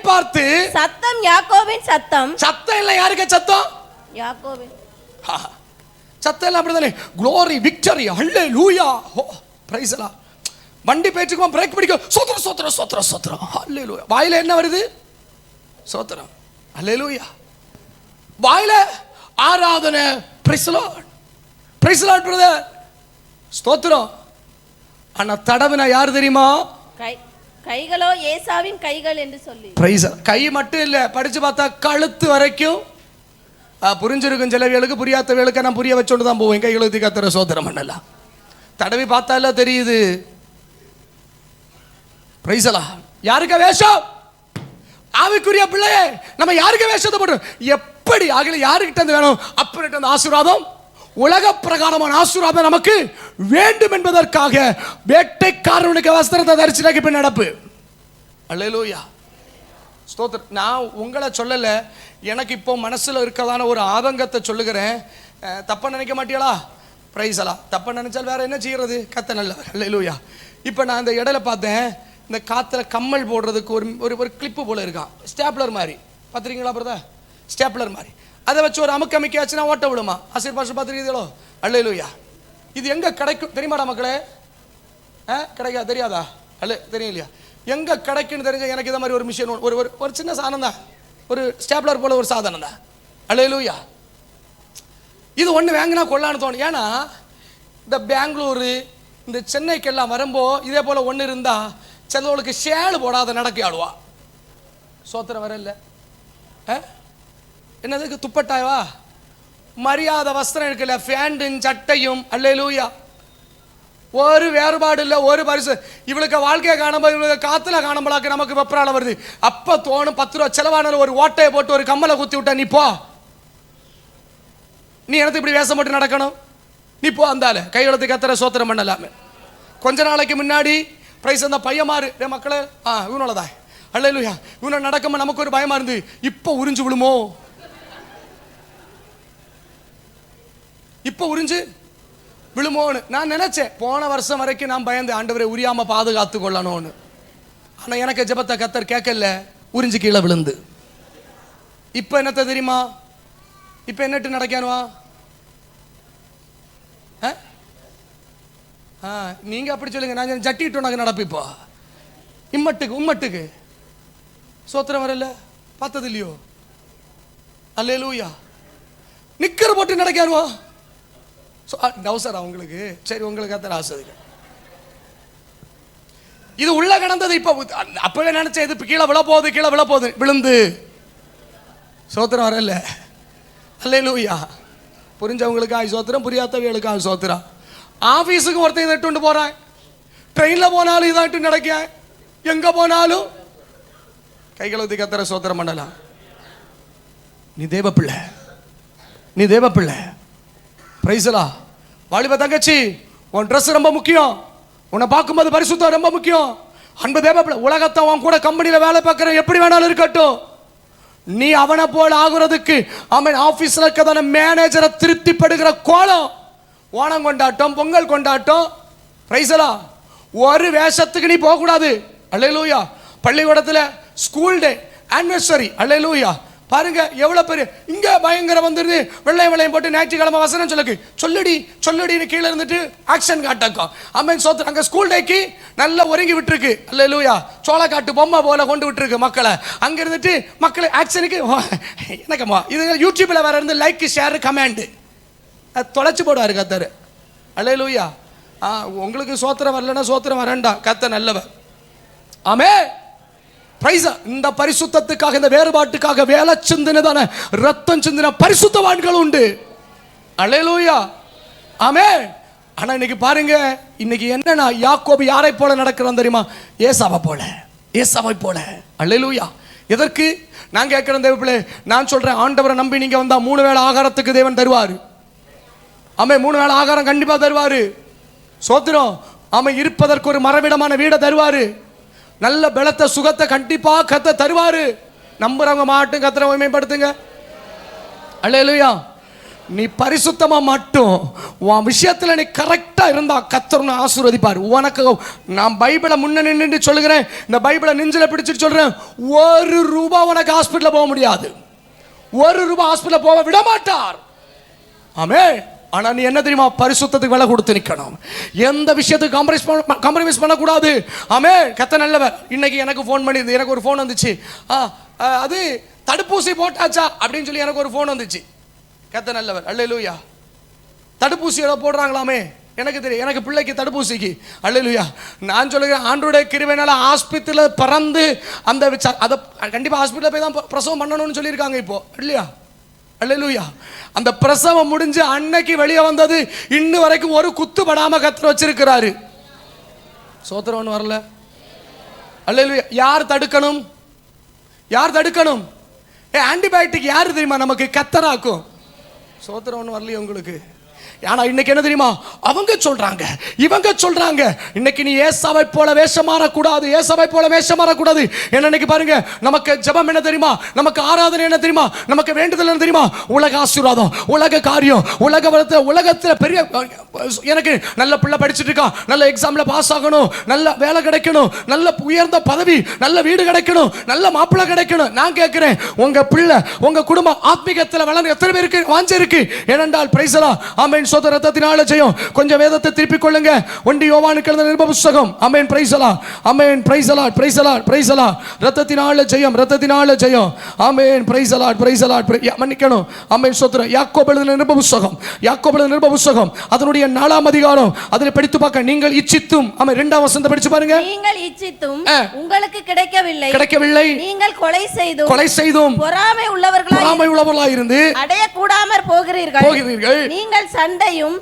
பார்த்து சத்தம் யாக்கோபின் சத்தம். சத்தம் இல்ல, யாருக்கு சத்தம்? யாக்கோபின் சத்தம் இல்ல. அப்படிதானே? glory, victory, hallelujah. Price the Lord. வண்டி பேச்சுக்கு பிரேக் பிடிக்கும். சோத்திரம் சோத்திரம் சோத்திரம் சோத்திரம். ஹல்லேலூயா. வாயில என்ன வருது? சோத்திரம். ஹல்லேலூயா. வாயில ஆராதனை. Price the Lord. Praise the Lord brother. ஸ்தோத்திரம். ஆனா தடவினா யார் தெரியுமா? கைகளோ ஏசாவின் கைகள் என்று சொல்லி. பிரைஸ். கை மட்டும் இல்ல, படிச்சு பார்த்தா கழுத்து வரைக்கும் புரிஞ்சிருக்கும். சிலவிகளுக்கு புரியாதவர்களுக்கு நான் புரிய வச்சோண்டு தான் போவேன். கைகளுக்கு கத்துற சோத்திரம் பண்ணலாம். தடவி பார்த்தால தெரியுது. Price the Lord. யாருக்கு வேஷம்? ஆவிக்குரிய பிள்ளையே, நம்ம யாருக்கு வேஷத்தை போடுறோம்? எப்படி ஆகல? யாருக்கிட்ட இருந்து வேணும்? அப்பர்கிட்ட இருந்து ஆசீர்வாதம், உலக பிரகாரமான ஆசீர்வாதம் நமக்கு வேண்டும் என்பதற்காக வேட்டைக்காரனுக்கு வஸ்திரத்தை தரிசினாக்கி இப்ப நடப்பு. அல்லேலூயா. ஸ்தோத்திரம். நான் உங்களை சொல்லல, எனக்கு இப்போ மனசுல இருக்கதான ஒரு ஆதங்கத்தை சொல்லுகிறேன். தப்ப நினைக்க மாட்டீங்களா? Price the Lord. தப்ப நினைச்சால் வேற என்ன செய்யறது? கத்த நல்லவர். அல்லேலூயா. இப்போ நான் இந்த இடையில பார்த்தேன், இந்த காத்துல கம்மல் போடுறதுக்கு ஒரு ஒரு கிளிப்பு போல இருக்கான், ஸ்டேப்லர் மாதிரி. பார்த்துருக்கீங்களா பிரதர்? ஸ்டேப்லர் மாதிரி. அதை வச்சு ஒரு அமுக்கமிக்காச்சுன்னா ஓட்ட விடுமா? ஆசிரியர் பாஷை பார்த்துருக்கீங்களோ? அல்லேலூயா. இது எங்க கிடைக்கும் தெரியுமாடா மக்களே? கிடைக்காது, தெரியாதா? தெரியும் இல்லையா? எங்க கிடைக்குன்னு தெரிஞ்ச எனக்கு இதை மாதிரி ஒரு மிஷின், ஒரு ஒரு சின்ன சாதனம் தான், ஒரு ஸ்டேப்லர் போல ஒரு சாதனம் தான். அல்லேலூயா. இது ஒன்று வாங்கினா கொள்ளான்னு தோணும். ஏன்னா இந்த பெங்களூரு இந்த சென்னைக்கெல்லாம் வரும்போ இதே போல ஒன்று இருந்தா சிலவளுக்கு ஷேலு போடாத நடக்க ஆடுவா. சோத்திரம் வர இல்லை. என்னதுக்கு துப்பட்டாயவா? மரியாதை வஸ்திரம் இருக்குல்ல, ஃபேண்டும் சட்டையும். அல்லேலூயா. ஒரு வேறுபாடு இல்லை, ஒரு பரிசு. இவளுக்கு வாழ்க்கையை காணும்போது இவளுக்கு காத்துல காணும்போலாக்கு நமக்கு வெப்பரால வருது. அப்ப தோணும் 10 ரூபா செலவான ஒரு ஓட்டையை போட்டு ஒரு கம்மலை குத்தி விட்டா நீ போ, நீ எனக்கு இப்படி வேஷம் போட்டு நடக்கணும், நீ போ. அந்தால கையெழுத்து கத்துற சோத்திரம் பண்ணலாமே. கொஞ்ச நாளைக்கு முன்னாடி பிரைஸ் அந்த பையமாறு மக்களே, இவனோடதான். அல்லேலூயா. இவனை நடக்கும்போது நமக்கு ஒரு பயமா இருந்து, இப்போ உறிஞ்சு விழுமோ, இப்போ உறிஞ்சு விழுமோன்னு நான் நினைச்சேன். போன வருஷம் வரைக்கும் நான் பயந்து, ஆண்டவரை உரியாம பாதுகாத்து கொள்ளணும்னு. ஆனா எனக்கு ஜெபத்தை கத்தர் கேட்கல, உறிஞ்சு கீழே விழுந்து. இப்ப என்னத்த தெரியுமா? இப்ப என்னட்டு நடக்கானுவா? நீங்க அப்படி சொல்லுங்க, நான் ஜட்டிட்டு நாங்க நடப்பு. இப்போ இம்மட்டுக்கு உம்மட்டுக்கு சோத்திரம் வரல, பார்த்தது இல்லையோ? அல்லேலூயா. நிக்கர் போட்டு நடக்கானுவா? அவசரம் உங்களுக்கு. சரி, உங்களுக்கு அத்தனை ஆசை. இது உள்ள கிடந்தது. இப்ப அப்பவே நினைச்சேன் இது கீழே விழப்போகுது, கீழே விழப்போகுது, விழுந்து. சோத்திரம் வரல. அல்லேலூயா. புரிஞ்சவங்களுக்காக சோத்திரம், புரியாதவங்களுக்காக சோத்திரம். ஆபீஸுக்கு ஒருத்தன் இதை இட்டு போறான், ட்ரெயின்ல போனாலும் இதை இட்டு நடக்க, எங்க போனாலும் கைகளை கத்தர சோத்திரம் பண்ணலாம். நீ தேவ பிள்ளை, நீ தேவ பிள்ளை. பிரைஸ்லா. வாலிப தங்கச்சி, உன் ட்ரெஸ் ரொம்ப முக்கியம், உன்னை பார்க்கும்போது பரிசுத்தம் ரொம்ப முக்கியம். அன்பு தேவ பிள்ளை, உலகத்தை உன் கூட கம்பெனியில வேலை பார்க்குற எப்படி வேணாலும் இருக்கட்டும், நீ அவனை போல ஆகுறதுக்கு அவன் ஆபீஸ்ல இருக்கதான மேனேஜரை திருப்திப்படுகிற கோலம். ஓணம் கொண்டாட்டம், பொங்கல் கொண்டாட்டம், பிரைஸ்லா, ஒரு வேஷத்துக்கு நீ போக கூடாது. அல்லேலூயா. பள்ளிக்கூடத்துல ஸ்கூல் டே, ஆனிவர்சரி. அல்லேலூயா. பாருங்க எவ்வளவு பெரிய இங்க பயங்கர வந்துருது. வெள்ளையும் வெள்ளையும் போட்டு ஞாயிற்றுக்கிழமை வசனம் சொல்லுக்கு சொல்லுடி சொல்லுடின்னு கீழே இருந்துட்டு ஆக்ஷன் காட்டக்கும். அம்மன் சோத்து அங்க ஸ்கூல் டேக்கு நல்லா ஒருங்கி விட்டுருக்கு. அல்லேலூயா. சோளக்காட்டு பொம்மை போல கொண்டு விட்டுருக்கு மக்களை. அங்க இருந்துட்டு மக்களை ஆக்ஷனுக்கு எனக்கம்மா இது யூடியூப்ல வேற இருந்து லைக் ஷேர் கமெண்ட் தொலைச்சு போடுவாரு கத்தர். அல்லேலூயா. உங்களுக்கு சோத்திரம் வரலன்னா சோத்திரம் வரண்டா, கத்த நல்லவர். ஆமே. இந்த பரிசுத்தத்துக்காக, இந்த வேறுபாட்டுக்காக வேலை சிந்தினதான ரத்தம் சிந்தின பரிசுத்தவான்கள் உண்டு. அல்லேலூயா. ஆமே. ஆனா இன்னைக்கு பாருங்க, இன்னைக்கு என்னன்னா யாக்கோபு யாரை போல நடக்கிறான் தெரியுமா? ஏசாவை போல, ஏசாவை போல. அல்லேலூயா. எதற்கு நான் கேட்கிறேன் தேவப்பிள்ளை, நான் சொல்றேன், ஆண்டவரை நம்பி நீங்க வந்தா 3 வேளை ஆகாரத்துக்கு தேவன் தருவாரு. ஆமே. 3 வேளை ஆகாரம் கண்டிப்பா தருவாரு. சோத்திரம். ஆமே. இருப்பதற்கு ஒரு மரவிடமான வீடை தருவாரு. நல்ல பலத்தை சுகத்தை கண்டிப்பா கத்த தருவாரு. நம்புறவங்க மாட்டும் கத்தரை மேம்படுத்துங்க. அல்லேலூயா. நீ பரிசுத்தமா மட்டும் உன் விஷயத்துல நீ கரெக்டா இருந்தா கத்தர் ஆசீர்வதிப்பார். உனக்கு நான் பைபிளை முன்ன நின்று சொல்லுகிறேன், இந்த பைபிளை நெஞ்சில பிடிச்சிட்டு சொல்றேன், ₹1 உனக்கு ஹாஸ்பிட்டல் போக முடியாது. ₹1 ஹாஸ்பிட்டல் போக விட மாட்டார். ஆமே. ஆனா நீ என்ன தெரியுமா? பரிசுத்தத்துக்கு விலை கொடுத்து நிக்கணும். எந்த விஷயத்துக்கு காம்ப்ரமைஸ் பண்ணக்கூடாது. ஆமே. கத்த நல்லவர். இன்னைக்கு எனக்கு ஃபோன் பண்ணி, எனக்கு ஒரு ஃபோன் வந்துச்சு, அது தடுப்பூசி போட்டாச்சா அப்படின்னு சொல்லி எனக்கு ஒரு ஃபோன் வந்துச்சு. கத்த நல்லவர். அல்லேலூயா. தடுப்பூசி ஏதோ போடுறாங்களாமே, எனக்கு தெரியும், எனக்கு பிள்ளைக்கு தடுப்பூசிக்கு. அல்லேலூயா. நான் சொல்லுகிறேன், ஆண்டவருடைய கிருபையினால ஹாஸ்பிட்டல்ல பறந்து அந்த அதை கண்டிப்பா ஹாஸ்பிட்டல் போய் தான் பிரசவம் பண்ணணும்னு சொல்லியிருக்காங்க இப்போ, இல்லையா? அல்லேலூயா. அந்த பிரசவம் முடிஞ்சு அன்னைக்கு வெளியே வந்தது, இன்னும் வரைக்கும் ஒரு குத்து படாம கத்தர் வச்சிருக்கிறாரு. சோத்திரம் ஒன்று வரல. அல்லேலூயா. யார் தடுக்கணும்? யார் தடுக்கணும்? ஆன்டிபயோட்டிக் யாரு தெரியுமா? நமக்கு கத்தராக்கும். சோத்திரம் ஒன்று வரலையே உங்களுக்கு. ஆனா இன்னைக்கு என்ன தெரியுமா? அவங்க சொல்றாங்க, இவங்க சொல்றாங்க, இன்னைக்கு நீ ஏசாவை போல வேஷம் மாறக்கூடாது, ஏசாவை போல வேஷம் மாறக்கூடாது. என்ன இன்னைக்கு பாருங்க, நமக்கு ஜெபம் என்ன தெரியுமா? நமக்கு ஆராதனை என்ன தெரியுமா? நமக்கு வேண்டுதல் என்ன தெரியுமா? உலக ஆசீர்வாதம், உலக காரியம், உலகத்துல பெரிய, எனக்கு நல்ல பிள்ளை படிச்சுட்டு இருக்கா, நல்ல எக்ஸாம்ல பாஸ் ஆகணும், நல்ல வேலை கிடைக்கணும், நல்ல உயர்ந்த பதவி, நல்ல வீடு கிடைக்கணும், நல்ல மாப்பிள்ளை கிடைக்கணும். நான் கேட்கிறேன், உங்க பிள்ளை, உங்க குடும்பம் ஆத்மீகத்தில் வளர எத்தனை பேருக்கு வாஞ்சை இருக்கு? ஏனென்றால் பிரைஸ் எல்லாம் ஆமென் சோதர ரத்தத்தினால ஜெயம். கொஞ்சம் வேதத்தை திருப்பிக் கொள்ளுங்க. 1 யோவானுக்கு எழுதின நிருப புத்தகம். ஆமென், பிரைஸ் அல்லாஹ், ஆமென், பிரைஸ் அல்லாஹ், பிரைஸ் அல்லாஹ், பிரைஸ் அல்லாஹ். ரத்தத்தினால ஜெயம், ரத்தத்தினால ஜெயம். ஆமென், பிரைஸ் அல்லாஹ், பிரைஸ் அல்லாஹ். மன்னிக்கணும். ஆமென், சோதர யாக்கோபு எழுதின நிருப புத்தகம், யாக்கோபு எழுதின நிருப புத்தகம் அதனுடைய 4ஆம் அதிகாரம். அதில் படித்து பார்க்க, நீங்கள் இச்சித்தும், ஆமென், 2ஆம் வசனத்தை படிச்சு பாருங்க. நீங்கள் இச்சித்தும் உங்களுக்கு கிடைக்கவில்லை, கிடைக்கவில்லை. நீங்கள் கொலை செய்தும் பொறாமை உள்ளவர்களாய் இருந்து அடைய கூடாமற் போகிறீர்கள். நீங்கள் சண்டையும்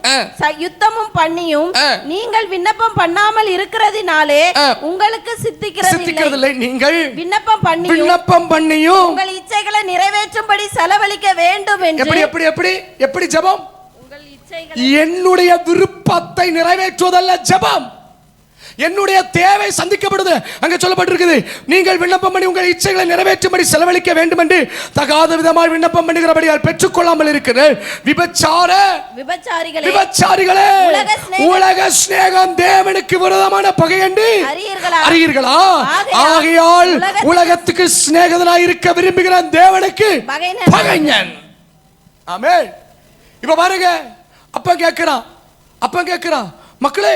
யுத்தமும் பண்ணியும் நீங்கள் விண்ணப்பம் பண்ணாமல் இருக்கிறதினாலே உங்களுக்கு சித்திக்கிறதில்லை. நீங்கள் விண்ணப்பம் பண்ணியும் உங்கள் இச்சைகளை நிறைவேற்றும்படி செலவழிக்க வேண்டும் என்று. எப்படி ஜெபம்? என்னுடைய விருப்பத்தை நிறைவேற்றுவதல்ல ஜெபம். என்னுடைய தேவை சந்திக்கப்படுது. அங்க சொல்லப்பட்டிருக்குது, நீங்கள் விண்ணப்பம் பண்ணி உங்கள் இச்சைகளை நிறைவேற்றும்படி செலவழிக்க வேண்டும் என்று தகாத விதமாய் விண்ணப்பம் பண்ணுகிறபடியால் பெற்றுக்கொள்ளாமல் இருக்கிறேன். விபச்சாரிகளே, உலக சிநேகம் தேவனுக்கு விரோதமான பகை என்று அறியீர்களா? ஆகையால் உலகத்துக்கு சிநேகிதனாய் இருக்க விரும்புகிற தேவனுக்கு பகைஞன். ஆமென். இப்ப பாருங்க, அப்ப கேட்கிறான், மக்களே,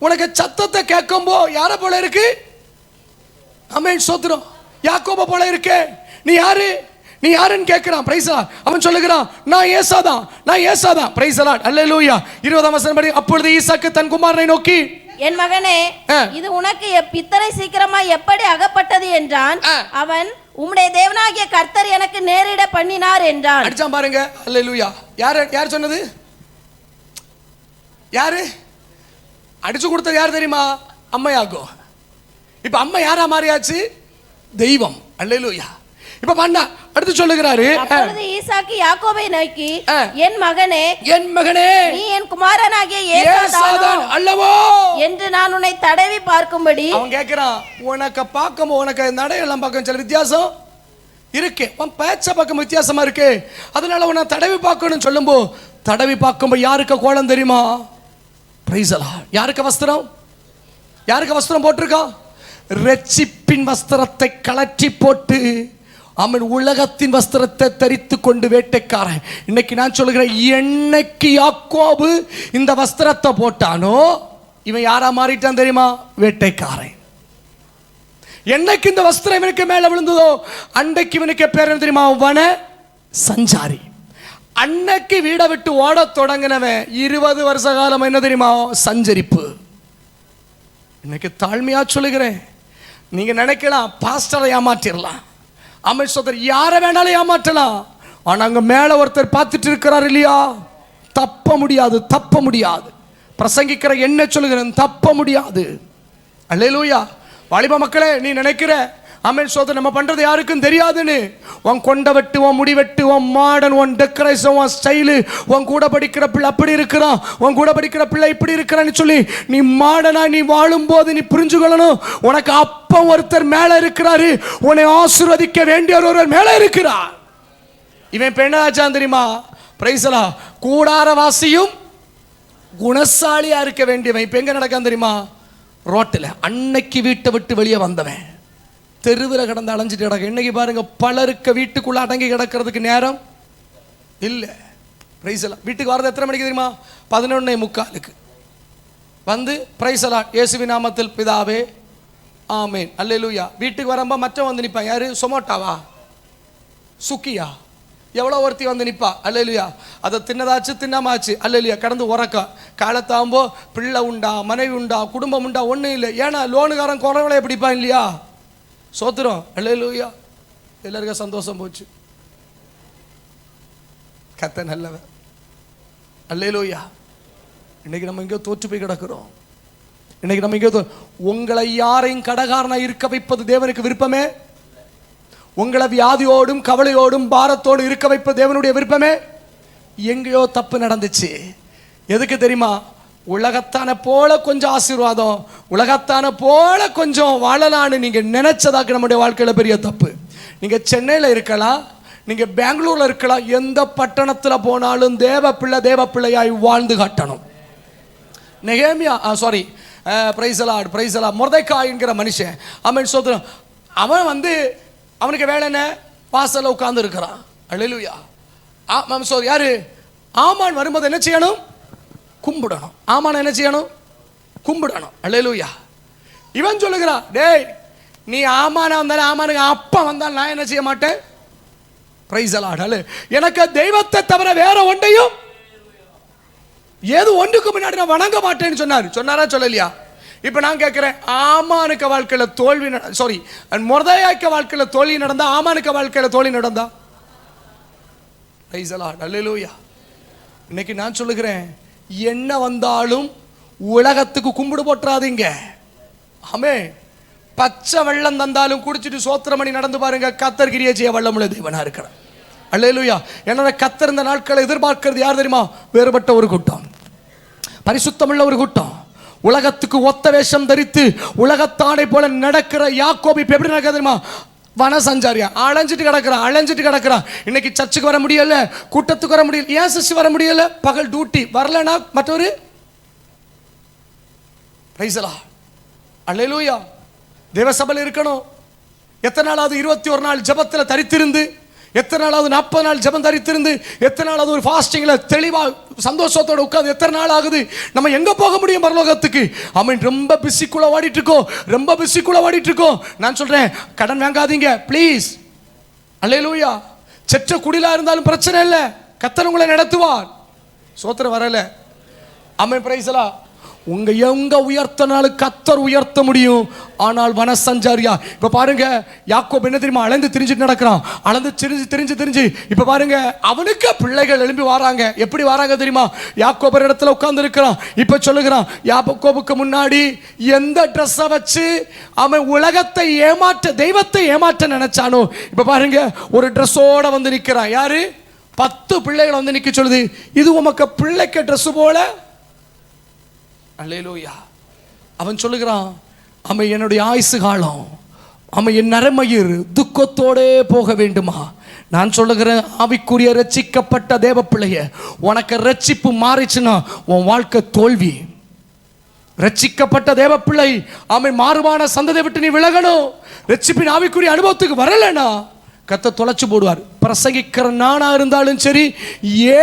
உனக்கு சத்தத்தை கேட்கும்போ யார போல இருக்கு? ஆமென், ஸ்தோத்திரம். யாக்கோபு போல இருக்கு. நீ யாருன்னு கேட்கிறான். Praise Lord. அவன் சொல்லுகிறான், நான் ஏசாதான். Price Lord. அல்லேலூயா. 20ஆம் வசனம் படி, அப்பொழுது ஈசாக்கு தன் குமாரனை நோக்கி, என் மகனே, இது உனக்கு இத்தனை சீக்கிரமா எப்படி அகப்பட்டது என்றான். அவன், உம்முடைய தேவனாகிய கர்த்தர் எனக்கு நேரிட பண்ணினார் என்றான். அடிச்சான் பாருங்க. அல்லேலூயா. யார் சொன்னது? யாரு அடிச்சு கொடுத்தது? யார் தெரியுமா? அம்மையாகோ. இப்ப அம்மா யாரா மாறியாச்சு? தெய்வம். அல்லேலூயா. இப்ப பண்ணா அடுத்து சொல்லுகிறாரு, அப்பொழுது ஈசாக்கு யாக்கோபை நோக்கி, என் மகனே, நீ என் குமாரனாகிய ஏசாதான் அல்லவோ என்று நான் உன்னை தடவி பார்க்கும்படி. அவன் கேட்கிறான், உனக்கு பார்க்கும், உனக்கு நடையெல்லாம் பார்க்கும் சில வித்தியாசம் இருக்கு, உன் பேச்ச பார்க்கும் வித்தியாசமா இருக்கு, அதனால உன்னை தடவி பார்க்கணும்னு சொல்லும்போ, தடவி பார்க்கும்போது யாருக்கு கோலம் தெரியுமா? பிரைஸ் அல்லாஹ். யாருக்கு வஸ்திரம் போட்டிருக்கான்? ரட்சிப்பின் வஸ்திரத்தை கலற்றி போட்டு, அவன் உலகத்தின் வஸ்திரத்தை தரித்து கொண்டு வேட்டைக்காரன். இன்னைக்கு நான் சொல்லுகிறேன், என்னைக்கு யாக்கோபு இந்த வஸ்திரத்தை போட்டானோ இவன் யாரா மாறிட்டான் தெரியுமா? வேட்டைக்காரன். என்னைக்கு இந்த வஸ்திரம் இவனுக்கு மேல விழுந்ததோ அன்றைக்கு இவனுக்கு பேர் என்ன தெரியுமா? வன சஞ்சாரி. அன்னைக்கு வீடை விட்டு ஓட தொடங்கினவன் 20 வருஷ காலம் என்ன தெரியுமா? சஞ்சரிப்பு. இன்னைக்கு தாழ்மையா சொல்லுகிறேன், நீங்க நினைக்கலாம் பாஸ்டரை ஏமாற்றிடலாம், அமித் சோதர் யாரை வேணாலும் ஏமாற்றலாம், ஆனா அங்க மேல ஒருத்தர் பார்த்துட்டு இருக்கிறார் இல்லையா? தப்ப முடியாது. பிரசங்கிக்கிற என்ன சொல்லுகிறேன், தப்ப முடியாது. அல்லேலூயா. வாலிப மக்களே, நீ நினைக்கிற ஆமென் சோதர் நம்ம பண்றது யாருக்கும் தெரியாதுன்னு, உன் கொண்ட வெட்டு, உன் முடி வெட்டு, உன் மாடர்ன், உன் டெக்கரேஷன், உன் ஸ்டைலு, உன் கூட படிக்கிற பிள்ளை அப்படி இருக்கிறான், உன் கூட படிக்கிற பிள்ளை இப்படி இருக்கிறான்னு சொல்லி நீ மாடனா நீ வாழும் போது நீ புரிஞ்சுக்கொள்ளணும், உனக்கு அப்ப ஒருத்தர் மேல இருக்கிறாரு, உன்னை ஆசீர்வதிக்க வேண்டிய ஒருவர் மேல இருக்கிறார். இவன் பெண்ணாச்சான் தெரியுமா? பிரைஸ்லா. கூடாரவாசியும் குணசாலியா இருக்க வேண்டியவன் இப்ப எங்க நடக்கான் தெரியுமா? ரோட்டில். அன்னைக்கு வீட்டை விட்டு வெளியே வந்தவன் தெருவில் கிடந்து அலைஞ்சிட்டு கிடக்க. இன்னைக்கு பாருங்க, பலருக்கு வீட்டுக்குள்ள அடங்கி கிடக்கிறதுக்கு நேரம் இல்லை. பிரைஸ்லா. வீட்டுக்கு வரது எத்தனை மணிக்கு தெரியுமா? 11:45 வந்து பிரைஸ்லா, இயேசுவின் நாமத்தில் பிதாவே ஆமென் அல்லேலூயா. வீட்டுக்கு வரம்பா மற்ற வந்து நிற்பான். யாரு? சொமோட்டாவா, சுக்கியா, எவ்வளோ ஒருத்தி வந்து நிற்பா. அல்லேலூயா. அதை தின்னதாச்சு தின்னாமாச்சு. அல்லேலூயா. கடந்து உறக்கா காலத்தாம்போ பிள்ளை உண்டா, மனைவி உண்டா, குடும்பம் உண்டா, ஒன்றும் இல்லை. ஏன்னா லோனுக்காரன் குறவளை பிடிப்பான் இல்லையா? சோத்திரம். அல்லேலூயா. எல்லாருக்கும் சந்தோஷம் போச்சு. கத்த நல்லவன். அல்லேலூயா. இன்னைக்கு நம்ம இங்கே தோற்று போய் கிடக்கிறோம். இன்னைக்கு நம்ம இங்கே உங்களை யாரையும் கடகாரனா இருக்க வைப்பது தேவனுக்கு விருப்பமே. உங்களை வியாதியோடும் கவலையோடும் பாரத்தோடு இருக்க வைப்பது தேவனுடைய விருப்பமே. எங்கேயோ தப்பு நடந்துச்சு. எதுக்கு தெரியுமா? உலகத்தான போல கொஞ்சம் ஆசீர்வாதம், உலகத்தான போல கொஞ்சம் வாழலான்னு நீங்க நினைச்சதாக்கு நம்முடைய வாழ்க்கையில பெரிய தப்பு. நீங்க சென்னையில் இருக்கலாம், நீங்க பெங்களூர்ல இருக்கலாம், எந்த பட்டணத்தில் போனாலும் தேவ பிள்ளையாய் வாழ்ந்து காட்டணும். நெகேமியா பிரைஸ் லார்ட் மொர்தெக்காய் என்கிற மனுஷன், அவன் சோதரன், அவன் வந்து அவனுக்கு வேலை என்ன? வாசல்ல உட்கார்ந்து இருக்கிறான். அல்லேலூயா. யாரு? ஆமான் வரும்போது என்ன செய்யணும்? கும்பிடணும். ஆமாண்ணா என்ன செய்யணும்? கும்பிடணும். அல்லேலூயா. இவன் சொல்லுகிறான், டேய் நீ ஆமானா வந்தாலும் ஆமானுக்கு அப்பா வந்தால் நான் என்ன செய்ய மாட்டேன். Price the Lord. எனக்கு தெய்வத்தை தவிர வேற ஒன்றையும் ஏது ஒன்றுக்கு முன்னாடி நான் வணங்க மாட்டேன்னு சொன்னாரா சொல்லலையா? இப்ப நான் கேட்கிறேன், ஆமானுக்கு வாழ்க்கையில தோல்வி மொர்தெகாய்க்கு வாழ்க்கையில தோல்வி நடந்தா ஆமானுக்கு வாழ்க்கையில தோல்வி நடந்தா? Praise the Lord. அல்லேலூயா. இன்னைக்கு நான் சொல்லுகிறேன், என்ன வந்தாலும் உலகத்துக்கு கும்பிடு போட்டுறாதீங்க. ஆமே. பச்சை வெள்ளம் தந்தாலும் குடிச்சிட்டு சோத்திரம் பண்ணி நடந்து பாருங்க, கர்த்தர் கிரியை செய்ய வல்லமுள்ள தேவனா இருக்கிறார். அல்லேலூயா. என்ன கர்த்தர் இந்த நாட்களை எதிர்பார்க்கிறது யார் தெரியுமா? வேறுபட்ட ஒரு கூட்டம், பரிசுத்தமுள்ள ஒரு கூட்டம், உலகத்துக்கு ஒத்த வேஷம் தரித்து உலகத்தானை போல நடக்கிற யாக்கோபு இப்ப எப்படி நடக்க தெரியுமா? வனசஞ்சாரியா அலைஞ்சிட்டு கிடக்குறான். இன்னைக்கு சர்ச்சுக்கு வர முடியல, கூட்டத்துக்கு வர முடியல. ஏன் சிஸ்டர் வர முடியல? பகல் டியூட்டி. வரலனா மற்றொரு பிரைஸ் தி லார்ட். அல்லேலூயா. தேவசபையில் இருக்கணும். எத்தனை நாளாவது 21 நாள் ஜெபத்தில் தரித்திருந்து, எத்தனை நாளாவது 40 நாள் ஜெபம் தரித்திருந்து, எத்தனை நாளாவது ஒரு ஃபாஸ்டிங்ல தெளிவா சந்தோஷத்தோட உட்கார்ந்து எத்தனை நாள் ஆகுது? நம்ம எங்க போக முடியும் பரலோகத்துக்கு? அவன் ரொம்ப பிஸிக்குள்ள ஓடிட்டு இருக்கோம். நான் சொல்றேன், கடன் வாங்காதீங்க ப்ளீஸ். அல்லேலூயா. செற்ற குடிலா இருந்தாலும் பிரச்சனை இல்லை, கர்த்தர் உங்களை நடத்துவார். சோத்திரம் வரல. ஆமென். Praise the Lord. உங்க எங்க உயர்த்தனாலும் கர்த்தர் உயர்த்த முடியும். ஆனால் வனசஞ்சாரியா இப்ப பாருங்க, யாக்கோபு என்ன தெரியுமா? அலைந்து திரிஞ்சிட்டு நடக்கிறான். அலைந்து திரிஞ்சு இப்ப பாருங்க, அவனுக்கு பிள்ளைகள் எழும்பி வராங்க. எப்படி வராங்க தெரியுமா? யாக்கோபு இடத்துல உட்கார்ந்து இருக்கிறான். இப்ப சொல்லுகிறான், யாக்கோபுக்கு முன்னாடி எந்த ட்ரெஸ்ஸை வச்சு அவன் உலகத்தை ஏமாற்ற தெய்வத்தை ஏமாற்ற நினைச்சானோ, இப்ப பாருங்க ஒரு ட்ரெஸ்ஸோட வந்து நிற்கிறான். யாரு? 10 பிள்ளைகள் வந்து நிக்க சொல்லுது, இது உமக்கு பிள்ளைக்கு ட்ரெஸ் போல. அல்லேலூயா. அவன் சொல்லுகிறான், அவன் என்னுடைய ஆயுசு காலம், அவன் என் நரமயிர் துக்கத்தோடே போக வேண்டுமா? நான் சொல்லுகிறேன், ஆவிக்குரிய ரட்சிக்கப்பட்ட தேவ பிள்ளைய, உனக்கு ரட்சிப்பு மாறிச்சுன்னா உன் வாழ்க்கை தோல்வி. ரட்சிக்கப்பட்ட தேவ பிள்ளை அவன் மாறுபான சந்ததியை விட்டு நீ விலகணும். ரட்சிப்பின் ஆவிக்குரிய அனுபவத்துக்கு வரலனா கர்த்தர் தொலைச்சு போடுவார். பிரசங்கிக்கிற நானா இருந்தாலும் சரி,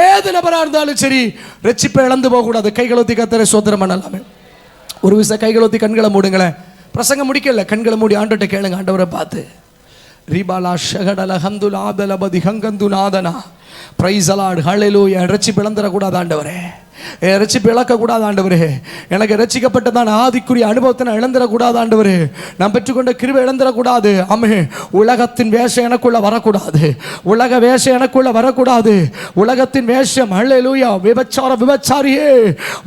ஏது நபரா இருந்தாலும் சரி, ரட்சிப்பை இழந்து போக கூடாது. கைகளொத்தி கர்த்தரை ஸ்தோத்திரம் பண்ணலாமே. ஒரு விஷயம், கைகளொத்தி கண்களை மூடுங்களேன். பிரசங்க முடிக்கல, கண்களை மூடி ஆண்டவர்கிட்ட கேளுங்க. ஆண்டவரை பார்த்து, ரிபாலா ஷகடல ஹந்துல் ஆதலபதி ஹங்கந்து நாதனா. Price the Lord. ஹல்லேலூயா. ரட்சிப்பு இழந்துட கூடாது ஆண்டவரே, ரட்சிப்பு இழக்க கூடாது ஆண்டவரே. எனக்கு ரட்சிக்கப்பட்டதான் ஆதிக்குரிய அனுபவத்தை நான் இழந்துடக்கூடாது ஆண்டவரே. நான் பெற்றுக்கொண்ட கிருபை இழந்துடக்கூடாது. ஆமே. உலகத்தின் வேஷம் எனக்குள்ள வரக்கூடாது. உலக வேஷம் எனக்குள்ள வரக்கூடாது. உலகத்தின் வேஷம், ஹல்லேலூயா, விபச்சாரியே,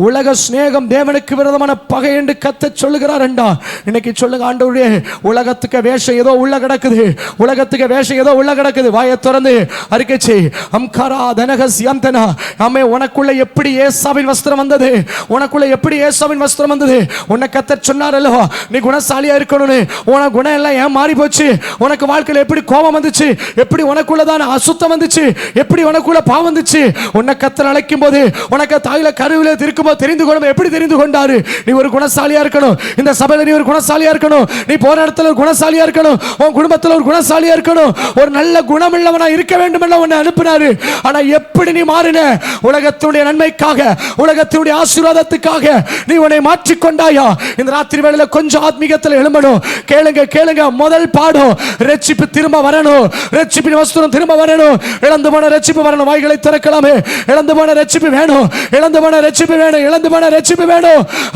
உலக சிநேகம் தேவனுக்கு விரோதமான பகை என்று கர்த்தர் சொல்லுகிறார் என்றா. இன்னைக்கு சொல்லுங்க ஆண்டவரே, உலகத்துக்கு வேஷம் ஏதோ உள்ள கிடக்குது, உலகத்துக்கு வேஷம் ஏதோ உள்ள கிடக்குது. வாயை திறந்து அறிக்கை செய். அம்காரா தனகஸ் யந்தனா. ஆமே. உனக்குள்ள எப்படி ஏசாவின் வஸ்திரம் வந்தது? உனக்குள்ள எப்படி ஏசாவின் வஸ்திரம் வந்தது? உன்னை கர்த்தர் சொன்னார் அல்லவா, நீ குணசாலியா இருக்கணும்னு. உனக்கு குணம் எல்லாம் ஏன் மாறி போச்சு? உனக்கு வாழ்க்கையில எப்படி கோபம் வந்துச்சு? எப்படி உனக்குள்ளதான் அசுத்தம் வந்துச்சு? எப்படி உனக்குள்ள பாவம் வந்துச்சு? உன்னை கர்த்தர் அழைக்கும் போது, உனக்கு தாயில கருவில இருக்கும்போது தெரிந்து கொள்ளும். எப்படி தெரிந்து கொண்டாரு? நீ ஒரு குணசாலியா இருக்கணும். இந்த சபையில நீ ஒரு குணசாலியா இருக்கணும். நீ போற இடத்துல ஒரு குணசாலியா இருக்கணும். உன் குடும்பத்துல ஒரு குணசாலியா இருக்கணும். ஒரு நல்ல குணமுள்ளவனா இருக்க வேண்டும் என்ற உன்னை அனுப்பினாரு. ஆனா எப்படி நீ மாறின? உலகத்துடைய நன்மைக்காக, உலகத்துடைய ஆசீர்வாதத்துக்காக நீ உன்னை மாற்றிக்கொண்டாயா? இந்த ராத்திரி வேளையில கொஞ்சம் ஆத்மீகத்தில் எழும்பணும். கேளுங்க. முதல் பாடம், ரட்சிப்பு திரும்ப வரணும். ரட்சிப்பின் வஸ்திரம் திரும்ப வரணும். இழந்து போன ரட்சிப்பு வரணும். வாய்களை திறக்கலாமே. இழந்து போன ரட்சிப்பு வேணும்.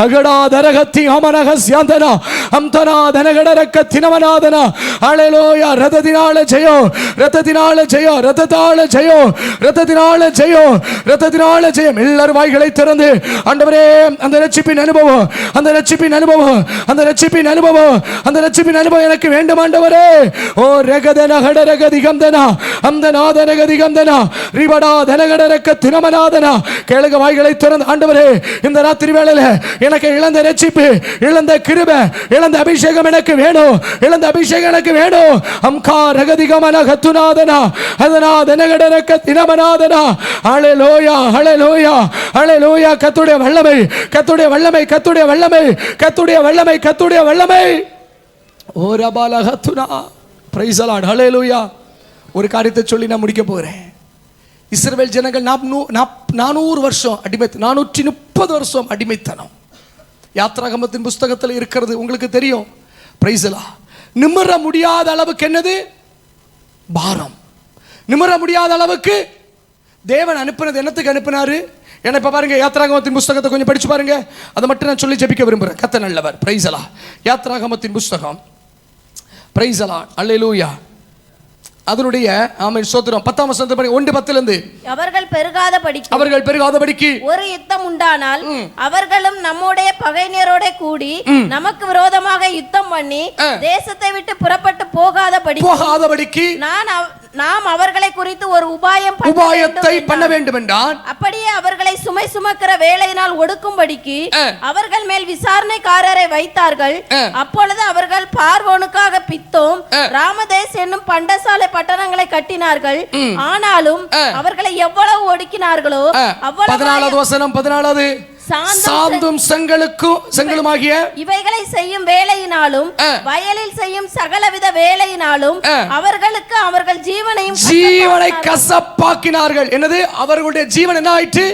அகடா தரகத்தி அமரகஸ் யாந்தனா அம்தனா தனகடரக்க தினவனாதனா. ஹல்லேலூயா. ரதத்தினால ஜெயம், ரதத்தினால ஜெயம். எல்லாரும் வாய்களை திறந்து, ஆண்டவரே, அந்த ரட்சிப்பின் அனுபவம் எனக்கு வேண்டும் ஆண்டவரே. ஓ ரகதன ஹடரகதி கந்தனா அம்தநாதனகதி கந்தனா ரிபடா தனகடரக்க தினமநாதனா. கேளுங்க, வாய்களை திறந்து, ஆண்டவரே, இந்த ராத்திரி வேளையில எனக்கு இழந்த ரட்சிப்பு, இழந்த கிருபை, இழந்த அபிஷேகம் எனக்கு வேணும். அம்கா ரகதி கமன கத்துநாதனா அதனா தனகடரக்க தினமநாதனா. ஹல்லேலூயா. கர்த்தருடைய வல்லமை. ஓ ரபால கத்துனா. Praise the Lord. ஹல்லேலூயா. ஒரு காரியத்தை சொல்லி நான் முடிக்க போகிறேன். இஸ்ரவேல் ஜனங்கள் 400 வருஷம் அடிமை, 430 40 வருஷம் அடிமைத்தனம். யாத்ராகமத்தின் புஸ்தகத்தில் இருக்கிறது, உங்களுக்கு தெரியும். பிரைஸ்லா. நிமிர முடியாத அளவுக்கு என்னது? பாரம். நிமிர முடியாத அளவுக்கு தேவன் அனுப்பினது என்னத்துக்கு அனுப்பினாரு? ஏன்னா இப்ப பாருங்க, யாத்ராகமத்தின் புஸ்தகத்தை கொஞ்சம் படிச்சு பாருங்க. அதை மட்டும் நான் சொல்லி ஜெபிக்க விரும்புறேன். கர்த்தர் நல்லவர். பிரைஸ்லா. யாத்ராகமத்தின் புஸ்தகம், பிரைஸ்லா, அல்லேலூயா, அதனுடைய ஆமென் ஸ்தோத்திரம் 10ஆம் வசனத்தை பாருங்க. 1:10 அவர்கள் பெருகாதபடிக்கு ஒரு யுத்தம் உண்டானால் அவர்களும் நம்முடைய பகைஞரோட கூடி நமக்கு விரோதமாக யுத்தம் பண்ணி தேசத்தை விட்டு புறப்பட்டு போகாதபடிக்கு நாம் அவர்களை குறித்து ஒரு உபாயத்தை பண்ண வேண்டும் என்றான். அப்படியே அவர்களை சுமை சுமக்கிற வேலையினால் ஒடுக்கும்படிக்கு அவர்கள் மேல் விசாரணைக்காரரை வைத்தார்கள். அப்பொழுது அவர்கள் பார்வோனுக்காக பித்தோம், ராமதேஸ் என்னும் பண்டசாலை பட்டணங்களை கட்டினார்கள். ஆனாலும் அவர்களை எவ்வளவு ஒடுக்கினார்களோ அவ்வளவு. 14வது வசனம், 14வது, சாந்தும் செங்கலுமாகிய இவைகளை செய்யும் வேலையினாலும் வயலில் செய்யும் சகலவித வேலையினாலும் அவர்களுக்கு அவர்கள் ஜீவனை கசப்பாக்கினார்கள். என்னது? அவர்களுடைய ஜீவன் என்ன ஆயிற்று?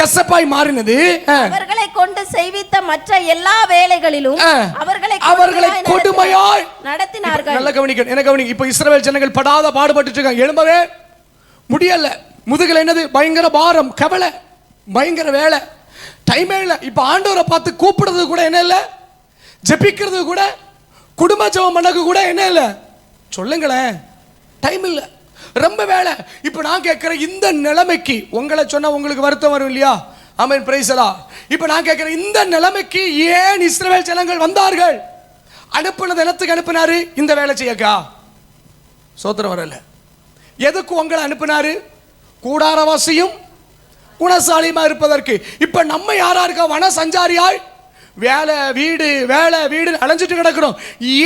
கசப்பாய் மாறினது. அவர்களை கொண்டு செய்வித்த மற்ற எல்லா வேலைகளிலும் அவர்களை கொடுமையாய் நடத்தினார்கள். நல்ல கவனிக்க, என்ன கவனிக்க. இப்ப இஸ்ரவேல் ஜனங்கள் படாத பாடுபட்டு இருக்காங்க, எழும்பவே முடியல. முதுகுல என்னது? பயங்கர பாரம், கவலை, பயங்கர வேலை, டைமே இல்லை. இப்ப ஆண்டவரை பார்த்து கூப்பிடுறது கூட என்ன இல்லை, ஜெபிக்கிறது கூட, குடும்ப ஜெபம் பண்ணக்கு கூட என்ன இல்லை, சொல்லுங்களேன், டைம் இல்லை, ரொம்ப வேலை. இப்ப நான் கேட்கிறேன், இந்த நிலைமைக்கு உங்களை சொன்னா உங்களுக்கு வருத்தம் வரும் இல்லையா? ஆமென், பிரைஸ் எல்லாம். இப்ப நான் கேட்கிறேன், இந்த நிலைமைக்கு ஏன் இஸ்ரவேல் ஜனங்கள் வந்தார்கள்? அனுப்புனது என்னத்துக்கு அனுப்பினாரு? இந்த வேலை செய்யக்கா? சோத்திரம் வரல. எதுக்கு உங்களை அனுப்பினாரு? கூடாரவாசியும் குணசாலியுமா இருப்பதற்கு. இப்ப நம்ம யாரா இருக்கா? வன சஞ்சாரியாய் வேலை வீடு வேலை வீடு அலைஞ்சிட்டு கிடக்கிறோம்.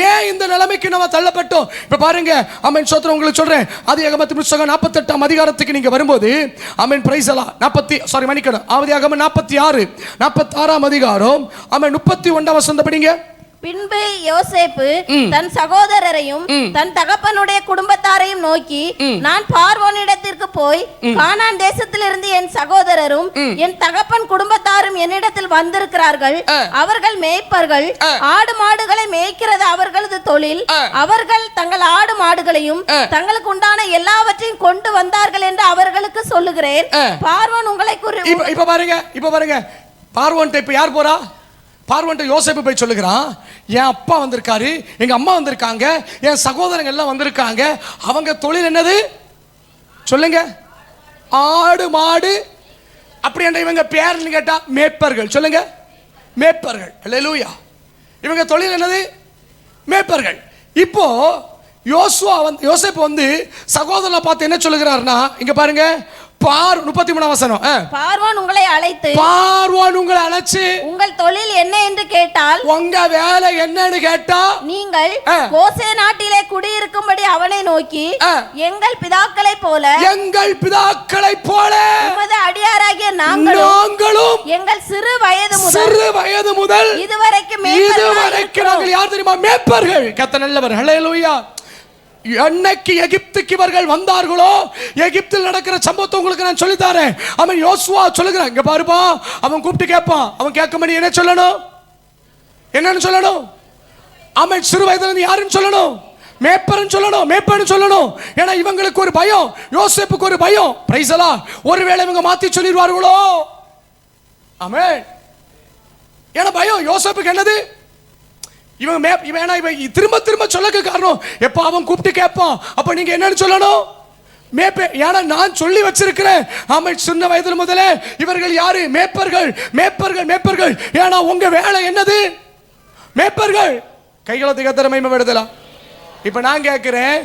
ஏன் இந்த நிலைமைக்கு நம்ம தள்ளப்பட்டோம்? இப்ப பாருங்க, ஆமென் ஸ்தோத்திரம். உங்களுக்கு சொல்றேன், ஆதியாகமத்தின் புத்தகம் 48ஆம் அதிகாரத்துக்கு நீங்க வரும்போது, ஆமென் பிரைஸ் எல்லாம், 46 46ஆம் அதிகாரம், ஆமென் 31ஆம் வசனம் படிங்க. பின்பு யோசேப்பு தன் சகோதரரையும் தன் தகப்பனுடைய குடும்பத்தாரையும் நோக்கி, நான் பார்வோனிடத்திற்கு போய் கானான் தேசத்திலிருந்து என் சகோதரரும் என் தகப்பன் குடும்பத்தாரும் என்னிடத்தில் வந்திருக்கிறார்கள். அவர்கள் மேய்ப்பர்கள், ஆடு மாடுகளை மேய்க்கிறது அவர்களது தொழில். அவர்கள் தங்கள் ஆடு மாடுகளையும் தங்களுக்கு உண்டான எல்லாவற்றையும் கொண்டு வந்தார்கள் என்று அவர்களுக்கு சொல்லுகிறேன். பார்வோன் உங்களை இப்ப பாருங்க, பார்வோன்ட்ட இப்ப யார் போறா? பார்வோன்ட்ட யோசேப்பு போய் சொல்லுகிறான், என் அப்பா வந்திருக்காரு, எங்க அம்மா வந்திருக்காங்க, என் சகோதரங்க எல்லாம் வந்திருக்காங்க. அவங்க தொழில் என்னது சொல்லுங்க? ஆடு மாடு. அப்படி என்ற இவங்க பேர்னு கேட்டா மேய்ப்பர்கள். சொல்லுங்க, மேய்ப்பர்கள். அல்லேலூயா. இவங்க தொழில் என்னது? மேய்ப்பர்கள். இப்போ யோசேப்பு வந்து சகோதரனை பார்த்து என்ன சொல்லுகிறார்னா, இங்க பாருங்க, 33ஆம் வசனம். பார்வோன் உங்களை அழைச்சு உங்கள் தொழில் என்ன என்று கேட்டால், உங்க வேலை என்னன்னு கேட்டா, நீங்கள் கோசே நாட்டிலே குடியிருக்கும்படி அவனை நோக்கி, எங்கள் பிதாக்களைப் போல உமது அடியாராகிய நாங்களும் எங்கள் சிறு வயது முதல் இதுவரைக்கும் நாங்கள் யார் தெரியுமா? மேய்ப்பர்கள். கர்த்தர் நல்லவர். ஹல்லேலூயா. என்னைக்கு எகிப்துக்கு இவர்கள் வந்தார்களோ, எகிப்தில் நடக்கிற சம்பவத்தை உங்களுக்கு நான் சொல்லி தரேன். அவன் யோசுவா சொல்லுகிறான், இங்க பாருப்பா, அவன் கூப்பிட்டு கேட்பான். அவன் கேட்கும்படி என்ன சொல்லணும்? என்னன்னு சொல்லணும்? அவன் சிறு வயதுல இருந்து யாருன்னு சொல்லணும்? மேய்ப்பன்னு சொல்லணும். ஏன்னா இவங்களுக்கு ஒரு பயம், யோசேப்புக்கு ஒரு பயம். பிரைஸ் எல்லாம். ஒருவேளை இவங்க மாத்தி சொல்லிடுவார்களோ? ஆமென். ஏன்னா பயம். யோசேப்புக்கு என்னது? இவன் திரும்ப திரும்ப சொல்லக்கு காரணம், எப்ப அவன் கூப்பிட்டு கேட்பான், அப்ப நீங்க என்னன்னு சொல்லணும்? ஏன்னா நான் சொல்லி வச்சிருக்கிறேன். ஆமென். சின்ன வயதில் முதலே இவர்கள் யாரு? மேய்ப்பர்கள். ஏன்னா உங்க வேலை என்னது? மேய்ப்பர்கள். கைகளை திகத்தர மகிமை விடுதலாம். இப்ப நான் கேட்கிறேன்,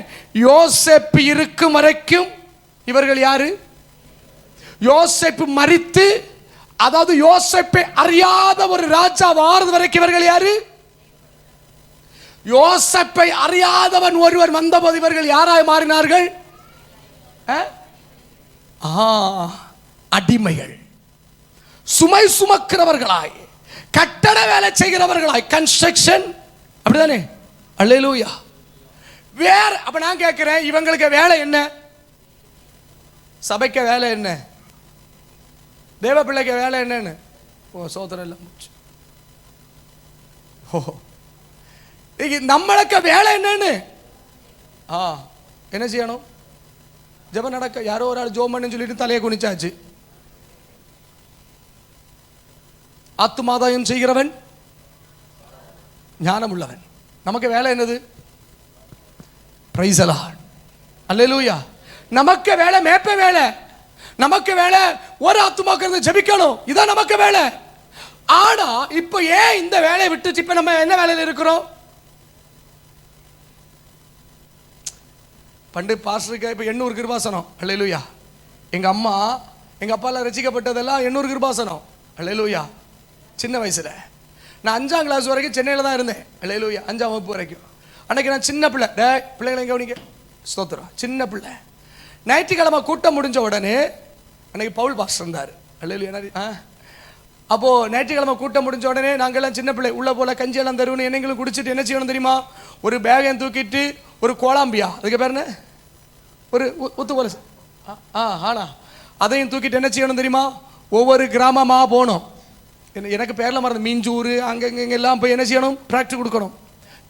யோசேப்பு இருக்கும் வரைக்கும் இவர்கள் யாரு? யோசேப்பு மரித்து, அதாவது யோசேப்பை அறியாத ஒரு ராஜா வாரது வரைக்கும் இவர்கள் யாரு? யோசேப்பை அறியாதவன் ஒருவர் வந்தபோது இவர்கள் யாராய் மாறினார்கள்? அடிமைகள், சுமை சுமக்கிறவர்களாய், கட்டட வேலை செய்கிறவர்களாய், கன்ஸ்ட்ரக்ஷன். அப்படிதானே? அல்லேலூயா. வேற. அப்ப நான் கேட்கிறேன், இவங்களுக்கு வேலை என்ன? சபைக்கு வேலை என்ன? தேவ பிள்ளைக்கு வேலை என்னன்னு சோதனை எல்லாம் போச்சு. நம்மளுக்கு வேலை என்னன்னு என்ன செய்யணும்? ஜெபம் நடக்க யாரோ ஒரு ஆள் ஜோமன்னு சொல்லிட்டு தலையை குனிச்சாச்சு. ஆத்துமாதாயம் செய்கிறவன் ஞானம் உள்ளவன். நமக்கு வேலை என்னது? பிரைஸ் தி லார்ட், அல்லேலூயா. நமக்கு வேலை மேப்ப வேலை. நமக்கு வேலை ஒரு ஆத்துமாக்கிறது ஜெபிக்கணும். இதான் நமக்கு வேலை. ஆனா இப்ப ஏன் இந்த வேலையை விட்டு இப்ப நம்ம என்ன வேலையில் இருக்கிறோம்? பண்டு பாஸ்டருக்கு இப்ப 800 கிருபாசனம், அல்லேலூயா. எங்க அம்மா எங்க அப்பால ரசிக்கப்பட்டதெல்லாம் 800 கிருபாசனம், அல்லேலூயா. சின்ன வயசுல நான் 5ஆம் கிளாஸ் வரைக்கும் சென்னையில் தான் இருந்தேன், அல்லேலூயா. 5ஆம் வகுப்பு வரைக்கும். அன்னைக்கு நான் சின்ன பிள்ளை. பிள்ளைகளை கவனிக்க, ஸ்தோத்திரம். சின்ன பிள்ளை. ஞாயிற்றுக்கிழமை கூட்டம் முடிஞ்ச உடனே அன்னைக்கு பவுல் பாஸ்டர் இருந்தார், அல்லேலூயா. அப்போ ஞாயிற்றுக்கிழமை கூட்டம் முடிஞ்ச உடனே நாங்கெல்லாம் சின்ன பிள்ளை உள்ள போல கஞ்சியெல்லாம் தருவணும். என்னங்களும் குடிச்சிட்டு என்ன செய்யணும் தெரியுமா? ஒரு பேகையும் தூக்கிட்டு ஒரு கோலாம்பியா, அதுக்கு பேர் என்ன, ஒரு உத்து போல ஆனா அதையும் தூக்கிட்டு என்ன செய்யணும் தெரியுமா? ஒவ்வொரு கிராமமா போகணும். எனக்கு பேரில் மறந்து மீஞ்சூர் அங்கங்க எல்லாம் போய் என்ன செய்யணும்? டிராக்டர் கொடுக்கணும்.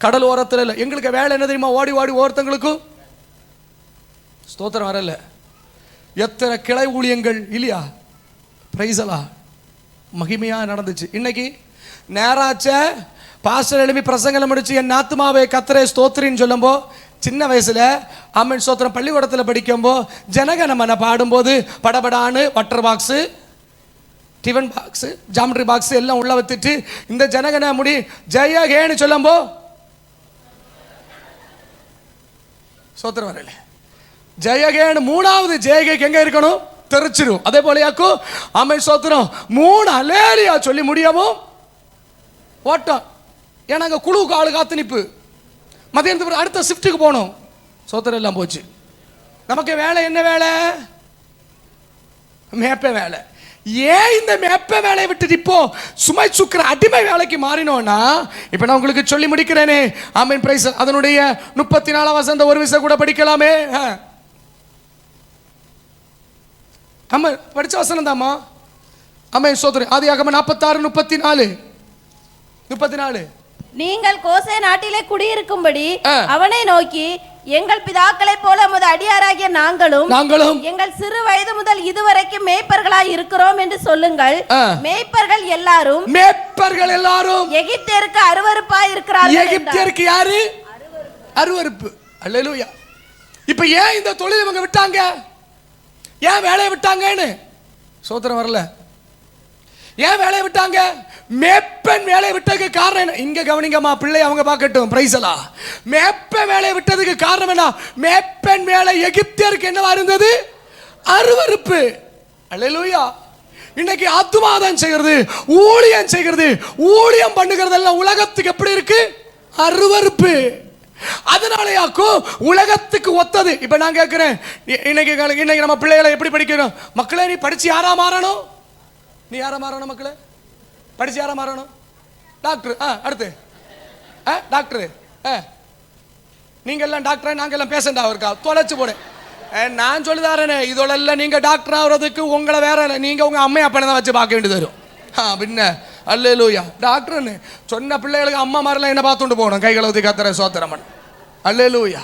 கடல் ஓரத்தில் இல்லை. எங்களுக்கு வேலை என்ன தெரியுமா? ஓடி ஓடி ஒவ்வொருத்தங்களுக்கும் ஸ்தோத்திரம் வரல. எத்தனை கிளை ஊழியங்கள் இல்லையா? பிரைஸலா மகிமையாக நடந்துச்சு. இன்னைக்கு நேராச்ச பாஸ்டர் எழுப்பி பிரசங்களை முடிச்சு என் ஆத்துமாவே கர்த்தரை ஸ்தோத்திரின்னு சொல்லும்போ, சின்ன வயசுல ஆமென் ஸ்தோத்திரம் பள்ளிக்கூடத்தில் படிக்கும்போ ஜனகணமன பாடும்போது படபடான்னு water box, tiffin box, geometry box எல்லாம் உள்ள வச்சுட்டு இந்த ஜனகண முடி ஜெயகேன்னு சொல்லும்போ ஸ்தோத்திரம் வரல. ஜெயகேன்னு 3வது ஜெயகேக்கு எங்க இருக்கணும்? தெரிச்சிரும். அதே போலயாக்கும் ஆமென் ஸ்தோத்திரம் 3 அல்லேலூயா சொல்லி முடியவும் ஓட்டம். ஏன்னா அங்கே குழுவுக்கு ஆளு காத்து நிப்பு. மதியானத்துக்கு அடுத்த ஷிஃப்ட்டுக்கு போகணும். ஸ்தோத்திரம் எல்லாம் போச்சு. நமக்கு வேலை என்ன வேலை? மேப்ப வேலை. ஏன் இந்த மேப்ப வேலையை விட்டுட்டு இப்போ சுமை சுக்கிற அடிமை வேலைக்கு மாறினோம்னா, இப்போ நான் உங்களுக்கு சொல்லி முடிக்கிறேனே ஆமென் பிரைஸ். அதனுடைய 34 வசந்த ஒரு விஷயம் கூட படிக்கலாமே. ஆமா படிச்ச வசனம் தாமா. ஆமென் ஸ்தோத்திரம். ஆதியாகமம் 46:34. நீங்கள் கோசே நாட்டிலே குடியிருக்கும்படி அவனை நோக்கி, எங்கள் பிதாக்களை போல உமது அடியாராகிய நாங்களும் எங்கள் சிறு வயது முதல் இதுவரைக்கும் மேய்ப்பர்களாய் இருக்கிறோம் என்று சொல்லுங்கள். மேய்ப்பர்கள் எல்லாரும் எகிப்தியருக்கு அருவருப்பாய் இருக்கிறார்கள். எகிப்தியருக்கு யாரு? அருவருப்பு. அல்லேலூயா. இப்ப ஏன் இந்த தொழில் இவங்க விட்டாங்க? ஏன் வேலையை விட்டாங்கன்னு சோத்திரம் வரல. ஏன் வேலையை விட்டாங்க? மேப்பன் வேலையை விட்டதுக்கு காரணம் என்ன? இங்க கவனிங்கம்மா, பிள்ளை அவங்க பார்க்கட்டும். பிரைஸலா. மேப்பன் வேலையை விட்டதுக்கு காரணம் என்ன? மேப்பன் வேலை எகிப்தியருக்கு என்னவா இருந்தது? அருவருப்பு. அல்லேலூயா. இன்னைக்கு ஆத்துமாதான் செய்கிறது, ஊழியம் செய்கிறது, ஊழியம் பண்ணுகிறது எல்லாம் உலகத்துக்கு எப்படி இருக்கு? அருவருப்பு. அதனாலயாக்கும் உலகத்துக்கு ஒத்தது. இப்ப நான் கேட்கிறேன், இன்னைக்கு நம்ம பிள்ளைகளை எப்படி படிக்கிறோம்? மக்களே, நீ படிச்சு யாரா மாறணும்? நீ யாரா மாறணும்? மக்களே படிச்சு யாரா மாறணும்? டாக்டர். அடுத்து டாக்டர். நீங்க எல்லாம் டாக்டர், நாங்க எல்லாம் பேஷண்டா இருக்கா? தொலைச்சு போடு. நான் சொல்லிதாரேனே, இதோட எல்லாம் நீங்க டாக்டர் ஆகுறதுக்கு உங்களை வேற நீங்க உங்க அம்மையா அப்பனை தான் வச்சு பார்க்க வேண்டியது வரும். பின்ன அல்லேலூயா. டாக்டர்னு சொன்ன பிள்ளைகளுக்கு அம்மா மாதிரிலாம் என்ன பார்த்துட்டு போகணும்? கைகளை ஊற்றி கத்துற சோத்திரமன். அல்லேலூயா.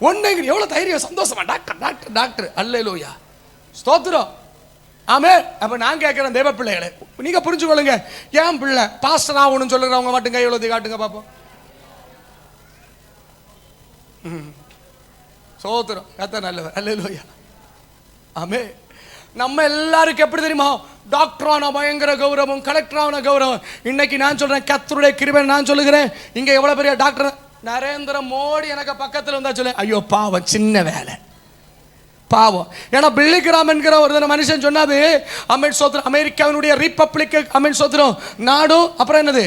ஒன்று எவ்வளோ தைரியம், சந்தோஷமா டாக்டர் டாக்டர் டாக்டர். அல்லேலூயா. ஸ்தோத்திரம். ஆமே. அப்ப நான் கேட்கிறேன் தேவ பிள்ளைகளை, நீங்க புரிஞ்சுக்கொள்ளுங்க. ஏன் பிள்ளை பாஸ்டர் ஆகணும்னு சொல்லுறவங்க மட்டும் கை எழுதி காட்டுங்க பாப்போம். சோத்திரம். கத்த நல்லவர். அல்லேலூயா. ஆமே. நம்ம எல்லாருக்கும் எப்படி தெரியுமா? டாக்டரான பயங்கர கௌரவம், கலெக்டரான கௌரவம். இன்னைக்கு நான் சொல்றேன், கர்த்தருடைய கிருபை நான் சொல்லுகிறேன். இங்க எவ்வளவு பெரிய டாக்டர் நரேந்திர மோடி எனக்கு பக்கத்தில் வந்தா சொல்ல, ஐயோ பாவம், சின்ன வேலை, பாவம். ஏன்னா பில்லிகிராம் என்கிற ஒரு மனுஷன் சொன்னாது, அமெரிக்க சோத்திரம், அமெரிக்காவினுடைய ரிப்பப்ளிக் அமெரிக்க சோத்திரம் நாடும், அப்புறம் என்னது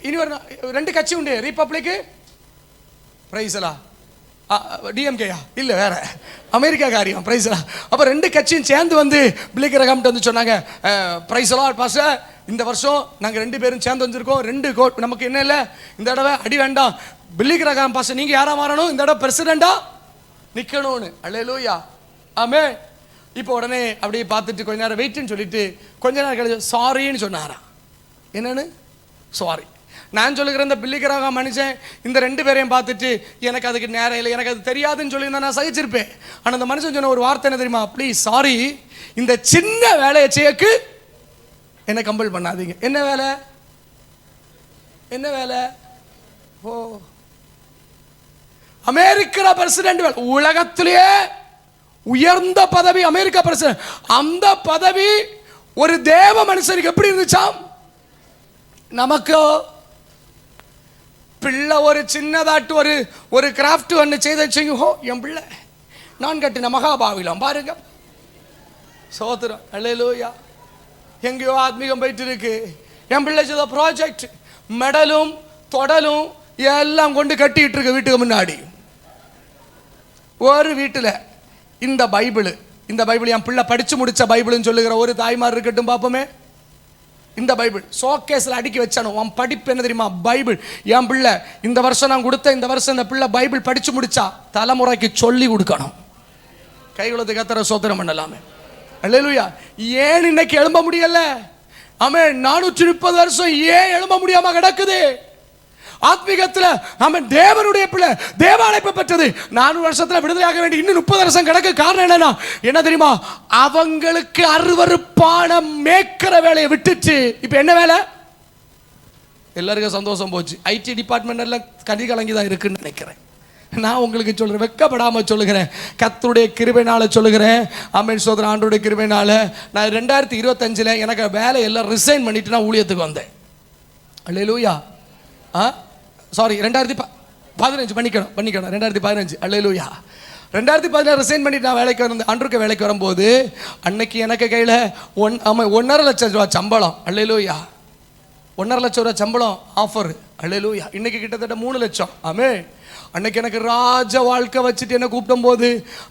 இனி ஒரு 2 கட்சி உண்டு, ரிப்பப்ளிக் பிரைஸ்லா டிஎம்கேயா இல்ல வேற அமெரிக்கா காரியம் பிரைஸ்லா. அப்ப 2 கட்சியும் சேர்ந்து வந்து பில்லிகிராம் வந்து சொன்னாங்க, பிரைஸ்லா பாஸ்டர், இந்த வருஷம் நாங்க 2 பேரும் சேர்ந்து வந்திருக்கோம், 2 கோட் நமக்கு என்ன இல்லை, இந்த தடவை அடி வேண்டாம், பில்லிகிராம் பாஸ்டர் நீங்க யாரா மாறணும், இந்த தடவை பிரசிடண்டா நிக்கணும்னு. அல்லேலூயா. ஆமே. இப்போ உடனே அப்படியே பார்த்துட்டு கொஞ்ச நேரம் வெயிட்னு சொல்லிட்டு கொஞ்ச நேரம் கழிச்சு சாரின்னு சொன்னாராம். என்னன்னு? சாரி. நான் சொல்லுகிறேன், இந்த பிள்ளைக்கிறாக மனுஷன் இந்த 2 பேரையும் பார்த்துட்டு எனக்கு அதுக்கு நேரம் இல்லை, எனக்கு அது தெரியாதுன்னு சொல்லியிருந்தா நான் சகிச்சிருப்பேன். ஆனால் அந்த மனுஷன் சொன்ன ஒரு வார்த்தை என்ன தெரியுமா? ப்ளீஸ் சாரி, இந்த சின்ன வேலையை செய்யக்கு என்ன கம்பல் பண்ணாதீங்க. என்ன வேலை? என்ன வேலை? ஓ, அமெரிக்கா பிரசிடென்ட் வேலை, உலகத்திலேயே உயர்ந்த பதவி அமெரிக்கா பிரசிடென்ட். அந்த பதவி ஒரு தேவ மனுஷனுக்கு எப்படி இருந்துச்சாம்? நமக்கு பிள்ளை ஒரு சின்னதாட்டு ஒரு கிராஃப்ட் ஒன்று செய்தோ, என் பிள்ளை நான் கட்டின மகாபாவிலம் பாருங்க. சோத்திரம், அல்லேலூயா. எங்கேயோ ஆத்மீகம் போயிட்டு இருக்கு. என் பிள்ளை செய்த ப்ராஜெக்ட் மெடலும் தொடலும் எல்லாம் கொண்டு கட்டிட்டு இருக்கு வீட்டுக்கு முன்னாடி. ஒரு வீட்டில் இந்த பைபிள் என் பிள்ளை படிச்சு முடிச்ச பைபிள்னு சொல்லுகிற ஒரு தாய்மார் இருக்கட்டும் பார்ப்போமே. இந்த பைபிள் ஷோகேஸில் அடுக்கி வச்சானோ. அவன் படிப்பு என்ன தெரியுமா? பைபிள். என் பிள்ளை இந்த வருஷம் நான் கொடுத்த, இந்த வருஷம் இந்த பிள்ளை பைபிள் படிச்சு முடிச்சா தலைமுறைக்கு சொல்லி கொடுக்கணும். கைகுலத்துக்கு கத்தர சோத்திரம் பண்ணலாமே. அல்லேலூயா. ஏன் இன்னைக்கு எழும்ப முடியல? ஆமென். 430 வருஷம் ஏன் எழும்ப முடியாம கிடக்குது? ஆத்மீகத்தில் அவன் தேவனுடைய பிள்ளை, தேவ அழைப்பு பெற்றது. 400 வருஷத்துல விடுதலையாக வேண்டி இன்னும் 30 வருஷம் கிடக்கு. காரணம் என்னன்னா என்ன தெரியுமா? அவங்களுக்கு அருவருப்பான மேய்க்கிற வேலையை விட்டுச்சு. இப்ப என்ன வேலை? எல்லாருக்கும் சந்தோஷம் போச்சு. ஐடி டிபார்ட்மெண்ட் எல்லாம் கனி கலங்கி தான் இருக்குன்னு நினைக்கிறேன். நான் உங்களுக்கு சொல்றேன், வெக்கப்படாம சொல்லுகிறேன், கர்த்தருடைய கிருபையினால சொல்லுகிறேன். ஆமென். சோதரன், ஆண்டவருடைய கிருபையினால நான் 2025 எனக்கு வேலை எல்லாம் ரிசைன் பண்ணிட்டு நான் ஊழியத்துக்கு வந்தேன். அல்லேலூயா. சாரி, 2015 பண்ணிக்கணும் 2015. அல்லேலூயா. 2016 ரிசைன் பண்ணிட்டு நான் வேலைக்கு வந்தேன். அன்றைக்கு வேலைக்கு வரும்போது அன்னைக்கு எனக்கு கையில் 1.5 லட்சம் ரூபா சம்பளம். அல்லேலூயா. 1.5 லட்சம் ரூபா சம்பளம் ஆஃபர். அல்லேலூயா. இன்னைக்கு கிட்டத்தட்ட 3 லட்சம். ஆமே. அன்னைக்கு எனக்கு ராஜ வாழ்க்கை வச்சுட்டு என்ன கூப்பிடும் போது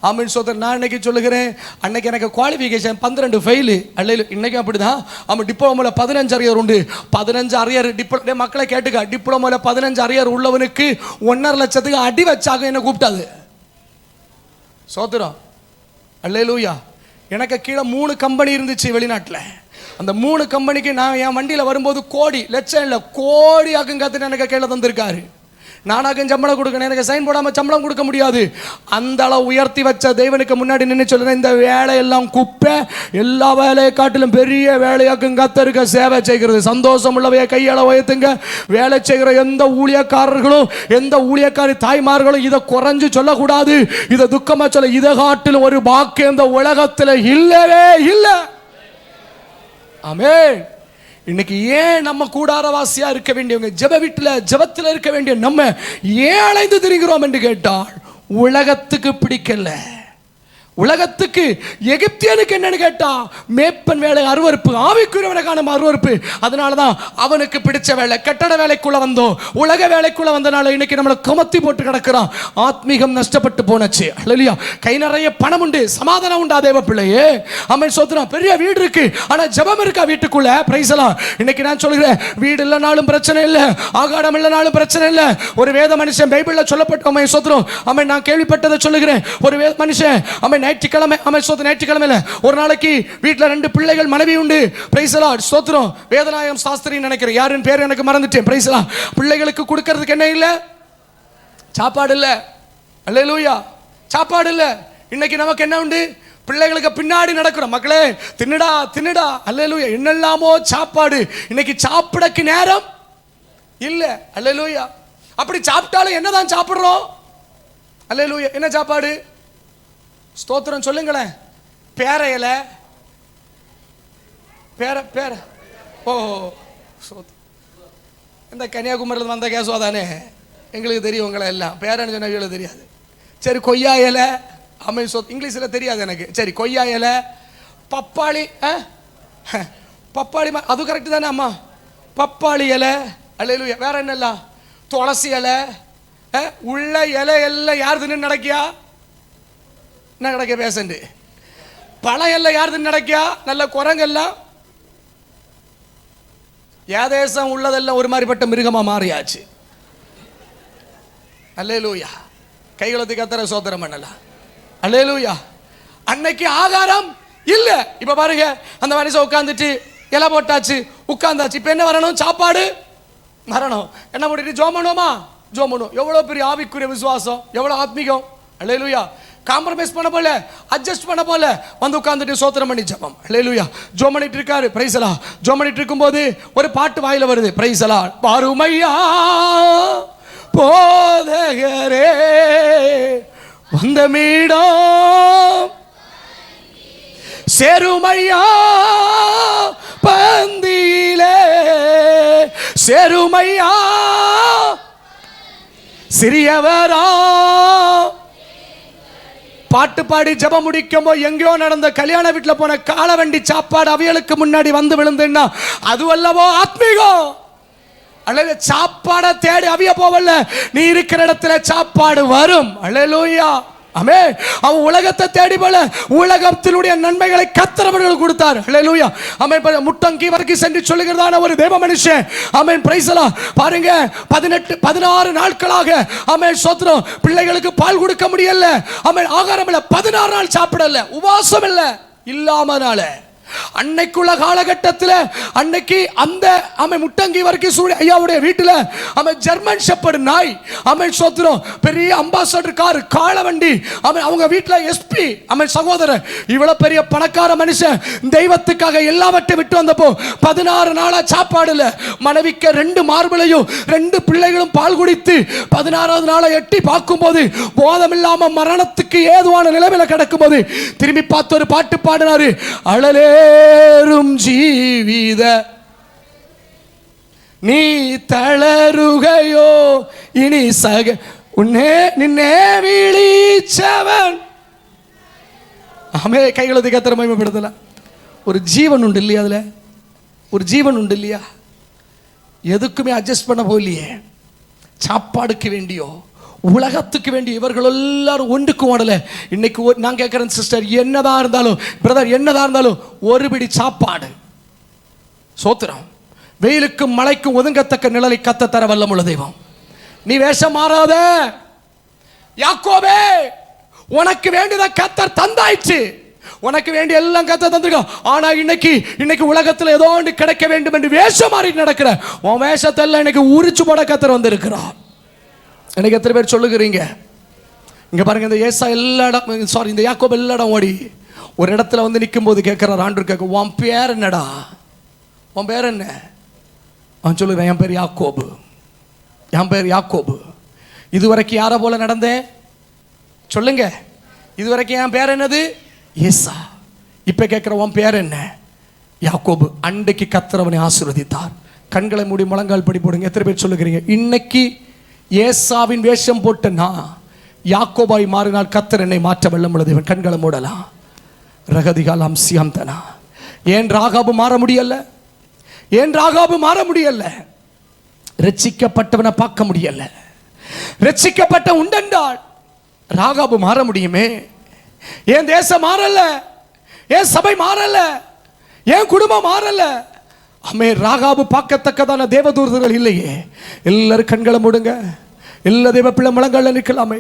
ஆமென் சோதரன், நான் இன்னைக்கு சொல்லுகிறேன், அன்னைக்கு எனக்கு குவாலிஃபிகேஷன் 12 ஃபெயிலு. அல்ல இன்னைக்கு அப்படிதான். ஆமாம், டிப்ளமோவில் 15 அரியர் உண்டு. 15 அரியர் மக்களை கேட்டுக்க, டிப்ளமோவில் 15 அரியர் உள்ளவனுக்கு 1.5 லட்சத்துக்கு அடி வச்சாக என்ன கூப்பிட்டாது. சோதரம், அல்லேலூயா. எனக்கு கீழே 3 கம்பெனி இருந்துச்சு வெளிநாட்டில். அந்த 3 கம்பெனிக்கு நான் என் வண்டியில் வரும்போது கோடி, லட்சம் இல்லை கோடியாக்கும் கற்றுட்டு எனக்கு கீழே தந்திருக்காரு. நானாக சம்பளம் கொடுக்கணும், எனக்கு சைன் போடாமல் சம்பளம் கொடுக்க முடியாது. அந்த அளவு உயர்த்தி வச்ச தேவனுக்கு முன்னாடி நின்று சொல்லுறேன், இந்த வேலையெல்லாம் குப்பை, எல்லா வேலையை காட்டிலும் பெரிய வேலையாக்கும் கத்தருக்க சேவை செய்கிறது. சந்தோஷம் உள்ளவைய கையாள உயர்த்துங்க. வேலை செய்கிற எந்த ஊழியக்காரர்களும் எந்த ஊழியக்காரி தாய்மார்களும் இதை குறைஞ்சு சொல்லக்கூடாது, இதை துக்கமா சொல்ல. இதை காட்டிலும் ஒரு பாக்கியம் இந்த உலகத்தில் இல்லவே இல்லை. ஆமென். இன்னைக்கு ஏன் நம்ம கூடாரவாசியா இருக்க வேண்டியவங்க, ஜெப வீட்டில் ஜெபத்தில் இருக்க வேண்டிய நம்ம ஏன் அலைந்து திரிகிறோம் என்று கேட்டால், உலகத்துக்கு பிடிக்கல. உலகத்துக்கு எகிப்தியனுக்கு என்னன்னு கேட்டா மேப்பன் வேலை அருவருப்பு, ஆவிக்குரியவனை காணும் அருவருப்பு. அதனாலதான் அவனுக்கு பிடிச்ச வேலை கட்டட வேலைக்குள்ள வந்தோம், உலக வேலைக்குள்ள வந்தனால இன்னைக்கு நம்மளை கமத்தி போட்டு கிடக்கிறான். ஆத்மீகம் நஷ்டப்பட்டு போனச்சு. அல்லேலூயா. கை நிறைய பணம் உண்டு, சமாதானம் உண்டா தேவ பிள்ளையே? ஆமென் சோதரன். பெரிய வீடு இருக்கு, ஆனா ஜெபம் இருக்கா வீட்டுக்குள்ள? பிரைஸ் எல்லாம். இன்னைக்கு நான் சொல்கிறேன், வீடு இல்லைனாலும் பிரச்சனை இல்லை, ஆகாரம் இல்லைனாலும் பிரச்சனை இல்லை. ஒரு வேத மனுஷன் பைபிள்ல சொல்லப்பட்ட ஆமென் சோதரம், ஆமென் நான் கேள்விப்பட்டதை சொல்லுகிறேன். ஒரு வேத மனுஷன் ஆமென் ஞாயிற்றுக்கிழமை, ஆமென் சோதரன், ஞாயிற்றுக்கிழமையில ஒரு நாளைக்கு வீட்டில் 2 பிள்ளைகள், மனைவி உண்டு. பிரைஸ் எல்லாம் ஸ்தோத்திரம். வேதநாயகம் சாஸ்திரி நினைக்கிறேன், யாருன்னு பேர் எனக்கு மறந்துட்டேன். பிரைஸ் எல்லாம். பிள்ளைகளுக்கு கொடுக்கறதுக்கு என்ன இல்லை? சாப்பாடு இல்லை. அல்லேலூயா. சாப்பாடு இல்லை. இன்னைக்கு நமக்கு என்ன உண்டு? பிள்ளைகளுக்கு பின்னாடி நடக்கிறோம். மக்களே தின்னுடா தின்னுடா. அல்லேலூயா. என்னெல்லாமோ சாப்பாடு. இன்னைக்கு சாப்பிடக்கு நேரம் இல்லை. அல்லேலூயா. அப்படி சாப்பிட்டாலும் என்னதான் சாப்பிடுறோம்? அல்லேலூயா. என்ன சாப்பாடு? ஸ்தோத்திரம் சொல்லுங்களேன். பேரையில பேர ஓ இந்த கன்னியாகுமரியில் வந்த கேசவா தானே, எங்களுக்கு தெரியும் உங்களை எல்லாம். பேரன்னு சொன்ன எங்களுக்கு தெரியாது. சரி, கொய்யா இலை, அமை இங்கிலீஷில் தெரியாது எனக்கு. சரி, கொய்யா இலை, பப்பாளி, பப்பாளி அது கரெக்டு தானே அம்மா? பப்பாளி இலை. அல்லேலூயா. வேற என்னெல்லாம்? துளசி இலை, உள்ள இலை எல்லாம் யார் தின்னு நடக்கியா? என்ன கிடைக்க பேசண்டு பழம் எல்லாம் யாரு நடக்கியா? நல்ல குரங்கெல்லாம் யாதேசம் உள்ளதெல்லாம் ஒரு மாதிரிப்பட்ட மிருகமா மாறியாச்சு. அல்லேலூயா. கைகளத்துக்கு கத்தர சோதரம் பண்ணலாம். அல்லேலூயா. அன்னைக்கு ஆகாரம் இல்ல. இப்ப பாருங்க, அந்த மனுஷன் உட்கார்ந்துட்டு இலை போட்டாச்சு, உட்கார்ந்தாச்சு. இப்ப என்ன வரணும்? சாப்பாடு வரணும். என்ன பண்ணிட்டு ஜோம் பண்ணுவோமா? ஜோம் பண்ணுவோம். எவ்வளவு பெரிய ஆவிக்குரிய விசுவாசம், எவ்வளவு ஆத்மீகம். அல்லேலூயா. காம்ப்ரமைஸ் பண்ண போல, அட்ஜஸ்ட் பண்ண போல, வந்து உட்கார்ந்துட்டு சோத்திரம் பண்ணி ஜெபம். அல்லேலூயா. ஜோம் பண்ணிட்டு இருக்காரு. பிரைஸ் எல்லாம். ஜோம் பண்ணிட்டு இருக்கும்போது ஒரு பாட்டு வாயில வருது. பிரைஸ் எல்லாம். பாருமையா போதகரே வந்த மீடம் சேருமையா பந்தியிலே சேருமையா சிறியவரா. பாட்டு பாடி ஜெபம் முடிக்கும் போது எங்கேயோ நடந்த கல்யாண வீட்டில் போன காலவண்டி சாப்பாடு அவைகளுக்கு முன்னாடி வந்து விழுந்துன்னா அது அல்லவோ ஆத்மீகம். அல்லது சாப்பாடை தேடி அவிய போவல்ல, நீ இருக்கிற இடத்துல சாப்பாடு வரும். அல்லேலூயா. ஆமென். அவன் உலகத்தை தேடி போல உலகத்தினுடைய நன்மைகளை கர்த்தர் கொடுத்தார். அல்லேலூயா. ஆமென். முட்டங்கி வரைக்கும் சென்று சொல்லுகிறதான ஒரு தேவ மனுஷன். ஆமென். பிரைஸ் எல்லாம். பாருங்க, 16 நாட்களாக ஆமென் ஸ்தோத்திரம் பிள்ளைகளுக்கு பால் கொடுக்க முடியல. ஆமென். ஆகாரம் இல்ல, 16 நாள் சாப்பிடல, உபவாசம் இல்ல, இல்லாமனால அன்னைக்குள்ள காலகட்டத்தில் அன்னைக்கு அந்த அமை முட்டங்கி வரைக்கும் ஐயாவுடைய வீட்டில் அவன் ஜெர்மன் ஷெப்பர்ட் நாய், அவன் சோத்திரம் பெரிய அம்பாசடர் கார், காலவண்டி, அவன் அவங்க வீட்டில் எஸ்பி, அவன் சகோதரன், இவ்வளவு பெரிய பணக்கார மனுஷன் தெய்வத்துக்காக எல்லாவற்றையும் விட்டு வந்தப்போ 16 நாளா சாப்பாடு இல்ல. மனைவிக்கு 2 மார்பிளையும் 2 பிள்ளைகளும் பால் குடித்து 16வது நாளை எட்டி பார்க்கும் போது போதம் இல்லாம மரணத்துக்கு ஏதுவான நிலைமையில கிடக்கும் போது திரும்பி பார்த்து ஒரு பாட்டு பாடினாரு. அழலே ஜீவித நீ தளருகையோ இனி சக உன்னே நின்னே விழிச்சவன். ஆமே. கைகளை கத்தர மகிமைப்படுத்தல. ஒரு ஜீவன் உண்டு இல்லையா? அதுல ஒரு ஜீவன் உண்டு இல்லையா? எதுக்குமே அட்ஜஸ்ட் பண்ண போலியே. சாப்பாடுக்கு வேண்டியோ உலகத்துக்கு வேண்டிய இவர்கள் எல்லாரும் ஒன்றுக்கு ஓடல. இன்னைக்கு நான் கேட்கிறேன் சிஸ்டர், என்னதான் இருந்தாலும் பிரதர், என்னதான் இருந்தாலும் ஒரு பிடி சாப்பாடு சோத்திரம் வெயிலுக்கும் மழைக்கும் ஒதுங்கத்தக்க நிழலை கத்த தர வல்லமுள்ள தெய்வம். நீ வேஷம் மாறாத. யாக்கோபே, உனக்கு வேண்டியதை கத்தர் தந்தாயிற்று. உனக்கு வேண்டிய எல்லாம் கத்த தந்திருக்கோம். ஆனா இன்னைக்கு உலகத்தில் ஏதோ ஒன்று கிடைக்க வேண்டும் என்று வேஷம் மாறி நடக்கிற உன் வேஷத்தை எல்லாம் இன்னைக்கு உரிச்சு போட கத்தர் வந்திருக்கிறார். எனக்கு எத்தனை பேர் சொல்லுகிறீங்க? இங்க பாருங்க, இந்த ஏசா எல்லா இடம், சாரி இந்த யாக்கோபு எல்லா இடம் ஓடி ஒரு இடத்துல வந்து நிற்கும் போது கேட்கிறார், ஆண்டவர் கேட்க, உன் பேர் என்னடா? உன் பேர் என்ன? அவன் சொல்லுறேன், என் பேர் யாக்கோபு, என் பேர் யாக்கோபு. இதுவரைக்கும் யாரை போல நடந்தேன் சொல்லுங்க? இதுவரைக்கும் என் பேர் என்னது? ஏசா. இப்ப கேட்கிற உன் பேர் என்ன? யாக்கோபு. அன்றைக்கு கர்த்தர் ஆசீர்வதித்தார். கண்களை மூடி முழங்கால் படி போடுங்க. எத்தனை பேர் சொல்லுகிறீங்க இன்னைக்கு ஏசாவின் வேஷம் போட்டு நான் யாக்கோபாய் மாறினால் கர்த்தர் என்னை மாற்ற வல்லமுள்ள தேவன். கண்களை மூடலாம். ரகதிகால் அம்சியம் தனா. ஏன் ராகாபு மாற முடியல? ஏன் ராகாபு மாற முடியல? ரட்சிக்கப்பட்டவனை பார்க்க முடியல. ரட்சிக்கப்பட்ட உண்டென்றால் ராகாபு மாற முடியுமே. ஏன் தேசம் மாறல? ஏன் சபை மாறல? ஏன் குடும்பம் மாறல? அமே ராகாபு பார்க்கத்தக்கதான தேவதூதர்கள் இல்லையே. எல்லாரும் கண்களை மூடுங்க. எல்லா தேவ பிள்ளை முழங்கால நிற்கலாமே.